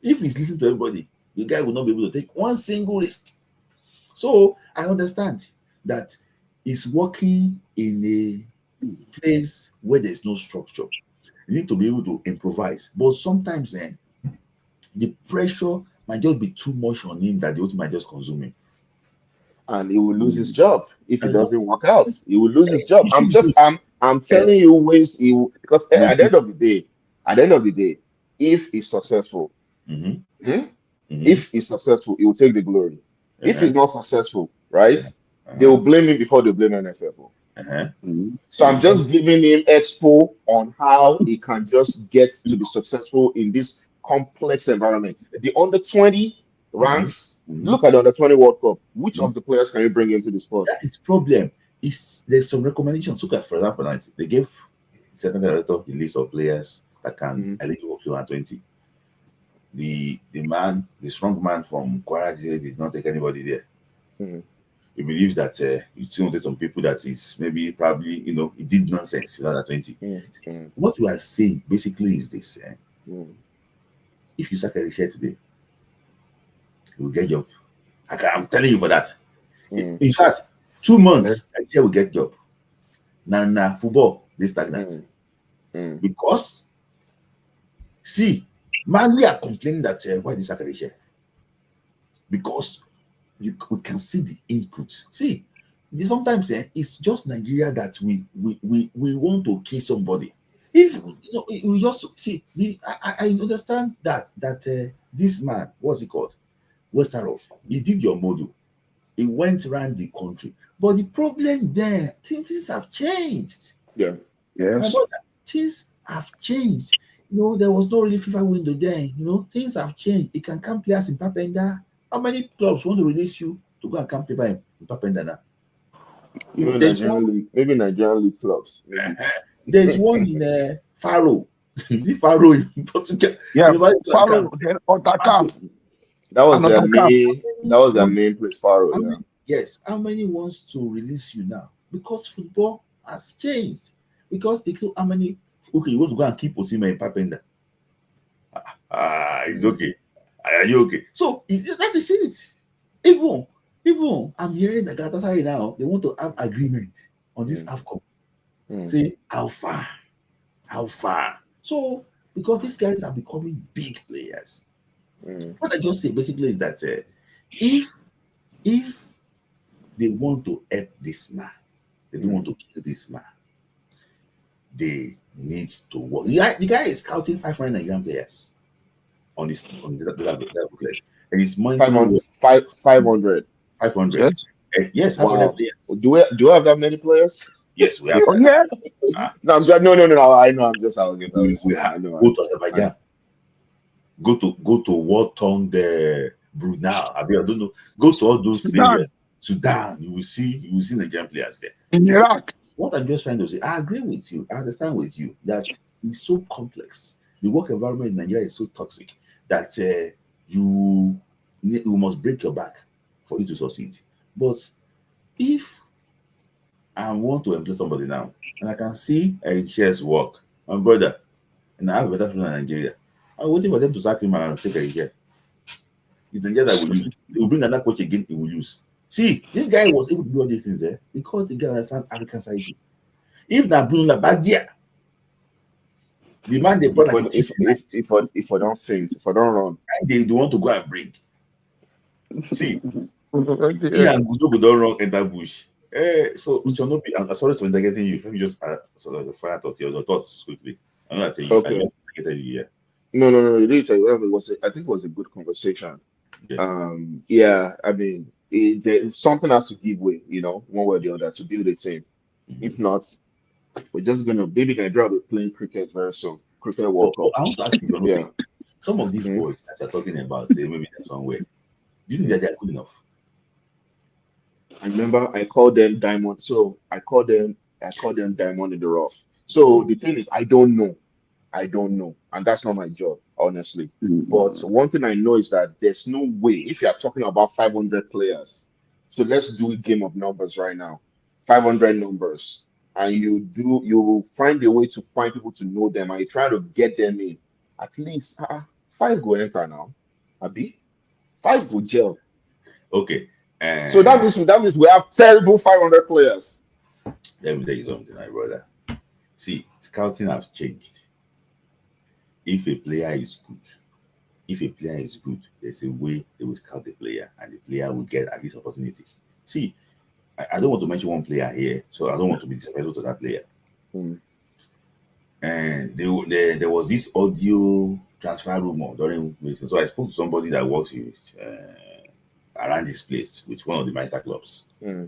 Speaker 1: If he's listening to everybody, the guy will not be able to take one single risk. So I understand that he's working in a place where there's no structure. You need to be able to improvise. But sometimes the pressure might just be too much on him that the ultimate might just consume him.
Speaker 7: And he will lose his job if it doesn't work out. He will lose his job. I'm telling you ways he will, because at the end of the day, if he's successful, if he's successful, he will take the glory. If he's not successful, right, they will blame him before they blame NFF. So I'm just giving him expo on how he can just get to be successful in this complex environment. The under 20 ranks. Look at the under 20 World Cup. Which of the players can you bring into the sport?
Speaker 1: That is the problem. There's some recommendations. Look at, for example, they gave certain director the list of players that can eligible to under 20. The strong man from Kwara did not take anybody there. He believes that he still wanted some people that is maybe probably he did nonsense without 20. What you are saying basically is this: if you sack a share today, you will get job. I'm telling you for that. In fact, 2 months, I will get job. Now, football, they stagnant. Because, see, Mali are complaining that why they sack a share? Because we can see the inputs. See, sometimes it's just Nigeria that we want to kill somebody. If we just see, I understand that this man, what's he called? Westeros, he did your model. He went around the country. But the problem there, things have changed.
Speaker 7: Yeah.
Speaker 8: Yes.
Speaker 1: Things have changed. There was no really FIFA window then. Things have changed. It can come players in Papenda. How many clubs want to release you to go and camp people in Papenda now?
Speaker 7: Maybe Nigerian league clubs.
Speaker 1: There's one in Faro. Is it Faro in Portugal?
Speaker 8: Yeah, Faro, Otaka.
Speaker 7: That was their main place, Faro. Yeah.
Speaker 1: Yes. How many wants to release you now? Because football has changed. Because they know how many. Okay, you want to go and keep Osima in Papenda. It's okay. Are you okay? So that is it. Even I'm hearing that Galatasaray now, they want to have agreement on this AFCON. Say how far. So because these guys are becoming big players. What I just say basically is that if they want to help this man, they don't want to kill this man, they need to work. The guy is scouting 500 Nigerian players on this booklet, and it's monitoring
Speaker 7: 500.
Speaker 1: 500. Yes, 500
Speaker 7: wow.
Speaker 1: players.
Speaker 7: Do we have that many players?
Speaker 1: Yes, we have.
Speaker 8: Yeah.
Speaker 7: No, I know. I'm just arguing.
Speaker 1: We have. Go to Azerbaijan. Go to Wartong, the Brunei. I don't know. Go to all those areas. Sudan. You will see Nigerian players there.
Speaker 8: In Iraq.
Speaker 1: What I'm just trying to say, I agree with you. I understand with you that it's so complex. The work environment in Nigeria is so toxic that you must break your back for you to succeed. But if I want to employ somebody now, and I can see Eric Chair's work, my brother, and I have a better friend in Nigeria, I'm waiting for them to sack him and take Eric Chair. It's Nigeria that will use. They will bring another coach again, he will use. See, this guy was able to do all these things there because the guy understands African psyche. If not Bruno Labbadia, the man they brought like
Speaker 7: if I don't think, if I don't run,
Speaker 1: they want to go and bring. See, he and Guzo don't run in that bush. So it shall not be. I'm sorry for interrogating you. Let me just sort of the fire thought your thoughts quickly. I'm not telling you.
Speaker 7: Okay. No. I think it was a good conversation. Yeah. I mean, something has to give way, one way or the other to build a team. If not, we're just gonna maybe Nigeria will be playing cricket very soon. Cricket World Cup.
Speaker 1: I want to ask you, some of these boys that you're talking about, say maybe they're somewhere. Do you think that they're good enough?
Speaker 7: I remember I called them diamond. So I called them diamond in the rough. So the thing is, I don't know, and that's not my job, honestly. But one thing I know is that there's no way if you are talking about 500 players, So let's do a game of numbers right now. 500 numbers. And you will find a way to find people to know them and you try to get them in. At least 5 go enter now. Abi? 5 go gel.
Speaker 1: Okay.
Speaker 7: So that means we have terrible 500 players.
Speaker 1: Let me tell you something, my brother. See, scouting has changed. If a player is good, there's a way they will scout the player, and the player will get at least opportunity. See, I don't want to mention one player here, so I don't want to be disrespectful to that player. And there was this audio transfer rumor during, so I spoke to somebody that works with around this place with one of the master clubs. So,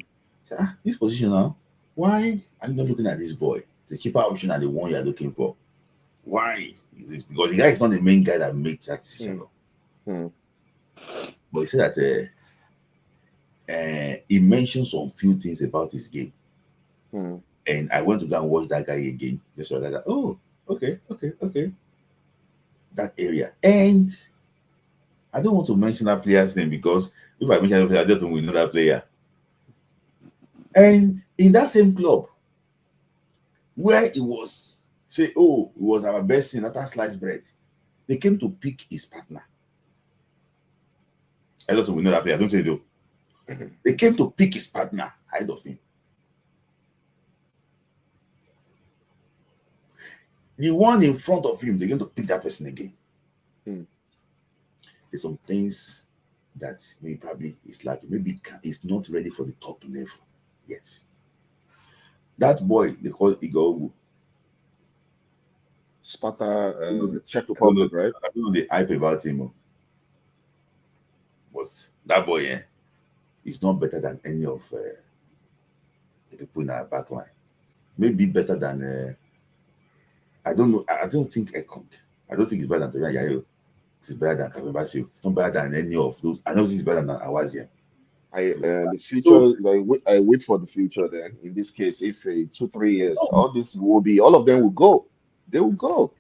Speaker 1: this position now, why are you not looking at this boy? The cheaper option and the one you're looking for. Why? Because the guy is not the main guy that makes that decision. But he said that he mentioned some few things about his game. And I went to go and watch that guy again. Just like that. Oh, okay. That area. And I don't want to mention that player's name because if I mention that player, I don't think we know that player. And in that same club, where it was, say, oh, it was our best thing after sliced bread, they came to pick his partner. I don't think we know that player. I don't say so. They came to pick his partner ahead of him. The one in front of him, they're going to pick that person again. There's some things that maybe probably is lacking. Maybe it's not ready for the top level yet. That boy, they call Igor.
Speaker 7: Sparta, Czech Republic, right?
Speaker 1: I don't know the hype about him. But that boy, is not better than any of the people in our backline. Maybe better than I don't know. I don't think Ekong. I don't think it's better than Yayo. It's better than Kabembasio. It's not better than any of those. I don't think it's better than Awazian.
Speaker 7: The future, I wait for the future then. In this case, if 2-3 years, all of them will go. They will go.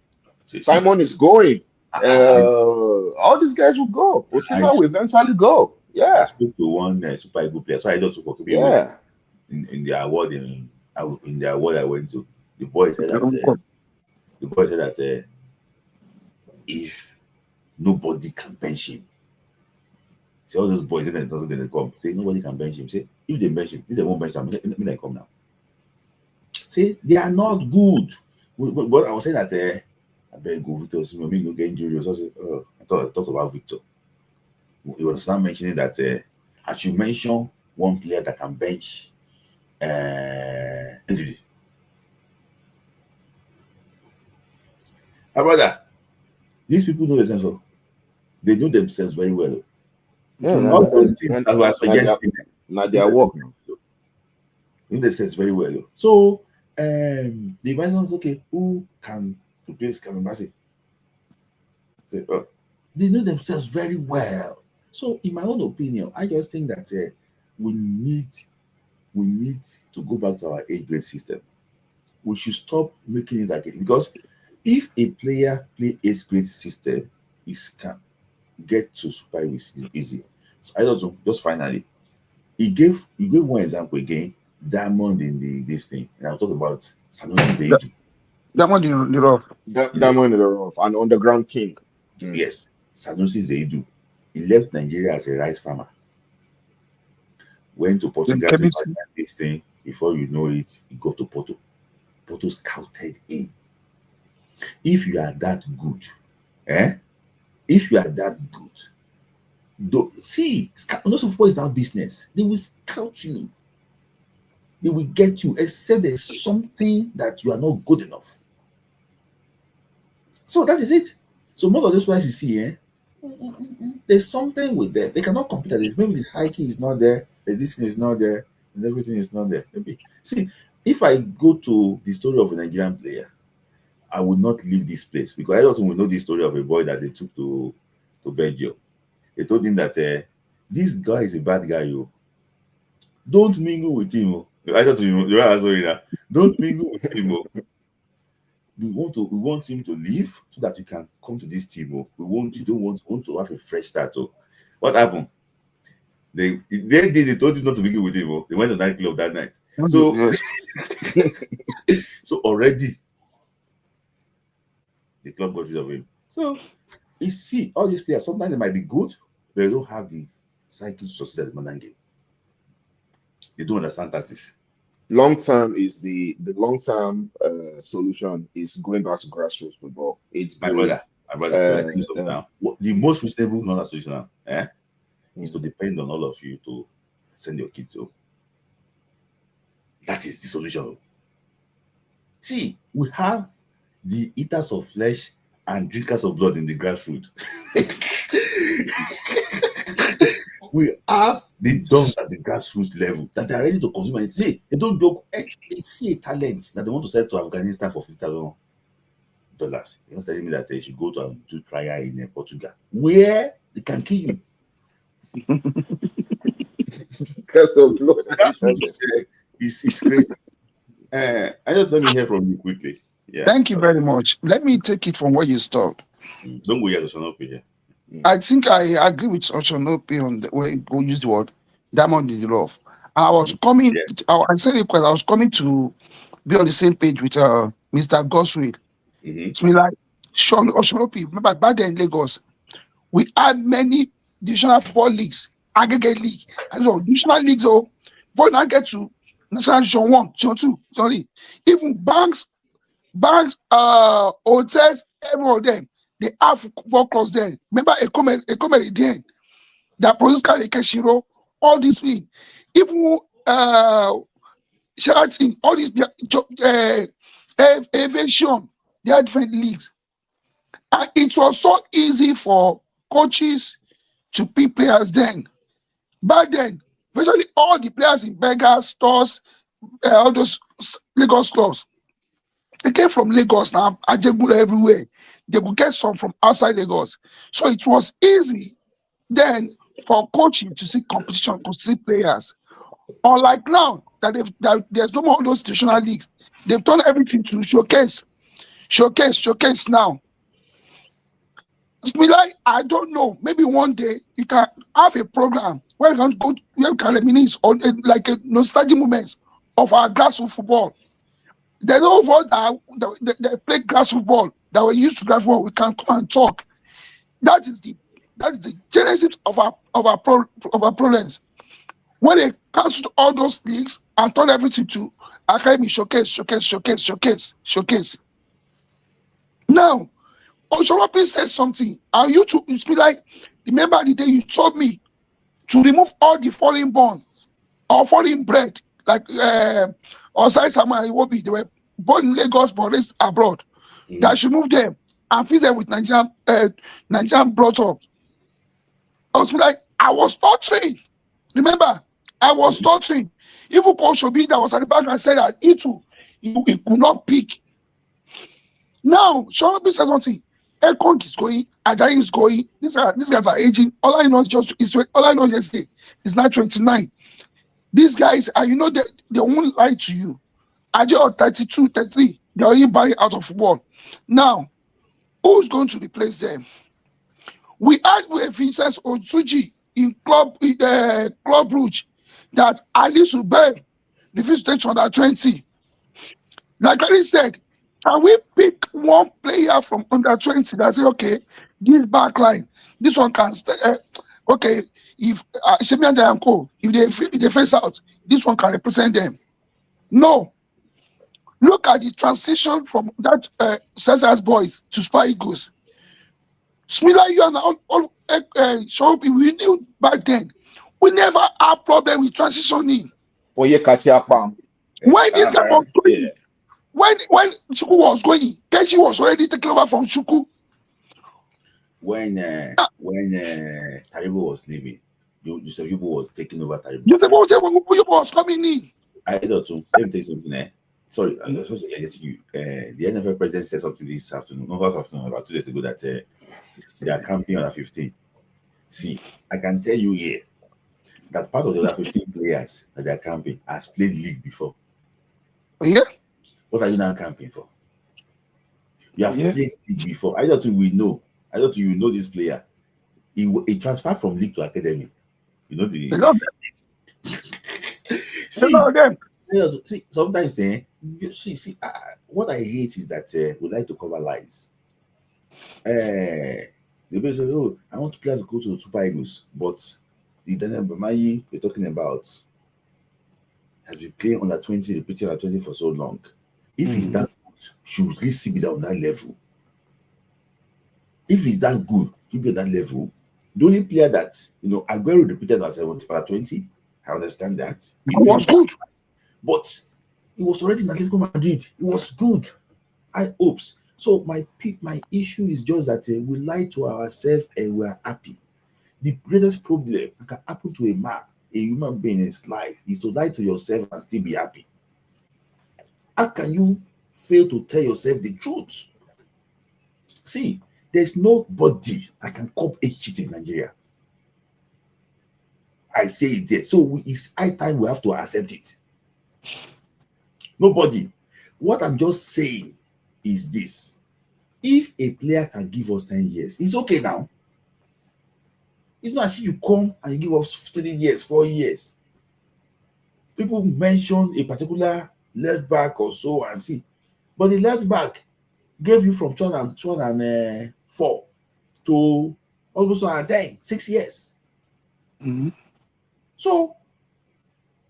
Speaker 7: Simon is going. All these guys will go. Osima will eventually go. Yeah.
Speaker 1: I spoke to one super good player. So I just for in the award in the award I went to. The boy said that if nobody can bench him, say all those boys then they come. Say nobody can bench him. Say if they bench him, if they won't bench him, they come now. Say they are not good. But I was saying that I beg go Victor Osimhen no get injury. I thought about Victor. He was now mentioning that I should mention one player that can bench Ndidi. My brother, these people know themselves. They know themselves very well. All those things I was suggesting.
Speaker 7: Now they are working.
Speaker 1: They know themselves very well. So the question is okay, who can replace Kabembasio? They know themselves very well. So in my own opinion, I just think that we need to go back to our age grade system. We should stop making it like it, because if a player play age grade system, he can get to super easy. So I don't know. Just finally, he gave one example again. Diamond in this thing, and I'll talk about Sanusi Zaidu.
Speaker 8: Diamond in the rough.
Speaker 7: Diamond in the rough, and underground king.
Speaker 1: Yes, Sanusi Zaidu. He left Nigeria as a rice farmer. Went to Portugal to find this thing. Before you know it, he got to Porto. Porto scouted him. If you are that good, if you are that good, see, lots of boys that business, they will scout you. They will get you, except there's something that you are not good enough. So that is it. So most of those players you see, there's something with them. They cannot compete at this. Maybe the psyche is not there, the this thing is not there, and everything is not there. Maybe. See, if I go to the story of a Nigerian player, I would not leave this place, because I also will know the story of a boy that they took to Belgium. They told him that this guy is a bad guy, you don't mingle with him. I just sorry that. Don't mingle with him. We want him to leave so that you can come to this team. We want to have a fresh start. What happened? They told him not to begin with him. They went to nightclub that night. So, so already the club got rid of him. So you see, all these players, sometimes they might be good, but they don't have the psyche to succeed at the modern game. They don't understand tactics.
Speaker 7: Long term is the long term solution is going back to grassroots football. It's
Speaker 1: my brother, now. The most reasonable non-solution now, is to depend on all of you to send your kids home. That is the solution. See, we have the eaters of flesh and drinkers of blood in the grassroots. We have the dogs at the grassroots level that are ready to consume and say they don't joke. They see a talent that they want to sell to Afghanistan for $50,000. You're not telling me that they should go to do trial in Portugal where they can kill you. It's crazy. I just let me hear from you quickly. Yeah.
Speaker 8: Thank you very much. Let me take it from where you start.
Speaker 1: Don't go here to Sonopi here.
Speaker 8: I think I agree with Ochonope on the way we use the word diamond in the rough. I was coming. I said it because I was coming to be on the same page with Mr. Goswell. It's me like Ochonope. Remember back then in Lagos, we had many divisional football leagues, aggregate league, and so divisional leagues. Oh, before you now get to National Division 1, Division 2, sorry, even banks, hotels, every of them. They have football clubs there. Remember a comedy then that produces Keshiro, all these things. Even Sheraton, all these aviation, they are different leagues. And it was so easy for coaches to pick players then. Back then, virtually all the players in beggars, stores, all those Lagos clubs, they came from Lagos now, Ajebula everywhere. They would get some from outside Lagos. So it was easy then for coaching to see competition, to see players. Unlike now, that there's no more of those institutional leagues. They've done everything to showcase now. It's me like, I don't know, maybe one day you can have a program where you can go, where you can reminisce on like a nostalgic moments of our grassroots football. They know what they play grass football that we used to grass football. We can come and talk. That is the genesis of our problems. When they cancelled all those leagues and turned everything to academy showcase. Now, Oshoropi said something, and you two, it's me like, remember the day you told me to remove all the foreign bonds or foreign bread, like outside Samuel Iwobi, they were born in Lagos but raised abroad. That should move them and feed them with Nigerian brought up. I was like, I was torturing. Remember, I was torturing. Even Coach Obi that was at the back and said that he could not pick. Now, Sean said something. Ekong is going, Ajayi is going. These guys are aging. All I know yesterday is now 29. These guys, and you know they won't lie to you. Ajayi 32, 33, they're already buying out of football. Now, who's going to replace them? We had with Vincent Otsuji in Club Brugge that Ali Subel refused to take under 20. Like I said, can we pick one player from under 20 that say, okay, this back line, this one can stay. Okay, if Shemi and Jayanko, if they face out, this one can represent them. No. Look at the transition from that Cesar's boys to Super Eagles. Smila, you and all Shopi, we knew back then. We never had problem with transitioning. When this guy was going, when Chuku was going, Kechi was already taken over from Chuku.
Speaker 1: When Taribo was leaving, Yusuf Yubo was taking over Taribo.
Speaker 8: Yusuf Yubo was coming in.
Speaker 1: I don't know. Let me tell you something. Sorry, I'm supposed to get you. The NFL president said something this afternoon, about 2 days ago, that they are camping on 15. See, I can tell you here that part of the other 15 players that they are camping has played league before.
Speaker 8: Yeah.
Speaker 1: What are you now camping for? You have played league before. I thought you know this player. He transferred from league to academy. You know the.
Speaker 8: They love
Speaker 1: see,
Speaker 8: them.
Speaker 1: See, sometimes you see, what I hate is that we like to cover lies. They may say, "Oh, I want players to go to Super Eagles," but the Daniel Bamayi we're talking about has been playing under 20, repeating under 20 for so long. If he's that good, should at least be down that level. If he's that good, he'll be at that level. The only player that Aguero repeated at 70 under 20, I understand that.
Speaker 8: He was good.
Speaker 1: But he was already in Atletico Madrid. He was good. I hopes. So my issue is just that we lie to ourselves and we are happy. The greatest problem that can happen to a man, a human being in his life, is to lie to yourself and still be happy. How can you fail to tell yourself the truth? See, there's nobody that can cop a cheat in Nigeria. I say it there. So it's high time we have to accept it. Nobody. What I'm just saying is this. If a player can give us 10 years, it's okay now. It's not as if you come and you give us 3 years, 4 years. People mention a particular left back or so and see. But the left back gave you from 2004 to almost 2010, 6 years. So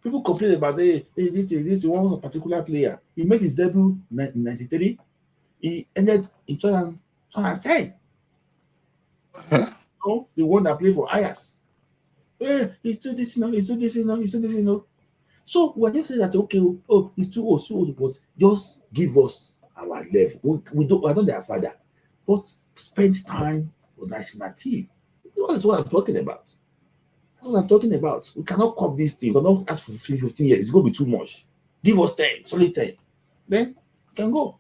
Speaker 1: people complain about this is one particular player. He made his debut in 1993. He ended in 2010. The one that played for Ajax. He's too this, he's too this. So we're just saying that he's too old, but just give us our level. We don't. I don't their father, but spend time with national team. That's what I'm talking about. That's what I'm talking about. We cannot cop this thing. We cannot ask for 15 years. It's going to be too much. Give us 10, solid 10. Then we can go.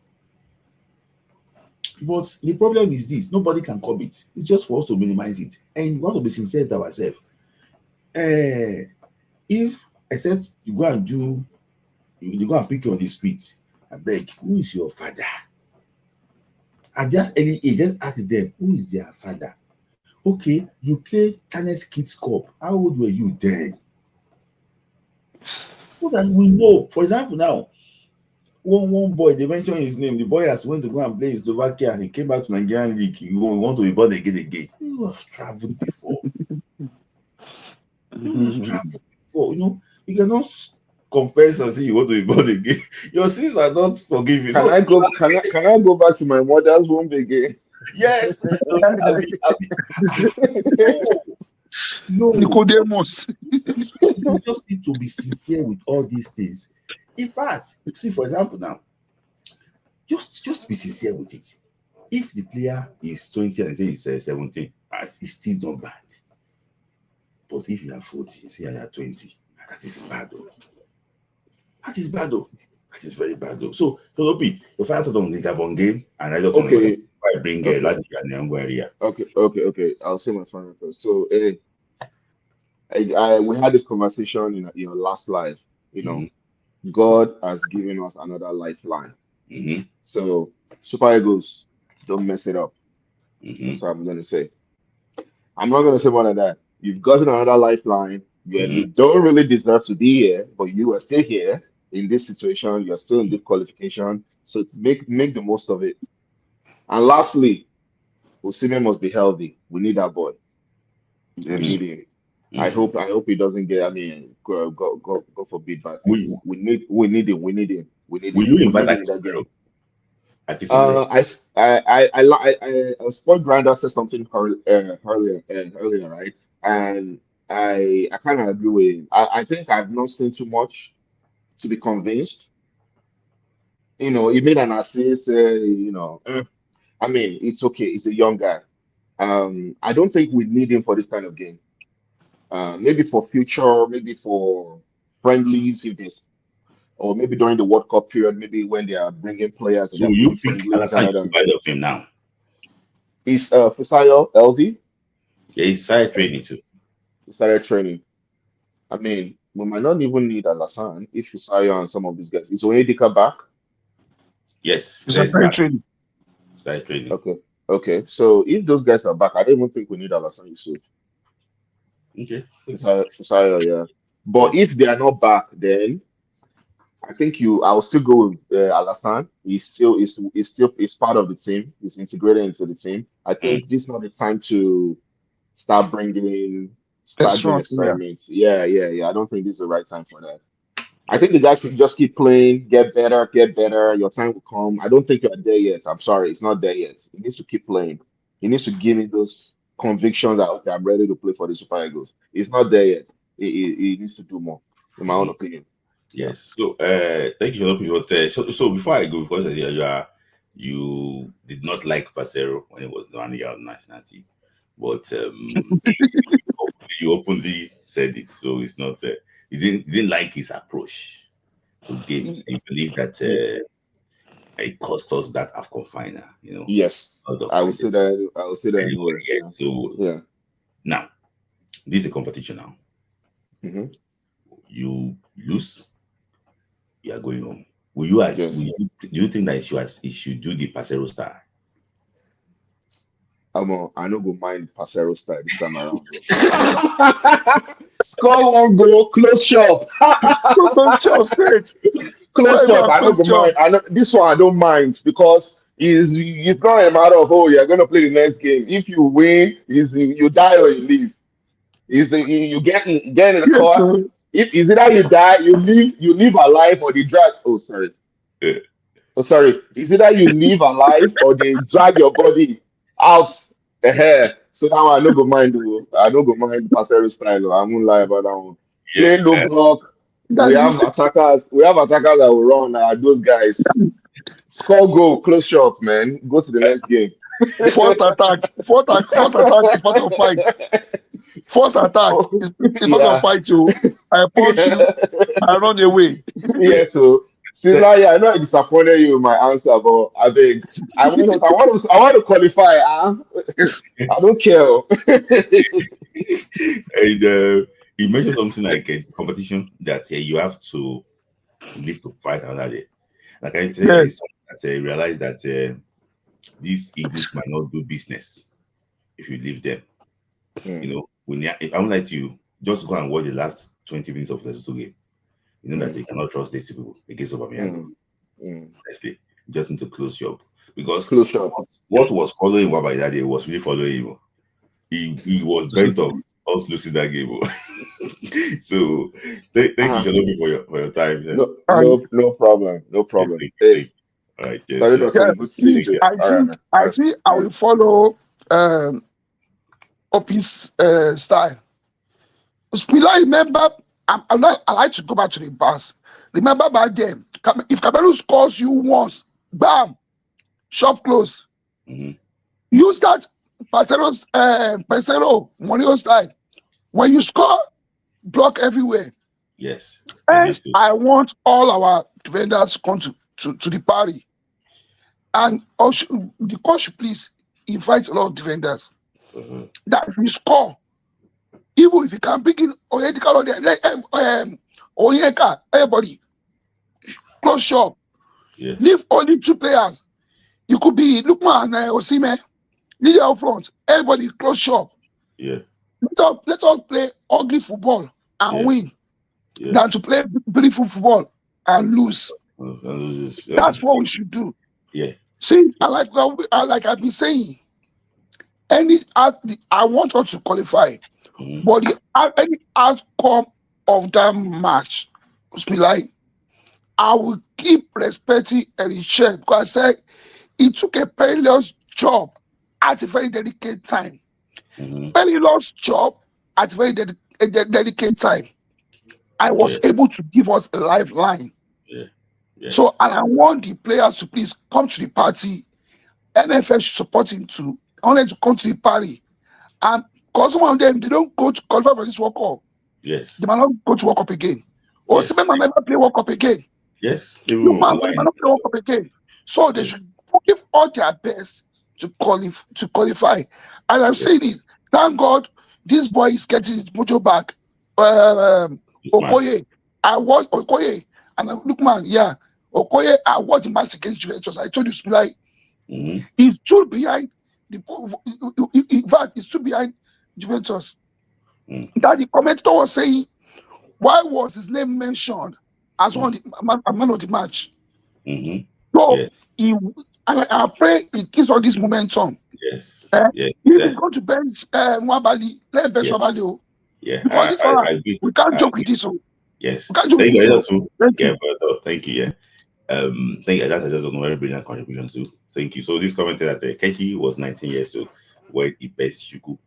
Speaker 1: But the problem is this: nobody can cop it. It's just for us to minimize it. And we want to be sincere to ourselves. If except you go and pick you on the street, I beg, who is your father? At just any age, just ask them, who is their father? Okay, you play Channels Kids Cup. How old were you then? So that we know. For example, now, one boy, they mentioned his name. The boy has went to go and play in Slovakia. He came back to Nigerian league. He want to be born again. You have traveled before. You cannot confess and say you want to be born again. Your sins are not forgiven.
Speaker 7: Can I go back to my mother's womb again?
Speaker 1: Yes. No.
Speaker 8: Nicodemus.
Speaker 1: You just need to be sincere with all these things. In fact, see, for example, now, just be sincere with it. If the player is 20 and say he's 17, it's still not bad. But if you are 40, say you are 20, that is bad though. That is bad though. That is very bad though. So, Tonopi, if I thought on the Gabon game, and I just want to bring Ladi and Yango area.
Speaker 7: Okay. I'll say my final thought. So, we had this conversation in your last live. God has given us another lifeline. So, Super Eagles, don't mess it up. That's what I'm going to say. I'm not going to say more than that. You've gotten another lifeline. You don't really deserve to be here, but you are still here in this situation. You're still in this qualification. So make the most of it. And lastly, Osimhen must be healthy. We need that boy. We need him. I hope he doesn't get. I mean, God forbid, but we need him. We need him.
Speaker 1: Will you invite that game?
Speaker 7: I Sport Grinder said something earlier, right? And I kind of agree with him. I think I've not seen too much to be convinced. He made an assist. I mean, it's okay. He's a young guy. I don't think we need him for this kind of game. Maybe for future, maybe for friendlies, or maybe during the World Cup period, maybe when they are bringing players.
Speaker 1: So you pick Alassane of him now?
Speaker 7: Is Fisayo LV?
Speaker 1: Yeah, he started training too.
Speaker 7: He started training. I mean, we might not even need Alassane if Fisayo and some of these guys. Is Onyedika back?
Speaker 1: Yes.
Speaker 8: He started training.
Speaker 1: Started training.
Speaker 7: Okay. So if those guys are back, I don't even think we need Alassane Yusuf.
Speaker 1: Okay.
Speaker 7: Fisayo, yeah. But
Speaker 1: Yeah.
Speaker 7: if they are not back, then I think I'll still go with Alassane. He's part of the team. He's integrated into the team. I think this is not the time to start doing
Speaker 8: Restaurant, yeah.
Speaker 7: experiments. Yeah. I don't think this is the right time for that. I think the guy should just keep playing, get better, get better. Your time will come. I don't think you're there yet. I'm sorry, it's not there yet. He needs to keep playing. He needs to give me those convictions that okay, I'm ready to play for the Super Eagles. It's not there yet. He needs to do more, in my own opinion. Yeah.
Speaker 1: Yes. So, thank you, Jonathan. So before I go, because you did not like Pacero when he was running out national team, but you openly said it. So it's not. You didn't like his approach to games. You believe that it cost us that AFCON final.
Speaker 7: Yes.
Speaker 1: Out of
Speaker 7: I will say that. I will say that
Speaker 1: anyway.
Speaker 7: anyway.
Speaker 1: Yes. So
Speaker 7: Yeah.
Speaker 1: now this is a competition now.
Speaker 7: Mm-hmm.
Speaker 1: You lose, you are going home. Will you do you think that he should do the Pacero style?
Speaker 7: I don't go mind Pacero style this time around. Score one goal, close shop.
Speaker 8: Close shop straight.
Speaker 7: Close shop. I don't go mind. This one I don't mind because it's not a matter of you're gonna play the next game. If you win, you die or you leave. You get in the
Speaker 8: Yes,
Speaker 7: car. If is either you die, you live alive or they drag. Oh sorry. Oh sorry. Is either you live alive or they drag your body out the hair. So now I don't go mind. I don't go mind Pascal style. I won't lie about that one. Play no block. We have attackers. We have attackers that will run. Those guys score goal, close shop, man. Go to the next game.
Speaker 8: First attack is part of fight. First attack is part of fight. So I punch you, I run away.
Speaker 7: Yeah, so since now, I know I disappointed you with my answer, but I think I want to qualify. I don't care.
Speaker 1: And he mentioned something like it's competition that you have to live to fight another day. Like I tell you, that realize that these Eagles might not do business if you leave them. If I'm like you, just go and watch the last 20 minutes of the Lesotho game. You know that they cannot trust these people against Aubameyang. Honestly, just need to close shop because what was following Waba that day was really following him. He was bent on us losing that game. So thank you, Jalobi, for your time.
Speaker 7: No problem. No problem. Hey.
Speaker 1: All right,
Speaker 8: I think I will follow Opi's style. I remember, I like to go back to the past. Remember back then, if Cameroon scores you once, bam, shop close. Use that Pacero Mourinho style. When you score, block everywhere.
Speaker 1: Yes.
Speaker 8: Hence, I want all our defenders to come to the party. And also, the coach should please invite a lot of defenders. That if we score, even if you can bring in Onyeka, everybody, close shop.
Speaker 1: Yeah.
Speaker 8: Leave only two players. You could be Lukman and Osime. Leave out front. Everybody close shop.
Speaker 1: Yeah.
Speaker 8: Let us play ugly football and win than to play beautiful football and lose. That's what we should do.
Speaker 1: Yeah.
Speaker 8: See, like I've been saying, I want us to qualify, but any outcome of that match, I will keep respecting Eric Chen because I said he took a perilous job at a very delicate time. Perilous job at a very delicate time. I was able to give us a lifeline. So, and I want the players to please come to the party. NFL should support him too. I want them to come to the party. And because some of them, they don't go to qualify for this World Cup.
Speaker 1: Yes.
Speaker 8: They might not go to World Cup again. Or some might never play World Cup again.
Speaker 1: Yes.
Speaker 8: They might not play World Cup again. So they should give all their best to qualify. And I'm saying it. Thank God this boy is getting his mojo back. Okoye. I watch Okoye. And Lukman, Okoye, I watched the match against Juventus. I told you, he's still behind. In fact, he's still behind Juventus. that the commentator was saying, why was his name mentioned as one of the man of the match? So I pray it gives all this momentum.
Speaker 1: Yes.
Speaker 8: If he's going to bench Nwabali, let bench Nwabali.
Speaker 1: Yeah,
Speaker 8: Because this one,
Speaker 1: I agree.
Speaker 8: we can't joke with this one.
Speaker 1: Yes.
Speaker 8: We can't joke with this one.
Speaker 1: Thank you. Thank you. Yeah. Thank you. That's just a very brilliant contribution too. Thank you. So this commented that Keshi was 19 years old when he best Shuku.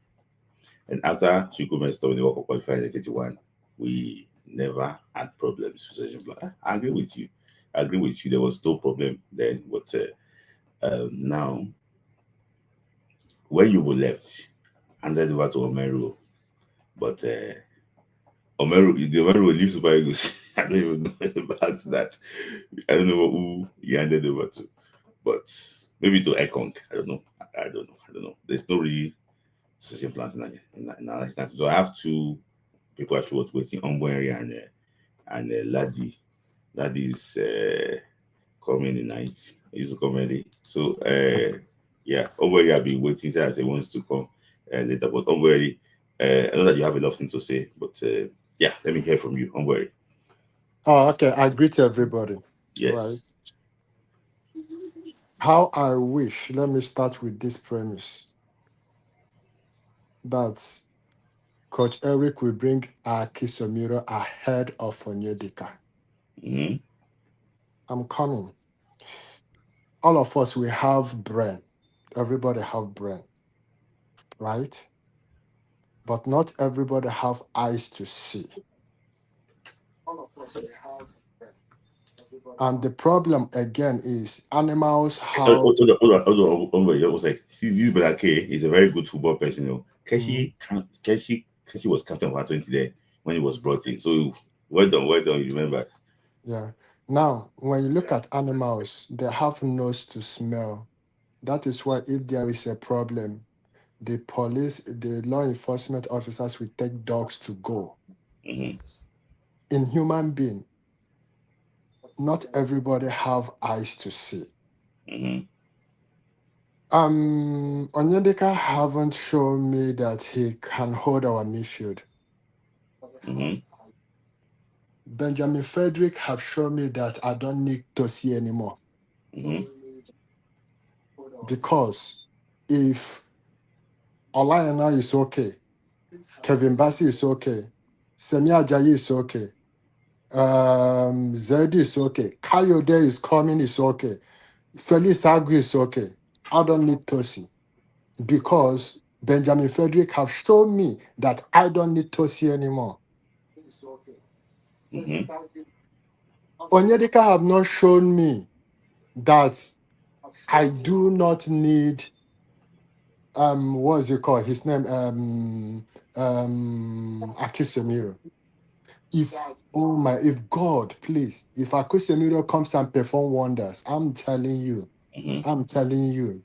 Speaker 1: And after Shuku messed up in the World Cup qualifier in 81, we never had problems with session block. I agree with you. There was no problem then. But now, when you were left, handed over to Omeru, but the Omeru leaves Super Eagles. I don't even know about that. I don't know who he handed over to, but maybe to Ekong. I don't know. There's no really system plans in that. So I have two people actually waiting, Ombweri and Ladi. Ladi's coming in night. He used to come early. So yeah, Ombweri I've been waiting since he wants to come later. But Ombweri, I know that you have a lot of things to say, but yeah, let me hear from you. Ombweri.
Speaker 9: Oh, okay. I greet everybody.
Speaker 1: Yes.
Speaker 9: Right. How I wish, let me start with this premise that Coach Eric will bring Kisomiro ahead of Onyedika. I'm coming. All of us, we have brain. Everybody have brain, right? But not everybody have eyes to see. And the problem again is animals have.
Speaker 1: Hold on. I was like, see, this brother K is a very good football person. You know, Keshi was captain of R20 there when he was brought in. So well done. You remember?
Speaker 9: Yeah. Now, when you look at animals, they have nose to smell. That is why if there is a problem, the police, the law enforcement officers will take dogs to go. In human being, not everybody have eyes to see. Onyedika haven't shown me that he can hold our midfield. Benjamin Frederick have shown me that I don't need to see anymore. Because if Olayana is okay, Kevin Bassi is okay, Semi Ajayi is okay, Zedi is okay, Kayode is coming is okay, Felix Agui is okay, I don't need Tosi. Because Benjamin Frederick have shown me that I don't need Tosi anymore. Onyedika have not shown me that I do not need what's it called? His name Akisemiro. If God, please, if Akisemiro comes and perform wonders, I'm telling you,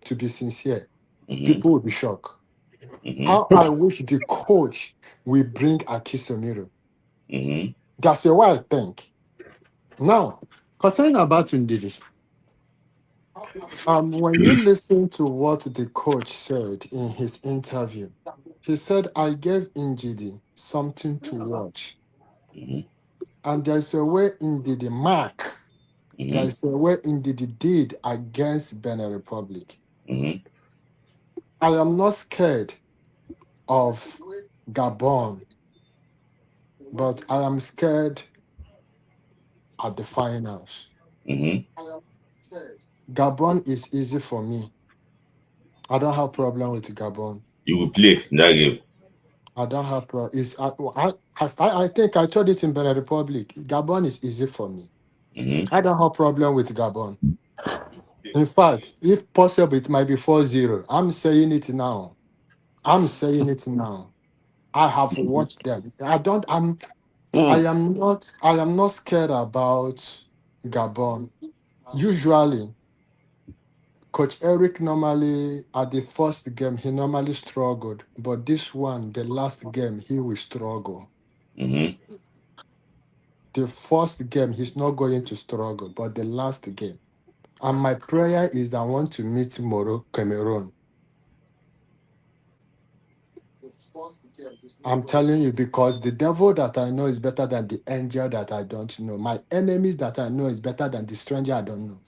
Speaker 9: to be sincere, people will be shocked. How I wish the coach will bring Akisemiro. That's what I think. Now, concerning about Ndidi, when you listen to what the coach said in his interview, he said, I gave Ndidi something to watch. And there's a way Ndidi mark. There's a way Ndidi did against Benin Republic. I am not scared of Gabon, but I am scared at the finals. Gabon is easy for me. I don't have problem with Gabon.
Speaker 1: You will play in that game.
Speaker 9: I don't have problem. I think I told it in Benin Republic. Gabon is easy for me. I don't have problem with Gabon. In fact, if possible, it might be 4-0. I'm saying it now. I have watched them. I am not scared about Gabon. Usually, Coach Eric normally at the first game he normally struggled, but this one, the last game, he will struggle. The first game he's not going to struggle, but the last game. And my prayer is that I want to meet Cameroon. I'm telling you, because the devil that I know is better than the angel that I don't know. My enemies that I know is better than the stranger I don't know.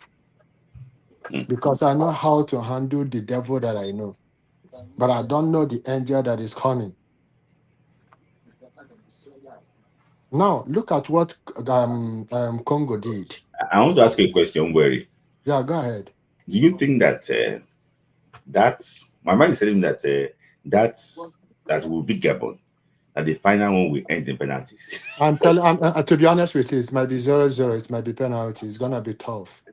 Speaker 9: Because I know how to handle the devil that I know. But I don't know the angel that is coming. Now, look at what Congo did.
Speaker 1: I want to ask you a question, Wary.
Speaker 9: Yeah, go ahead.
Speaker 1: Do you think that that's my mind is telling me that that will beat Gabon, that the final one will end in penalties?
Speaker 9: I'm telling. To be honest with you, it might be 0-0. It might be penalty. It's gonna be tough.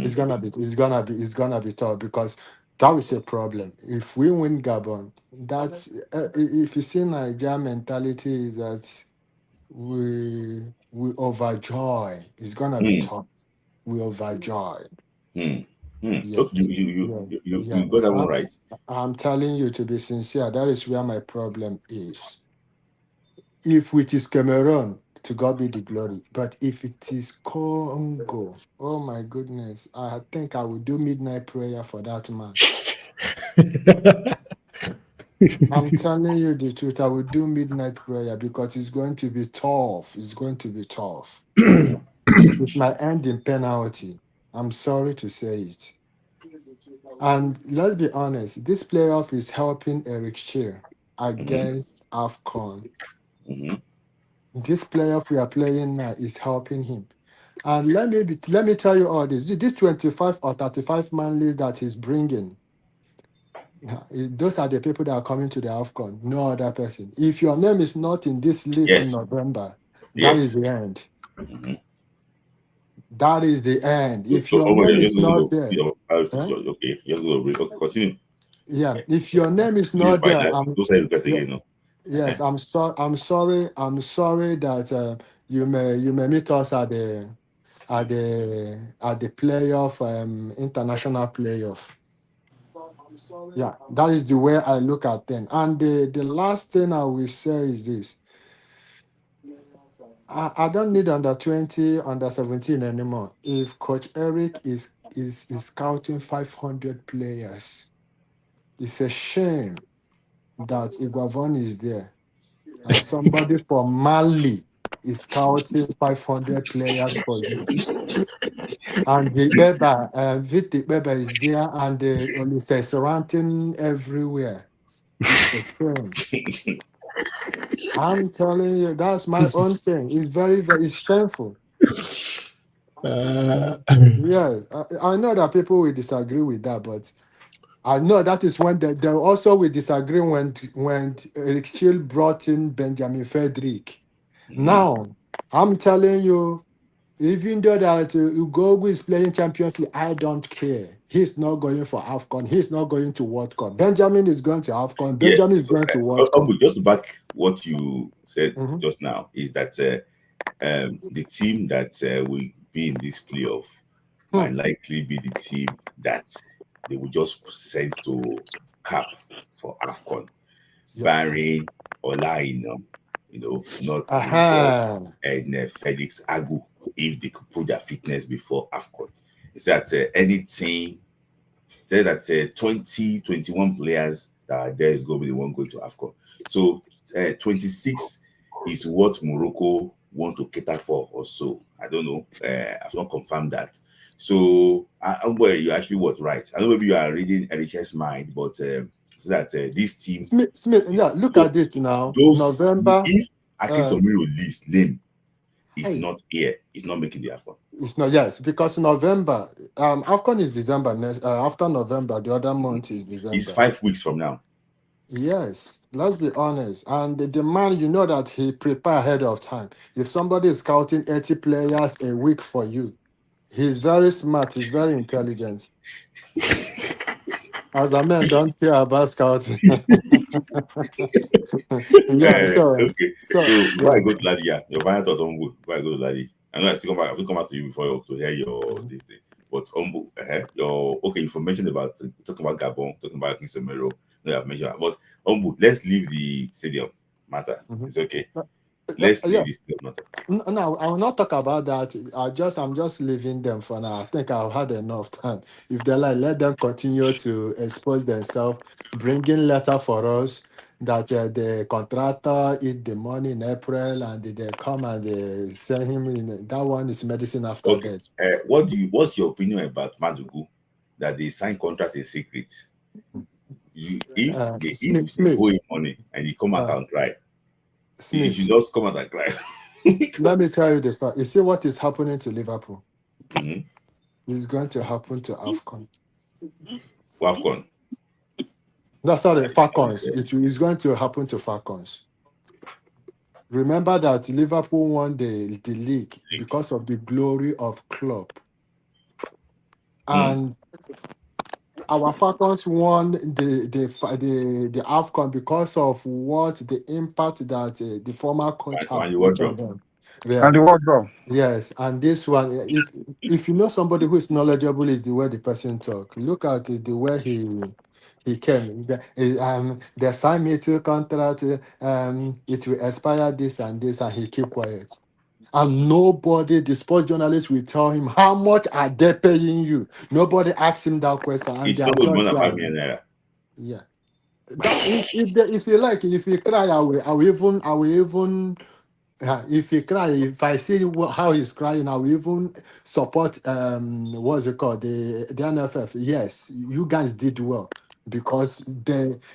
Speaker 9: It's gonna be. It's gonna be. It's gonna be tough because that is a problem. If we win Gabon, that's if you see Nigeria mentality is that we overjoy. It's gonna be
Speaker 1: Mm,
Speaker 9: tough. We overjoy.
Speaker 1: mm, mm. Okay,
Speaker 9: Yes. Yeah.
Speaker 1: you
Speaker 9: Yeah.
Speaker 1: got that one right.
Speaker 9: I'm telling you to be sincere. That is where my problem is. If it is Cameroon, to God be the glory. But if it is Congo, oh my goodness, I think I will do midnight prayer for that man. I'm telling you the truth. I will do midnight prayer because it's going to be tough. It's going to be tough. It might end in penalty. I'm sorry to say it. And let's be honest, this playoff is helping Eric Shear
Speaker 1: Mm-hmm,
Speaker 9: against AFCON.
Speaker 1: mm-hmm,
Speaker 9: This playoff we are playing now is helping him. And let me tell you all this. This 25 or 35 man list that he's bringing, those are the people that are coming to the AFCON, no other person. If your name is not in this list in
Speaker 1: yes,
Speaker 9: November, that is
Speaker 1: yes.
Speaker 9: the end.
Speaker 1: Mm-hmm.
Speaker 9: That is the end. If
Speaker 1: So
Speaker 9: your
Speaker 1: over there,
Speaker 9: name
Speaker 1: just
Speaker 9: is
Speaker 1: go
Speaker 9: not
Speaker 1: to
Speaker 9: there, eh?
Speaker 1: okay, just go to okay, continue.
Speaker 9: Yeah, if your name is
Speaker 1: Continue
Speaker 9: not
Speaker 1: by
Speaker 9: there,
Speaker 1: that. Those are requests
Speaker 9: yeah,
Speaker 1: again, no? Uh-huh.
Speaker 9: yes, I'm sorry. I'm sorry that you may meet us at the playoff international playoff. Yeah, that is the way I look at them. And the last thing I will say is this: I don't need under 20, under 17 anymore. If Coach Eric is scouting 500 players, it's a shame that Iguavon is there and somebody from Mali is scouting 500 players for you. And the Beba, Viti Beba is there and the Olise surrounding everywhere. It's a shame. I'm telling you, that's my own thing. It's very, it's shameful.
Speaker 5: Uh,
Speaker 9: Yes, I know that people will disagree with that, but I know that is when they also will disagree when Eric Schill brought in Benjamin Frederick.
Speaker 1: Mm-hmm.
Speaker 9: Now, I'm telling you, even though that Ugogu is playing Champions League, I don't care. He's not going for AFCON. He's not going to World Cup. Benjamin is going to AFCON.
Speaker 1: Yeah.
Speaker 9: Benjamin is
Speaker 1: So,
Speaker 9: going to World Cup.
Speaker 1: just to back what you said
Speaker 9: Mhm.
Speaker 1: just now is that the team that will be in this playoff
Speaker 9: Hmm.
Speaker 1: might likely be the team that they will just send to cap for AFCON,
Speaker 9: Yes.
Speaker 1: barring Olaina, not the boy
Speaker 9: Aha.
Speaker 1: and Felix Agu, if they could put their fitness before AFCON. It's that any team, say that 20, 21 players that are there is going to be the one going to AFCON. So 26 is what Morocco want to cater for or so. I don't know. I've not confirmed that. So, well, you actually was right. I don't know if you are reading NHS mind, but so that this team,
Speaker 9: Smith, yeah, look
Speaker 1: so
Speaker 9: at this now.
Speaker 1: those,
Speaker 9: November.
Speaker 1: if Akin
Speaker 9: Uh,
Speaker 1: Somiro list name is
Speaker 9: hey,
Speaker 1: not here, it's not making the AFCON.
Speaker 9: it's not yes because November. AFCON is December. After November, the other month is
Speaker 1: It's
Speaker 9: December.
Speaker 1: 5 weeks from now.
Speaker 9: Yes, let's be honest. And the man, you know that he prepare ahead of time. If somebody is scouting 80 players a week for you, he's very smart. He's very intelligent. As a man, don't care about scouting. Yeah.
Speaker 1: Okay. So before I go to Ladi, yeah, your final thoughts on Umbu. Before I go to Ladi, I know I still come back. I will come back to you before to hear your this thing. But Umbu, your okay information about talking about Gabon, talking about Kisemiro. No, I've mentioned, but Umbu, let's leave the stadium matter.
Speaker 9: Mhm.
Speaker 1: It's okay. Let's leave the
Speaker 9: Yes.
Speaker 1: stadium matter.
Speaker 9: No, I will not talk about that. I'm just leaving them for now. I think I've had enough time. If they like, let them continue to expose themselves, bringing letter for us, that the contractor eat the money in April and they come and they send him in. That one is medicine after
Speaker 1: Okay.
Speaker 9: death.
Speaker 1: What's your opinion about Madugu that they sign contract in secret? If they owe him
Speaker 9: Smith,
Speaker 1: money and he come out
Speaker 9: uh,
Speaker 1: and cry, he should
Speaker 9: Smith.
Speaker 1: just come out and cry.
Speaker 9: Let me tell you the fact. You see what is happening to Liverpool?
Speaker 1: Mm-hmm.
Speaker 9: It's going to happen to AFCON.
Speaker 1: Wafcon.
Speaker 9: No, sorry, Falcons. It is going to happen to Falcons. Remember that Liverpool won the league because of the glory of club.
Speaker 1: Mm.
Speaker 9: And our Falcons won the AFCON because of what the impact that the former coach have
Speaker 1: And the
Speaker 9: put on
Speaker 1: wardrobe.
Speaker 9: them. Yeah.
Speaker 8: And the wardrobe.
Speaker 9: Yes, and this one, if you know somebody who is knowledgeable, is the way the person talk. Look at the way he came. They assigned me to a contract. It will expire this and this, and he keep quiet. And nobody, the sports journalist, will tell him how much are they paying you. Nobody asks him that question, and they
Speaker 1: It's
Speaker 9: are
Speaker 1: not going to be more
Speaker 9: just
Speaker 1: than 5
Speaker 9: crying.
Speaker 1: million naira.
Speaker 9: Yeah. That if you like, if you cry, I will even if he cry, if I see how he's crying, I will even support what's it called, the NFF. Yes, you guys did well because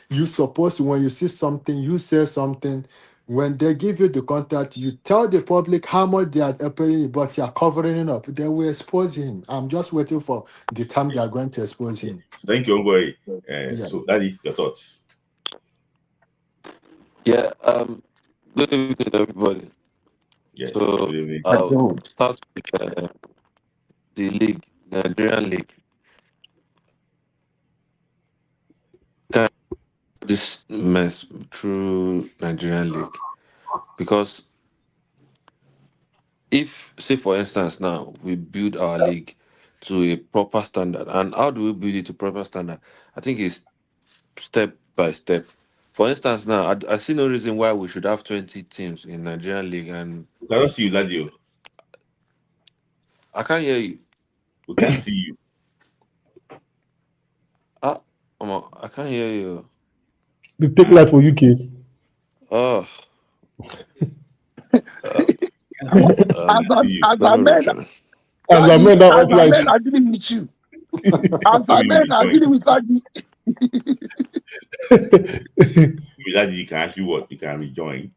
Speaker 9: you supposed to, when you see something, you say something. When they give you the contract, you tell the public how much they are paying, but you are covering it up. They will expose him. I'm just waiting for the time they are going to expose
Speaker 1: Yeah.
Speaker 9: him.
Speaker 1: So thank you, boy.
Speaker 9: Yeah.
Speaker 1: So, Daddy, your thoughts?
Speaker 2: Yeah. Good evening, everybody.
Speaker 1: Yes.
Speaker 2: So
Speaker 1: Good evening.
Speaker 2: I'll start with the league, the Nigerian league. Kind of this mess through Nigerian league because if, say, for instance, now we build our league to a proper standard, and how do we build it to proper standard? I think it's step by step. For instance, now I see no reason why we should have 20 teams in Nigerian league, and
Speaker 1: We cannot see you, Daddy.
Speaker 2: I can't hear you.
Speaker 1: We can't see you.
Speaker 2: Ah, I can't hear you.
Speaker 5: The take life for UK.
Speaker 2: Oh, uh,
Speaker 1: We can't see you.
Speaker 8: As
Speaker 2: let
Speaker 8: a
Speaker 2: me
Speaker 8: man,
Speaker 2: rejoin.
Speaker 5: As a man that
Speaker 8: as
Speaker 5: off
Speaker 8: a
Speaker 5: light.
Speaker 8: man, I didn't meet you. As a
Speaker 1: Maybe
Speaker 8: man, I
Speaker 1: rejoin.
Speaker 8: didn't meet you.
Speaker 1: Daddy, you can actually what? You can rejoin.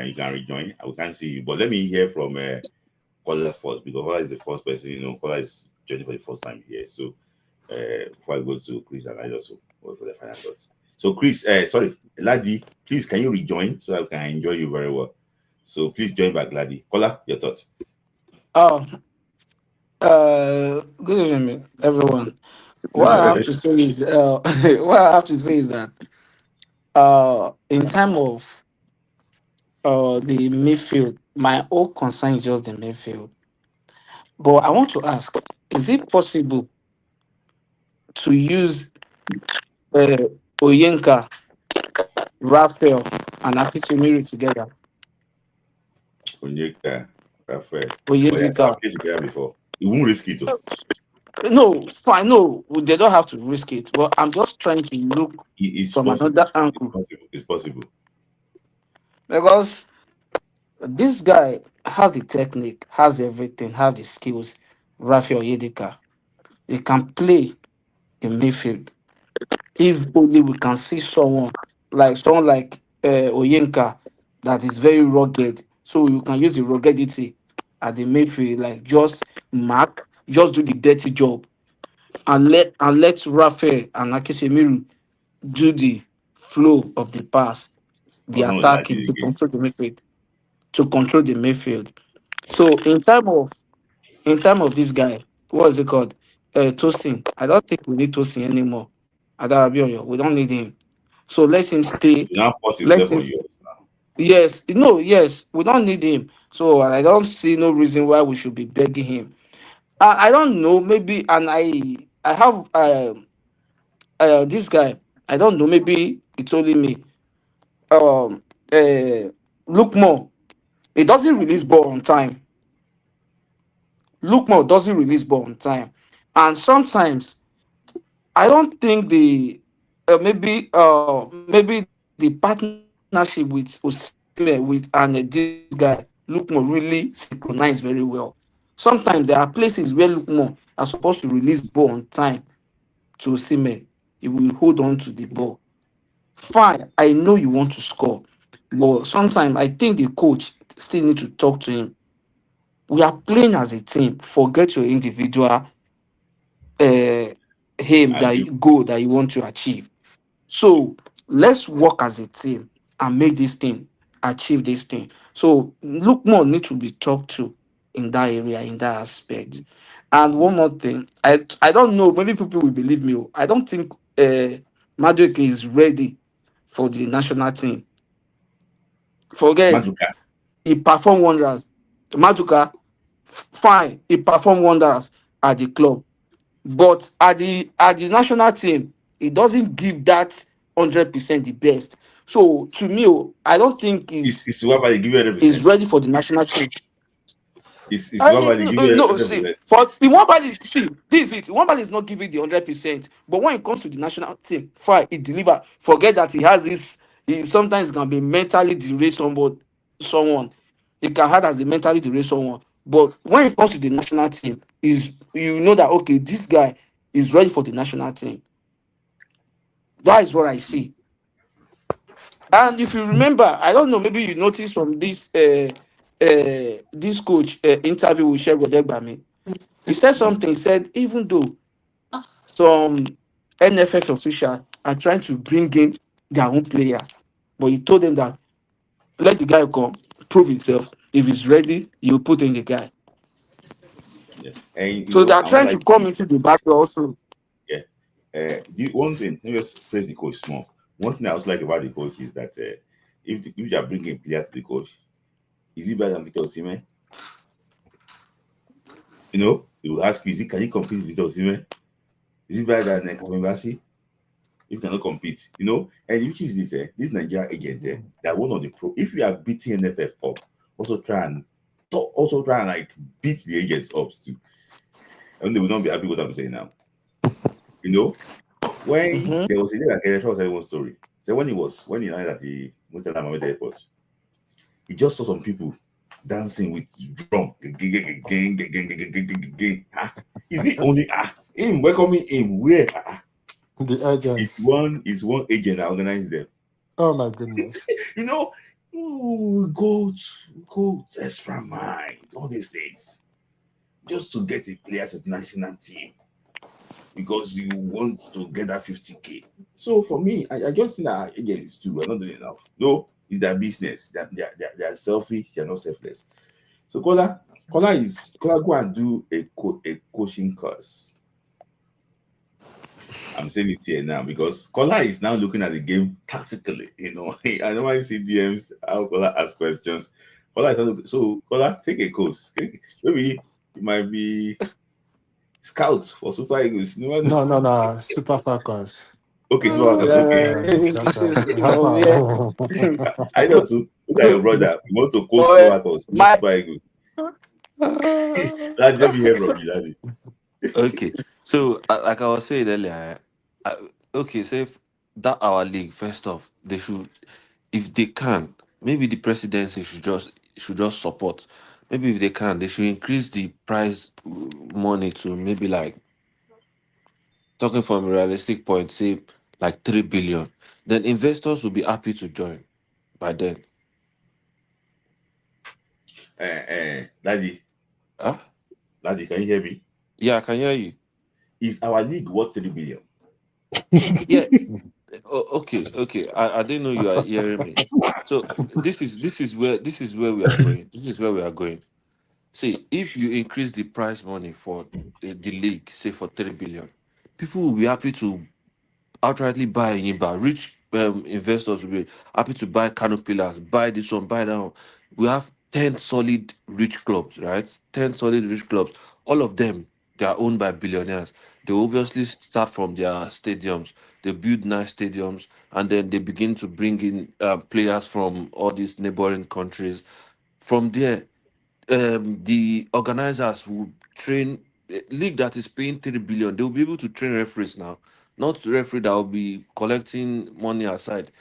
Speaker 1: You can rejoin. We can't see you. But let me hear from Kola first because Kola is the first person. Kola is joining for the first time here. So before I go to Chris and I also wait for the final thoughts. So Chris, sorry, Ladi, please can you rejoin so I can enjoy you very well. So please join back, Ladi. Kola, your thoughts.
Speaker 10: Oh, good evening, everyone. What I have to say is, what I have to say is that, in time of the midfield, my whole concern is just the midfield. But I want to ask: is it possible to use uh, Oyenka, Raphael, and Akisumiru together?
Speaker 1: Onyeka, Raphael. Oh yeah,
Speaker 10: Oyedika.
Speaker 1: I've played together before. You won't risk it.
Speaker 10: No, fine. No, they don't have to risk it. But I'm just trying to look
Speaker 1: It's
Speaker 10: from
Speaker 1: possible.
Speaker 10: another
Speaker 1: It's
Speaker 10: angle
Speaker 1: possible. It's possible.
Speaker 10: because this guy has the technique, has everything, have the skills. Raphael Yedika, he can play in midfield. If only we can see someone like Oyenka that is very rugged, so you can use the ruggedity at the midfield, like just mark, just do the dirty job, and let Raphael and Akisemiru do the flow of the pass, the
Speaker 1: But no, like
Speaker 10: attacking
Speaker 1: it
Speaker 10: to
Speaker 1: again.
Speaker 10: control the midfield, to control the midfield. So in time of this guy, what is it called? Tosin. I don't think we need Tosin anymore. Adarabioyo, we don't need him. So let him stay.
Speaker 1: He now force
Speaker 10: Let
Speaker 1: himself
Speaker 10: him.
Speaker 1: on yours now.
Speaker 10: Yes, no, yes, we don't need him. So I don't see no reason why we should be begging him. I don't know. Maybe, and I have this guy. I don't know. Maybe he told me. Look more. He doesn't release ball on time. Look more doesn't release ball on time, and sometimes I don't think the maybe the partnership with Osimhen with and this guy Lookman really synchronize very well. Sometimes there are places where Lookman are supposed to release ball on time to Osimhen. He will hold on to the ball. Fine, I know you want to score, but sometimes I think the coach still need to talk to him. We are playing as a team. Forget your individual aim
Speaker 1: I
Speaker 10: that
Speaker 1: agree.
Speaker 10: goal that you want to achieve. So let's work as a team and make this thing achieve this thing. So look more need to be talked to in that area, in that aspect. And one more thing, I don't know, maybe people will believe me. I don't think Madueke is ready for the national team. Forget
Speaker 1: Maduka.
Speaker 10: he performed wonders. Maduka, fine, he performed wonders at the club. But at the national team, it doesn't give that 100% the best. So to me, I don't think
Speaker 1: It's what they give you
Speaker 10: he's
Speaker 1: 100%.
Speaker 10: ready for the national team.
Speaker 1: It's what they give you
Speaker 10: No, see,
Speaker 1: 100%.
Speaker 10: for in one body, see, this is it. One body is not giving the 100%, but when it comes to the national team, fine, he deliver. Forget that he has this. He sometimes can be mentally derail someone. He can hard as a mentally derail someone. But when it comes to the national team, is you know that okay, this guy is ready for the national team. That is what I see. And if you remember, I don't know, maybe you noticed from this coach interview with Shegun Odegbami, he said something. He said even though some NFF officials are trying to bring in their own player, but he told them that let the guy come, prove himself. If he's ready, you put in the guy.
Speaker 1: Yeah. And
Speaker 10: So they are
Speaker 1: I won't
Speaker 10: trying
Speaker 1: like
Speaker 10: to come into the battle also.
Speaker 1: yeah. The one thing, let me just praise the coach small. One thing I also like about the coach is that if you are bringing a player to the coach, is he better than Victor Osimhen? You know, he will ask you, can you compete with Victor Osimhen? Is he better than Kamembasi? If you cannot compete, you know, and if you choose this Nigerian agent that one of the pro, if you are beating NFF up, also try and like beat the agents up too. And they will not be happy with what I'm saying now. You know, when
Speaker 10: Mhm.
Speaker 1: there was a day like I was one story. So when he landed at the Murtala Mohammed airport, he just saw some people dancing with drum. Ah, is it only him welcoming him? Where
Speaker 9: The
Speaker 1: it's
Speaker 9: agents.
Speaker 1: one agent that organized them.
Speaker 9: Oh my goodness.
Speaker 1: You know, ooh, go to extra mind, all these things, just to get a player to the national team because you want to get that 50K. So for me, I just think that agents too, we're not doing enough. No, it's their business. They are selfish, they're not selfless. So Kola go and do a coaching course. I'm saying it here now because Kola is now looking at the game tactically. You know, I normally see DMs how Kola asks questions. Kola is not looking, so Kola take a course. Maybe it might be scout for Super Eagles. You never know.
Speaker 9: No, no, no. Super Falcons.
Speaker 1: Okay, Super Eagles. Okay,
Speaker 9: That's
Speaker 10: Oh, yeah.
Speaker 9: right.
Speaker 1: I know too. Look at your brother. You want to coach
Speaker 10: Boy,
Speaker 1: Super Eagles, not
Speaker 10: my
Speaker 1: Super Eagles. Let me hear from you, daddy.
Speaker 11: Okay, so like I was saying earlier, okay, so if that our league, first off, they should, if they can, maybe the presidency should just support. Maybe if they can, they should increase the prize money to maybe like, talking from a realistic point, say like 3 billion. Then investors will be happy to join by then.
Speaker 1: Daddy,
Speaker 11: Huh?
Speaker 1: daddy, can you hear me?
Speaker 11: Yeah, I can hear you.
Speaker 1: Is our league worth 3 billion?
Speaker 11: Yeah. Okay. I didn't know you are hearing me. So this is where we are going. This is where we are going. See, if you increase the prize money for the league, say for 3 billion, people will be happy to outrightly buy Yimba. Rich investors will be happy to buy Canopilas, buy this one, buy that one. We have 10 solid rich clubs, right? 10 solid rich clubs. All of them, they are owned by billionaires. They obviously start from their stadiums. They build nice stadiums and then they begin to bring in players from all these neighboring countries. From there, the organizers will train a league that is paying 3 billion. They will be able to train referees now, not referee that will be collecting money aside.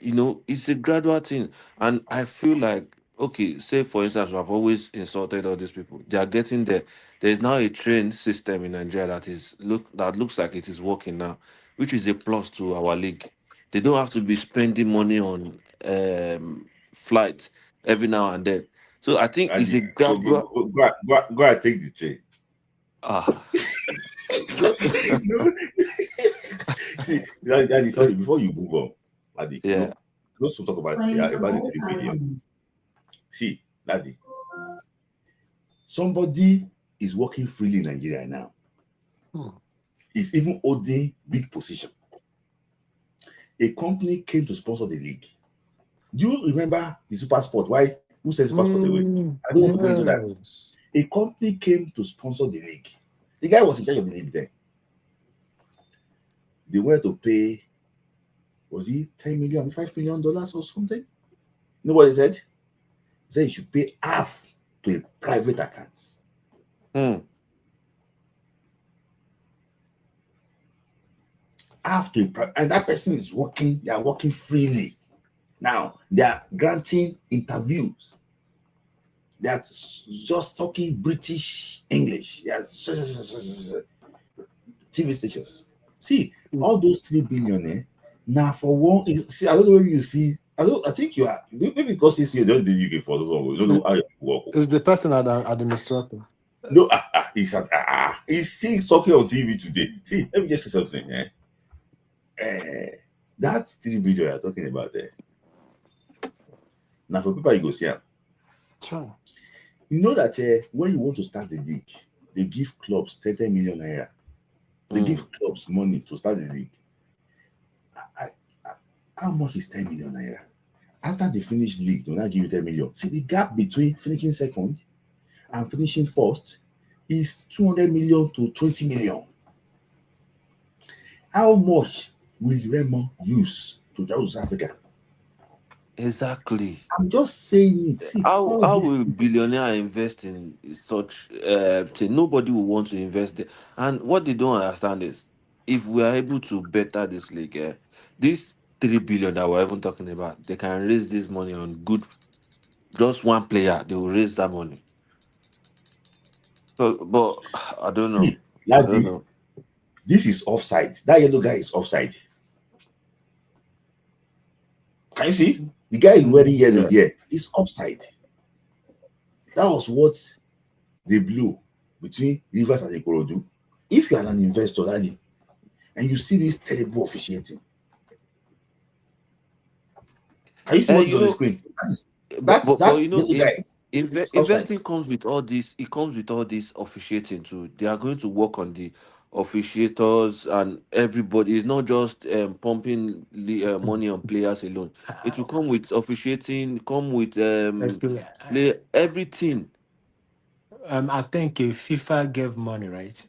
Speaker 11: It's a gradual thing. And I feel like, okay, say for instance, we have always insulted all these people. They are getting there. There is now a trained system in Nigeria that looks like it is working now, which is a plus to our league. They don't have to be spending money on flights every now and then. So I think it's
Speaker 1: Andy,
Speaker 11: a gradual.
Speaker 1: go and take the train.
Speaker 11: Ah,
Speaker 1: No. See, Daddy, sorry, before you move on, Daddy,
Speaker 11: yeah.
Speaker 1: let's talk about the 3 billion. See, Daddy, somebody is working freely in Nigeria now. He's even holding big position. A company came to sponsor the league. Do you remember the Super Sport? Why? Who sent Super Sport away? I don't want to go into that.
Speaker 9: Yes.
Speaker 1: A company came to sponsor the league. The guy was in charge of the league then. They were to pay, was he $10 million, $5 million or something? You know what he said? He said he should pay half to a private account. Half to and that person is working, they are working freely. Now they are granting interviews. They are just talking British English. They are TV stations. See, all those 3 billion now for one. See, I don't know if you see. I think you are maybe because you don't do UK for those one. You don't know how you work.
Speaker 9: Is the person at the administrator?
Speaker 1: No, he's still talking on TV today. See, let me just say something. That 3 billion you're talking about there. Now for people you go see.
Speaker 9: Sure.
Speaker 1: You know that when you want to start the league, they give clubs 30 million naira. They give clubs money to start the league. How much is 10 million naira? After they finish league, they'll not give you 10 million. See, the gap between finishing second and finishing first is 200 million to 20 million. How much will Remo use to travel to South Africa?
Speaker 11: Exactly.
Speaker 1: I'm just saying it. See,
Speaker 11: How will billionaire invest in such thing? Nobody will want to invest there. And what they don't understand is, if we are able to better this league, this 3 billion that we're even talking about, they can raise this money on good. Just one player, they will raise that money. So, but I don't know.
Speaker 1: See, this is offside. That yellow guy is offside. Can you see? The guy is wearing yellow there. He's offside. That was what they blew between Rivers and Ikorodu. If you are an investor, Daddy, and you see this terrible officiating, can you see what is on the screen?
Speaker 11: But
Speaker 1: Guy.
Speaker 11: Investing comes with all this. It comes with all this officiating too. They are going to work on the officiators and everybody. It's not just pumping money on players alone. It will come with officiating. Come with play everything.
Speaker 10: I think FIFA gave money, right?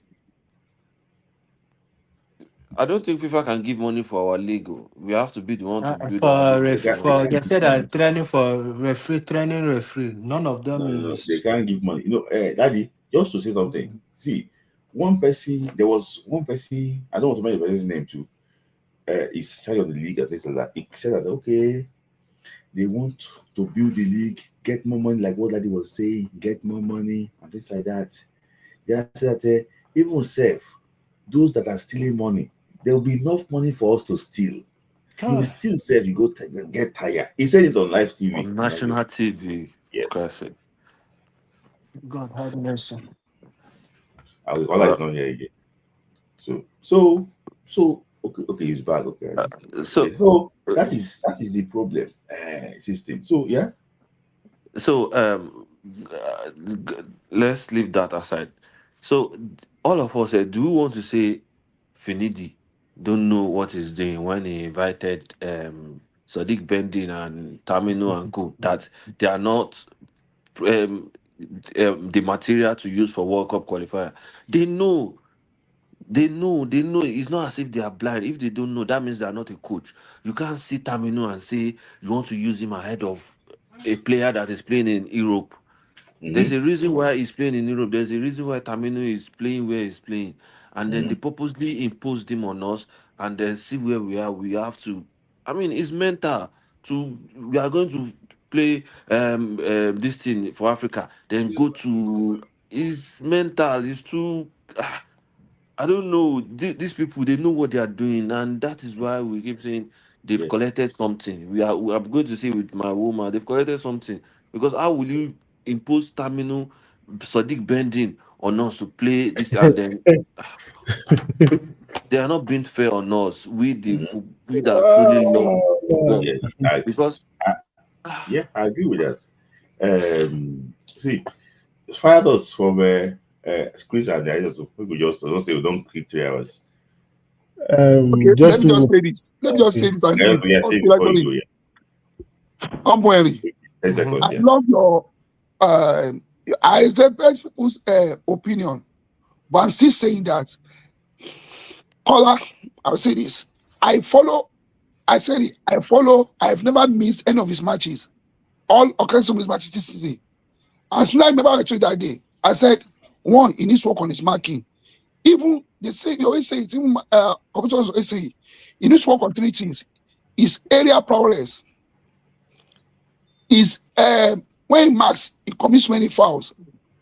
Speaker 11: I don't think FIFA can give money for our league. We have to be the one to build our
Speaker 10: For
Speaker 11: league.
Speaker 10: they said that training for referee. None of them
Speaker 1: No, they
Speaker 10: is.
Speaker 1: can't give money. Daddy, just to say something. See, there was one person, I don't want to mention the person's name too. He's side of the league and things like that. He said that okay, they want to build the league, get more money, like what Daddy was saying, get more money and things like that. They said that even safe, those that are stealing money, there will be enough money for us to steal. You will still save, you go get tired. He said it on live TV.
Speaker 11: On national TV.
Speaker 1: Yes.
Speaker 11: Classic.
Speaker 10: God have mercy.
Speaker 1: Allah is not here again. So okay, he's back. Okay. So that is the problem. System. So yeah.
Speaker 11: So let's leave that aside. So all of us said, do we want to say Finidi don't know what he's doing when he invited Sadiq Bendin and Tamino and Co, that they are not the material to use for World Cup qualifier? They know. It's not as if they are blind. If they don't know, that means they are not a coach. You can't see Tamino and say you want to use him ahead of a player that is playing in Europe. There's a reason why he's playing in Europe. There's a reason why Tamino is playing where he's playing. And then they purposely imposed him on us, and then see where we are. We have to I mean, it's mental. We are going to play this thing for Africa, then go to. It's mental. It's too. I don't know. These people, they know what they are doing, and that is why we keep saying they've
Speaker 1: Yes.
Speaker 11: collected something. I'm going to say with my woman, they've collected something, because how will you impose terminal Sadiq bending on us to play this, and then they are not being fair on us. We that truly love football,
Speaker 1: Yes.
Speaker 11: because
Speaker 1: Yeah, I agree with that. See, fired us from squeeze and I just people just don't say we don't keep 3 hours.
Speaker 8: Okay, let
Speaker 5: Just
Speaker 8: me just
Speaker 5: to
Speaker 8: say this. Let me just say this and
Speaker 1: I
Speaker 8: leave.
Speaker 1: just yeah,
Speaker 8: Oh,
Speaker 1: say before you
Speaker 8: sorry.
Speaker 1: go, yeah.
Speaker 8: Henry,
Speaker 1: 10 seconds,
Speaker 8: I
Speaker 1: yeah.
Speaker 8: love your I respect people's opinion, but I'm still saying that Caller, I'll say this. I follow, I said it, I follow, I've never missed any of his matches. All occurrences of his matches this season. And still I remember I told you that day. I said, one, he needs to work on his marking. Even they always say it, even competitors always say it. He needs to work on 3 things. His area prowess, is when he marks, he commits many fouls.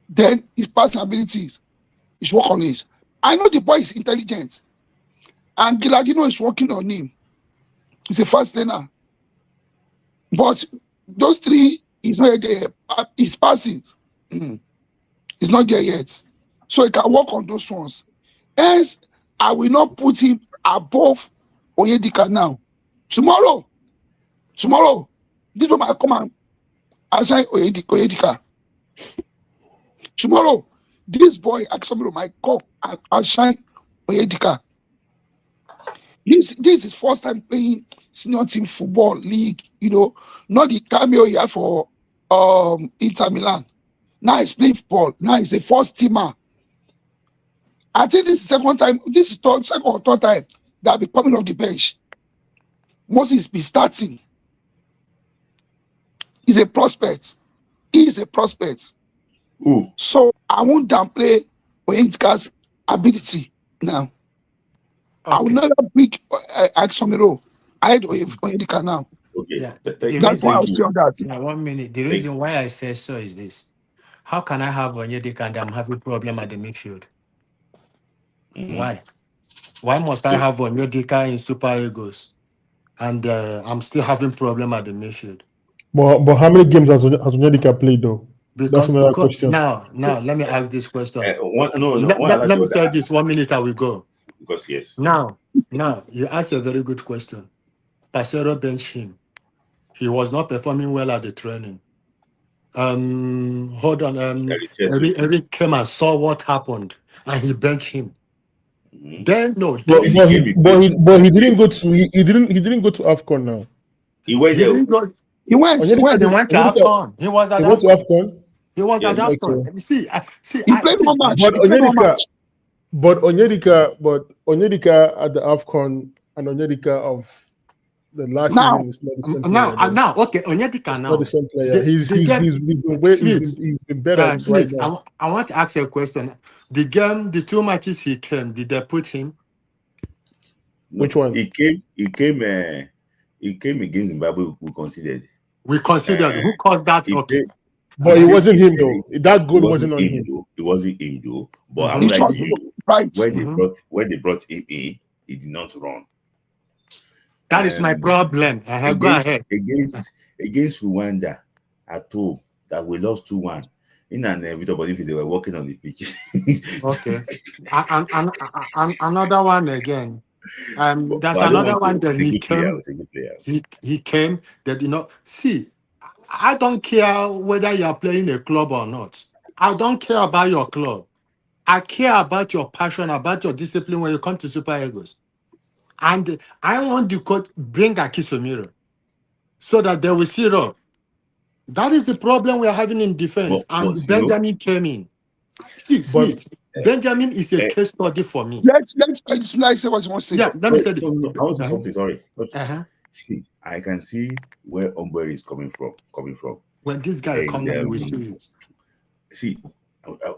Speaker 8: Then his passing abilities, he should work on it. I know the boy is intelligent, and Gilardino is working on him. He's a fast learner. But those 3 is not there. His passing is not there yet. So he can work on those ones. Hence, I will not put him above Onyedika now. Tomorrow, this one I come and assign Onyedika. Tomorrow, this boy Aksomiro might come and assign Onyedika. This is first time playing senior team football league, not the cameo he had for Inter Milan. Now he's playing football. Now he's a first teamer. I think this is second time, this is second or third time that I'll be coming off the bench. Moses be starting. He's a prospect. He is a prospect.
Speaker 1: Ooh.
Speaker 8: So I won't downplay Onyedika's ability now.
Speaker 10: Okay.
Speaker 8: I will never bring Aksomiro. I had Onyedika now.
Speaker 1: Okay.
Speaker 10: Yeah.
Speaker 8: That's why I'll say on that.
Speaker 10: Yeah, 1 minute. The reason why I say so is this. How can I have Onyedika and I'm having problem at the midfield? Why? Why must I have Onyedika in Super Eagles and I'm still having problem at the midfield?
Speaker 5: But how many games has Onyedika played though? That's
Speaker 10: Because
Speaker 5: another question.
Speaker 10: now let me ask this question.
Speaker 1: Let
Speaker 10: me say this 1 minute I will go.
Speaker 1: Because yes.
Speaker 10: Now you asked a very good question. Pasero benched him. He was not performing well at the training. Hold on. Eric came and saw what happened, and he benched him. Then
Speaker 5: But he didn't go to he didn't go to AFCON now.
Speaker 1: He went there.
Speaker 8: He went to
Speaker 10: AFCON. He was at
Speaker 5: AFCON.
Speaker 10: He was at AFCON.
Speaker 8: He played one match.
Speaker 5: But Onyedika at the AFCON and Onyedika of the last season is not the same player.
Speaker 10: Now, okay, Onyedika now.
Speaker 5: Not the same player. He's been better right now.
Speaker 10: I want to ask you a question. The 2 matches he came, did they put him?
Speaker 5: Which one?
Speaker 1: He came against Zimbabwe. We considered.
Speaker 10: Who caused that? Okay.
Speaker 5: But it wasn't him though. That goal wasn't on him.
Speaker 1: It wasn't him though. But I'm like when they brought him in, he did not run.
Speaker 10: That is my problem. Go ahead.
Speaker 1: Against Rwanda at home, that we lost 2-1. In and everybody, they were walking on the pitch.
Speaker 10: Okay. And another one again. That's another one that he came. He came that see. I don't care whether you are playing a club or not. I don't care about your club. I care about your passion, about your discipline when you come to Super Eagles. And I want the coach bring Akisomiro so that they will see up. That is the problem we are having in defense. And Benjamin came in. Smith. Benjamin is a case study for me.
Speaker 8: Let's say what you want to say.
Speaker 10: Yeah, let me say this.
Speaker 1: I want to say something. Sorry. See, I can see where Umber is coming from.
Speaker 10: When this guy comes, we see it.
Speaker 1: See,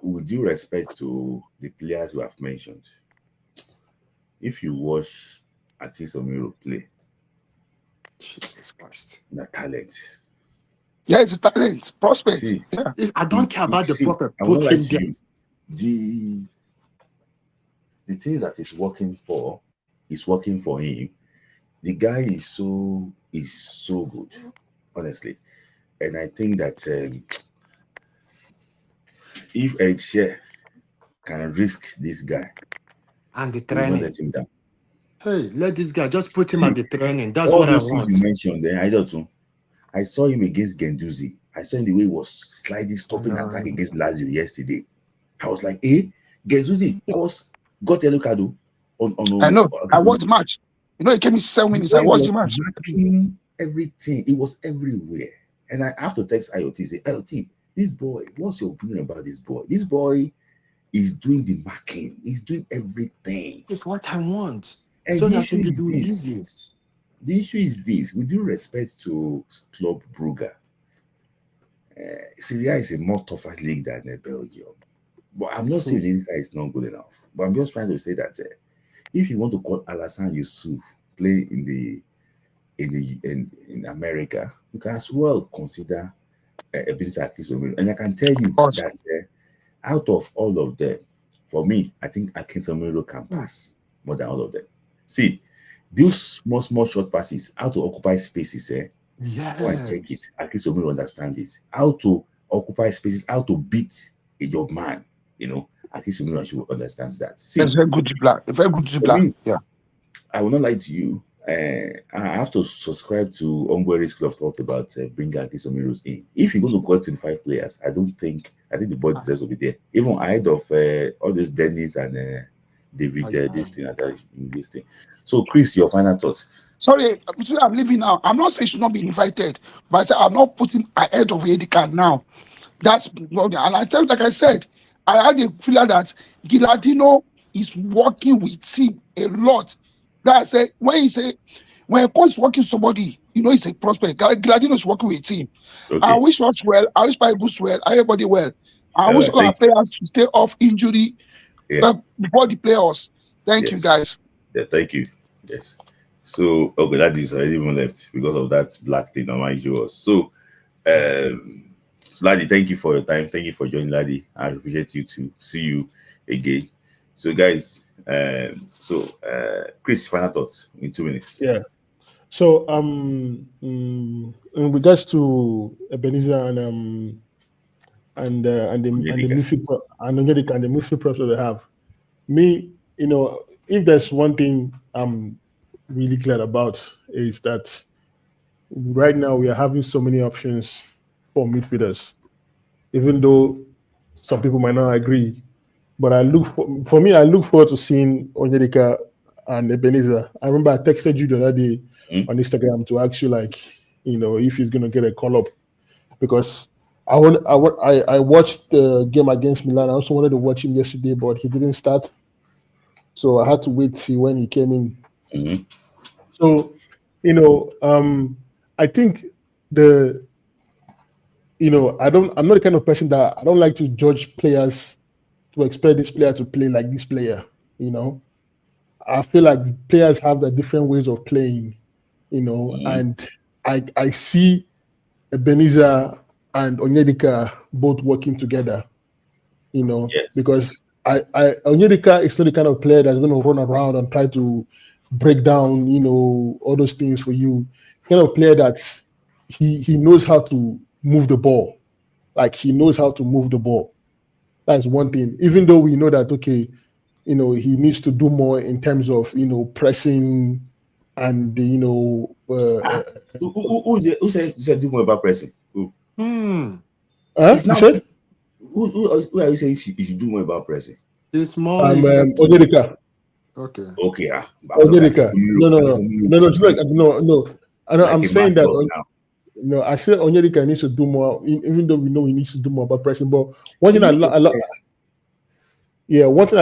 Speaker 1: with due respect to the players you have mentioned, if you watch Akisomiro play,
Speaker 9: Jesus Christ.
Speaker 1: The talent.
Speaker 8: Yeah, it's a talent. Prospect.
Speaker 1: See,
Speaker 8: Yeah.
Speaker 9: I don't care about the prospect.
Speaker 1: I won't
Speaker 9: Put
Speaker 1: lie
Speaker 9: him
Speaker 1: to
Speaker 9: there.
Speaker 1: you. The thing that is working for him. The guy is so good, honestly. And I think that if Eric Shea can risk this guy,
Speaker 9: And the
Speaker 1: he will not
Speaker 9: training.
Speaker 1: let him down.
Speaker 9: Hey, let this guy just put him
Speaker 1: See,
Speaker 9: at the training. That's
Speaker 1: all
Speaker 9: what I
Speaker 1: those things
Speaker 9: want.
Speaker 1: you mentioned there, I saw him against Genduzi. I saw him the way he was sliding, stopping attack against Lazio yesterday. I was like, Genduzi got yellow card on
Speaker 8: I know. I watched the match. You know, it gave me 7 minutes. I watched the match.
Speaker 1: Marking everything. It was everywhere. And I have to text IoT, say, IoT, this boy, what's your opinion about this boy? This boy is doing the marking. He's doing everything.
Speaker 9: It's what I want.
Speaker 1: And
Speaker 9: So
Speaker 1: the
Speaker 9: that
Speaker 1: issue
Speaker 9: it
Speaker 1: is
Speaker 9: will be
Speaker 1: this.
Speaker 9: easy.
Speaker 1: The issue is this. With due respect to Club Brugge, Syria is a more tougher league than Belgium. But I'm not saying this guy is not good enough. But I'm just trying to say that if you want to call Alassane Yusuf play in America, you can as well consider a business like this. And I can tell you that out of all of them, for me, I think Akintomiro can pass more than all of them. See, those small short passes, how to occupy spaces, go and check it. Akintomiro understands this. How to occupy spaces, how to beat a job man, Akintomiro should understand that. See,
Speaker 8: it's very good dribbler. Yeah.
Speaker 1: I will not lie to you. I have to subscribe to Ongweri's Club thought about bringing Akintomiros in. If you're going to call 25 players, I think the boy deserves to be there. Even ahead of all those Dennis and David, this thing and that in this thing. So, Chris, your final thoughts.
Speaker 8: Sorry, I'm leaving now. I'm not saying he should not be invited, but I said I'm not putting ahead of Edika now. That's and I tell you, like I said, I had a feeling that Gilardino is working with him a lot. That I said when a coach is working with somebody, he's a prospect. Gilardino is working with him.
Speaker 1: Okay.
Speaker 8: I wish us well. I wish my boost well. Everybody well. I wish all our players to stay off injury before the playoffs. Thank you, guys.
Speaker 1: Yeah, thank you. Yes. So, okay, that is already even left because of that black thing on my yours. So, Laddie, thank you for your time. Thank you for joining, Laddie. I appreciate you too. See you again. So, guys, Chris, final thoughts in 2 minutes.
Speaker 5: Yeah. So, in regards to Ebenezer and the midfield and the midfield process they have, me, if there's one thing I'm really glad about is that right now we are having so many options for midfielders, even though some people might not agree. But I look forward to seeing Onyedika and Ebenezer. I remember I texted you the other day on Instagram to ask you if he's gonna get a call up, because I watched the game against Milan. I also wanted to watch him yesterday, but he didn't start, so I had to wait to see when he came in.
Speaker 1: Mm-hmm.
Speaker 5: So I think I'm not the kind of person that I don't like to judge players to expect this player to play like this player. I feel like players have their different ways of playing, and I see Ebenezer and Onyedika both working together, because Onyedika is not the kind of player that's going to run around and try to break down, all those things for you. Kind of player that he knows how to move the ball. Like, he knows how to move the ball. That's one thing. Even though we know that, okay, he needs to do more in terms of, pressing and,
Speaker 1: who said do more about pressing? Who?
Speaker 5: You said?
Speaker 1: Who are you saying you should do more about pressing?
Speaker 9: It's more
Speaker 5: Onyedika.
Speaker 9: Okay.
Speaker 1: Okay.
Speaker 5: Onyedika. No. I'm saying that. No, I said Onyedika needs to do more, even though we know he needs to do more about pressing. But one thing I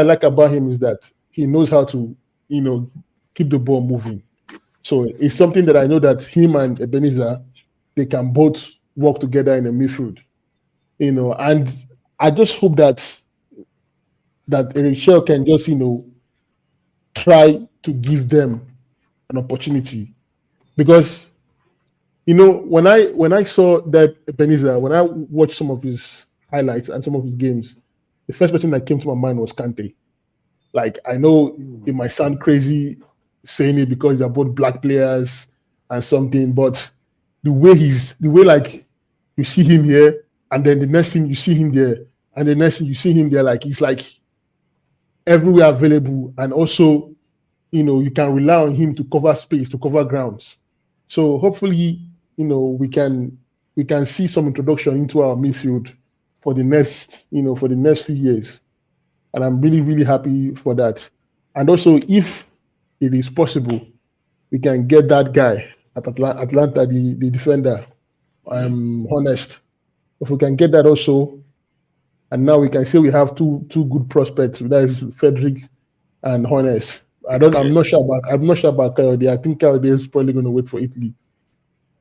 Speaker 5: like about him is that he knows how to, keep the ball moving. So it's something that I know that him and Ebenezer, they can both work together in the midfield. And I just hope that Eric Shell can just, try to give them an opportunity, because You know, when I saw that Ebenezer, when I watched some of his highlights and some of his games, the first person that came to my mind was Kante. Like, I know it might sound crazy saying it because they're both black players and something, but the way like you see him here, and then the next thing you see him there, and the next thing you see him there, like he's like everywhere available, and also, you know, you can rely on him to cover space, to cover grounds. So hopefully, you know, we can see some introduction into our midfield for the next few years. And I'm really, really happy for that. And also, if it is possible, we can get that guy at Atlanta, the defender, Honest. If we can get that also, and now we can say we have two good prospects. That is Frederick and Honest. I'm not sure about Kayode. I think Kayode is probably going to wait for Italy.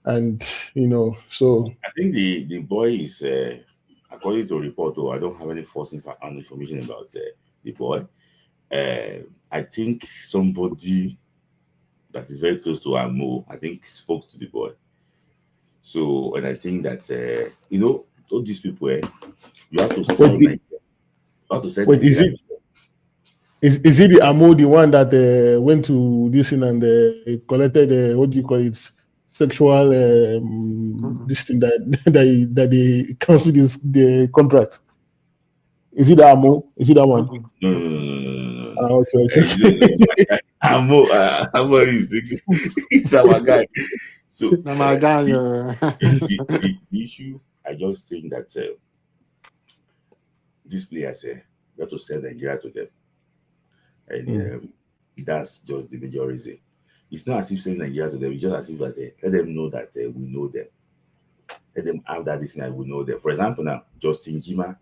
Speaker 5: And you know, so
Speaker 1: I think the boy is according to report, though I don't have any false information about the boy. I think somebody that is very close to Amo, I think, spoke to the boy. So, and I think that you know, all these people, you have to sell.
Speaker 5: Wait, is he the Amo, the one that went to this and collected what do you call it, sexual this thing that they canceled the contract? Is it the Amo? Is it that one?
Speaker 1: No.
Speaker 5: Okay.
Speaker 1: Amo is he's our guy. So
Speaker 9: my guy.
Speaker 1: The issue, I just think that these players you have to sell Nigeria to them, and that's just the major reason. It's not as if selling Nigeria to them; it's just as if that let them know that we know them. Let them have that this and we know them. For example, now Justin Jima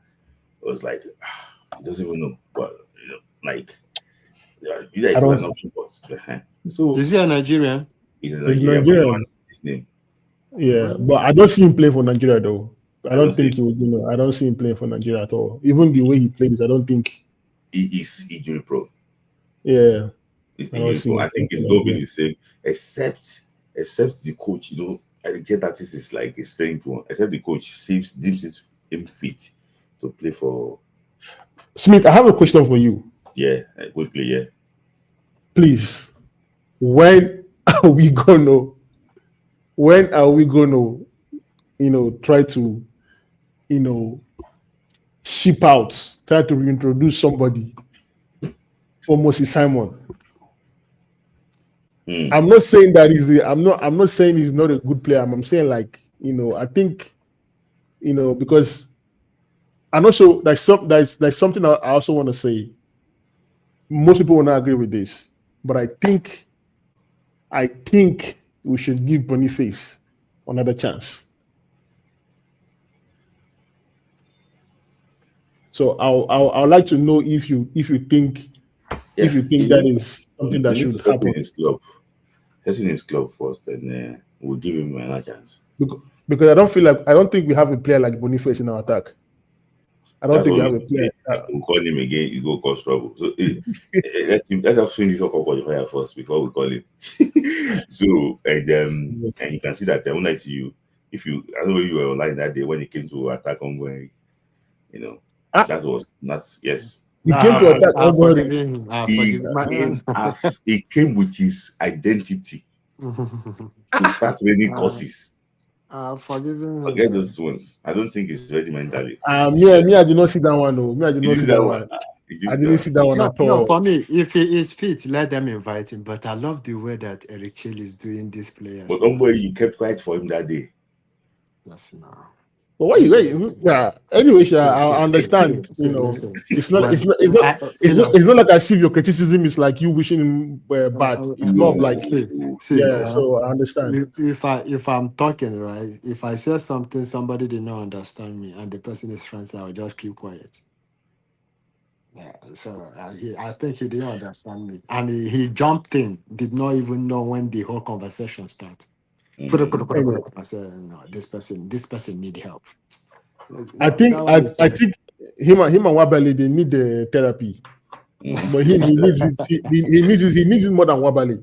Speaker 1: was like, he doesn't even know, but you know, like, I don't know.
Speaker 9: So is he a Nigerian?
Speaker 1: He's a Nigerian. His name.
Speaker 5: Yeah, but I don't see him playing for Nigeria though. I don't think he would. You know, I don't see him playing for Nigeria at all. Even the way he plays, I don't think
Speaker 1: he is injury prone.
Speaker 5: Yeah,
Speaker 1: I think it's going to be the same, except the coach. You know, I get that this is like a playing to one. Except the coach deems him fit to play for.
Speaker 5: Smith, I have a question for you.
Speaker 1: Yeah, quickly. Yeah,
Speaker 5: please. When are we gonna? You know, try to, you know, ship out, try to reintroduce somebody for Moses Simon. I'm not saying that I'm not saying he's not a good player. I'm saying, like, you know, I think, you know, because, and also there's something I also want to say. Most people will not agree with this, but I think we should give Boniface another chance. So I'd like to know if you think that is something that should happen.
Speaker 1: In his club first, and we'll give him another chance.
Speaker 5: Because I don't think we have a player like Boniface in our attack. I don't think we have a player.
Speaker 1: We'll call him again. You go cause trouble. So let's finish up qualifier first before we call him. So and you can see that when I see you, I don't know if you were online that day when he came to attack Ongoing, you know, that was not yes.
Speaker 5: He came to attack
Speaker 1: he came with his identity to start raining courses. Forget those ones. I don't think he's ready mentally.
Speaker 5: Me, I did not see that one. No, me, I did not see that one. I didn't see that one at all.
Speaker 9: No, for me, if he is fit, let them invite him. But I love the way that Eric Chile is doing this player.
Speaker 1: But Omboy, you kept quiet for him that day.
Speaker 9: Yes, no.
Speaker 5: But why you? Yeah. Anyway, I understand. You know, it's not like I see your criticism is like you wishing him bad. It's more of like, so I understand.
Speaker 9: If I'm talking right, if I say something, somebody did not understand me, and the person is French, I will just keep quiet. Yeah. So I think he didn't understand me, and he jumped in, did not even know when the whole conversation started. I said, no, this person need help.
Speaker 5: I think him and Wabali, they need the therapy, but he needs it more than Wabali.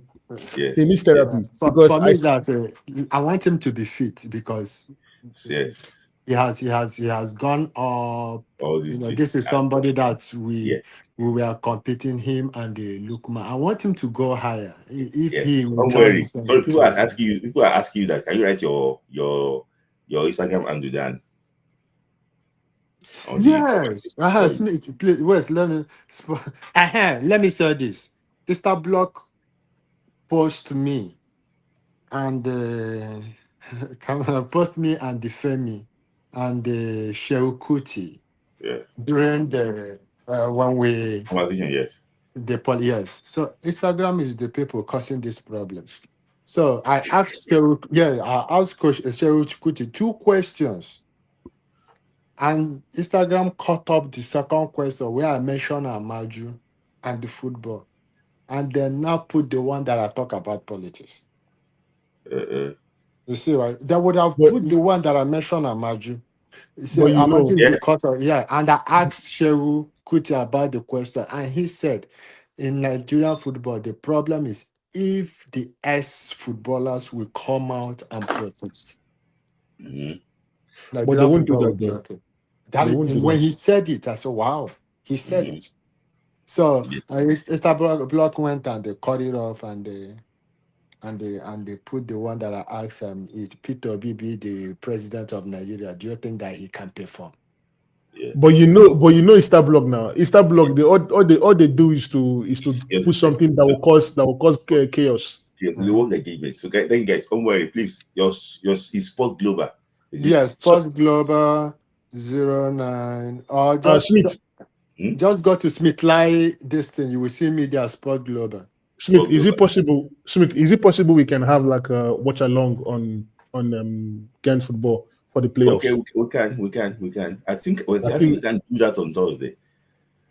Speaker 1: Yes.
Speaker 5: He needs therapy
Speaker 9: For
Speaker 5: because
Speaker 9: me, that I want him to be fit because
Speaker 1: yes.
Speaker 9: he has gone up.
Speaker 1: All these
Speaker 9: This is somebody that we were competing him and Lukman. I want him to go higher. If he
Speaker 1: Don't
Speaker 9: enjoys
Speaker 1: worry.
Speaker 9: himself,
Speaker 1: So people are asking you. People are asking you that. Can you write your Instagram handle down?
Speaker 9: Yes. Smith, please wait. Let me. Let me say this. Mr. Block post me and post me and defend me and Shehu Kuti during the when we
Speaker 1: conversation. Yes.
Speaker 9: Yes. So Instagram is the people causing this problem. So I asked I asked Coach Shehu Kuti 2 questions. And Instagram caught up the second question where I mentioned Amaju and the football. And then now put the one that I talk about politics. You see, right? They would have put the one that I mentioned Amaju. You see, Amaju is the cutter. Yeah. And I asked Shehu Kuti about the question. And he said, in Nigerian football, the problem is if the ex-footballers will come out and protest.
Speaker 5: But they won't do that, though.
Speaker 9: When he said it, I said, wow, he said it. So Mr. Block went and they cut it off and they put the one that I asked him, is Peter Obi the president of Nigeria? Do you think that he can perform?
Speaker 5: But Instablock now. Instablock, all they do is to put something that will cause chaos.
Speaker 1: Yes, they won't engagement. So thank you guys. Don't worry, please. Your is Sport Global.
Speaker 9: Yes, Sports Global 09. Or
Speaker 5: Smith.
Speaker 9: Just go to Smith Lie this thing. You will see Media Sport Global.
Speaker 5: Smith, is it possible? Smith, is it possible we can have like a watch along on Ghent football for the playoffs?
Speaker 1: Okay, we can. I think we can do that on Thursday.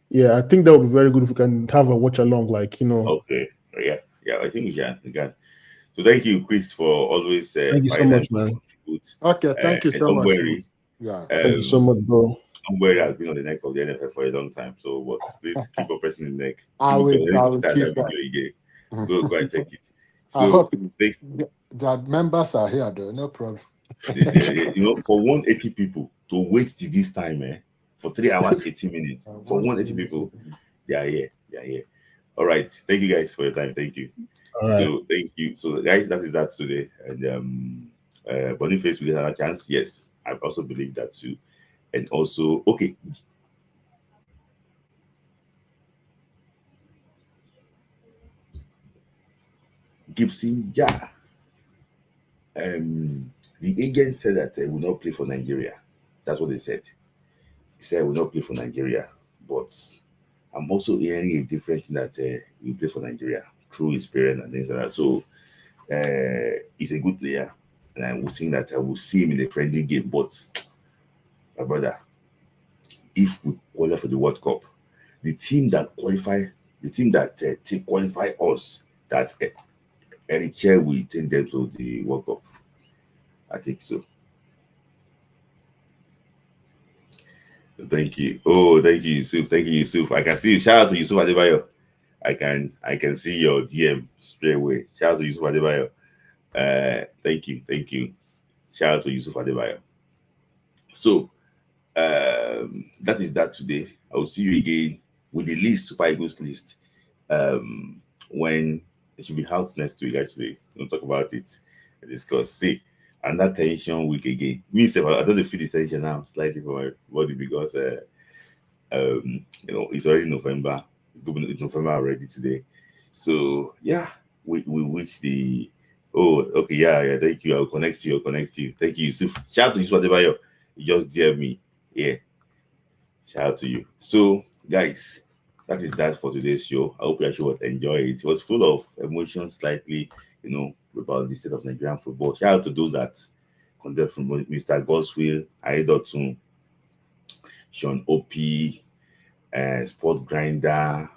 Speaker 5: Yeah, I think that would be very good if we can have a watch along,
Speaker 1: Okay, yeah, I think we can. So thank you, Chris, for always.
Speaker 5: Thank you so much, man.
Speaker 9: Okay, thank you so much.
Speaker 1: Worry.
Speaker 5: Yeah, thank you so much, bro.
Speaker 1: Don't worry, I've been on the neck of the NFL for a long time. So please keep on pressing the neck.
Speaker 9: I will keep that.
Speaker 1: Go and check it. So
Speaker 9: I hope that members are here, though. No problem.
Speaker 1: For 180 people to wait till this time, for 3 hours, 80 minutes, for 180 people, they are here. All right. Thank you guys for your time. Thank you. So thank you. So guys, that is that today. And Boniface will get another chance. Yes, I also believe that too. And also, okay. Gibson, yeah. The agent said that he will not play for Nigeria. That's what they said. He said he will not play for Nigeria. But I'm also hearing a different thing that he will play for Nigeria through his parents and things like that. So he's a good player. And I will think that I will see him in the friendly game. But my brother, if we qualify for the World Cup, the team that qualify us, that Eric Chair will take them to the World Cup. I think so. Thank you. Oh, thank you, Yusuf. Thank you, Yusuf. I can see. Shout out to Yusuf Adebayo. I can see your DM straight away. Shout out to Yusuf Adebayo. Thank you. Shout out to Yusuf Adebayo. So that is that today. I will see you again with the list, Super Eagles list. When it should be out next week, actually. We'll talk about it and discuss. See, and that tension week again. Me, I don't feel the tension now slightly for my body because it's already November. It's November already today. So yeah, we wish the yeah, thank you. I'll connect you. Thank you, Yusuf. Shout out to Yusuf Adebayo. You just DM me. Yeah. Shout out to you. So guys, that is that for today's show. I hope you actually would enjoy it. It was full of emotion, slightly, about the state of Nigerian football. Shout out to those that conduct from Mr. Goswill, Aidotun, Sean Opie, Sport Grinder,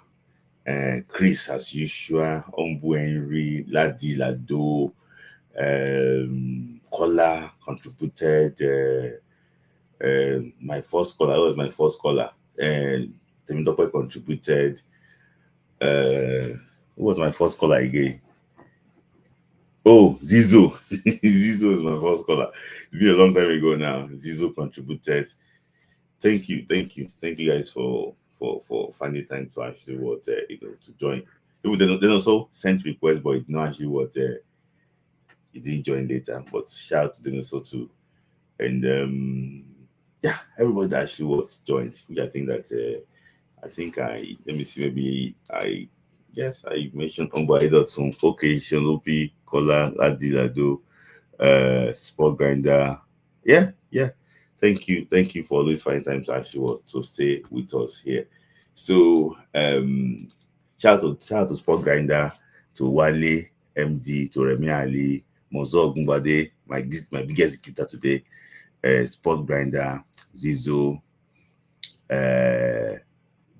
Speaker 1: Chris as usual, Ombu Henry, Ladi Lado, Kola contributed. My first caller, and Temidope contributed. Who was my first caller again? Oh, Zizo. Zizo is my first caller. It's been a long time ago now. Zizo contributed. Thank you guys for finding time to actually to join. People they also sent requests, but it's not actually he didn't join later. But shout out to them also too. And yeah, everybody that actually joined. Which I think that let me see, maybe I mentioned Ombaidotun, okay, Shanopi, Kola, Ladilado, Sport Grinder. Yeah. Thank you for always finding time to actually to stay with us here. So shout out to Sport Grinder, to Wale, MD, to Remy Ali, Mozo Gumbade, my biggest executor today, Sport Grinder, Zizo,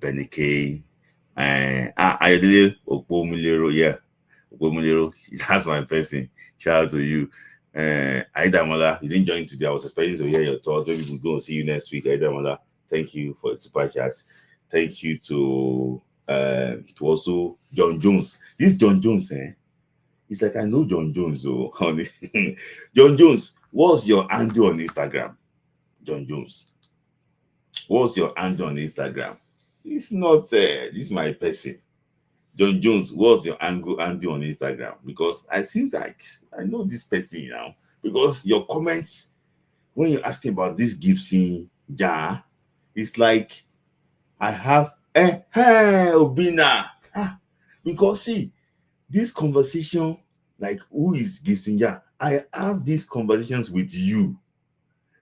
Speaker 1: Benny K, and Ayodele Okpomulero, Okpomulero, that's my person. Shout out to you. Aidamola, you didn't join today. I was expecting to hear your thoughts. Maybe we'll go and see you next week. Aidamola, thank you for the super chat. Thank you to also John Jones. This John Jones, it's like I know John Jones, oh honey. John Jones, what's your handle on Instagram? John Jones, what's your handle on Instagram? It's not this is my person. John Jones, what's your handle on Instagram? Because I seems like I know this person now. Because your comments when you're asking about this Gibson jar, it's like I have Obina. Because see, this conversation, like who is Gibson jar? I have these conversations with you.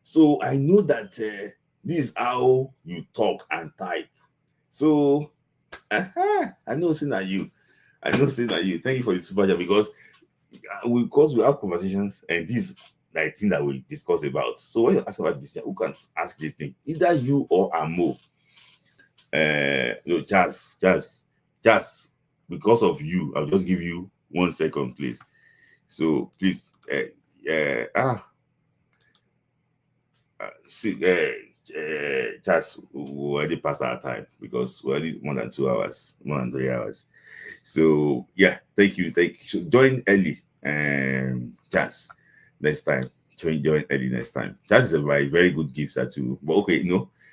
Speaker 1: So I know that this is how you talk and type. So I know saying that you. Thank you for the super chat because we have conversations and this like thing that we discuss about. So when you ask about this, who can ask this thing? Either you or Amo. Jazz. Because of you, I'll just give you 1 second, please. So please, Jazz, we already passed our time because we already more than 2 hours, more than 3 hours. So yeah, thank you. So join early, Jazz, next time. Join early next time. Jazz is a very, very good gift that you. But okay,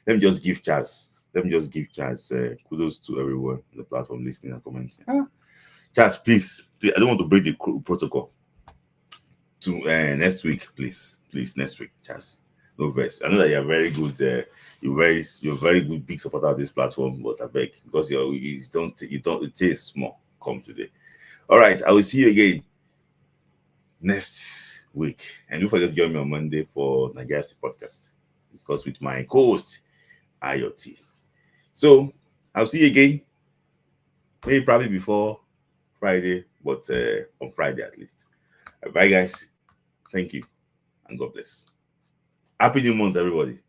Speaker 1: let me just give Jazz. Kudos to everyone on the platform listening and commenting. Jazz, please, I don't want to break the protocol. To next week, please, next week, Jazz. No verse. I know that you're very good. You're very good big supporter of this platform, but I beg because it tastes small. Come today. All right, I will see you again next week, and don't forget to join me on Monday for Nigerian podcast. Discuss with my co-host IoT. So I'll see you again, maybe probably before Friday, but on Friday at least. Bye, guys. Thank you, and God bless. Happy New Month, everybody.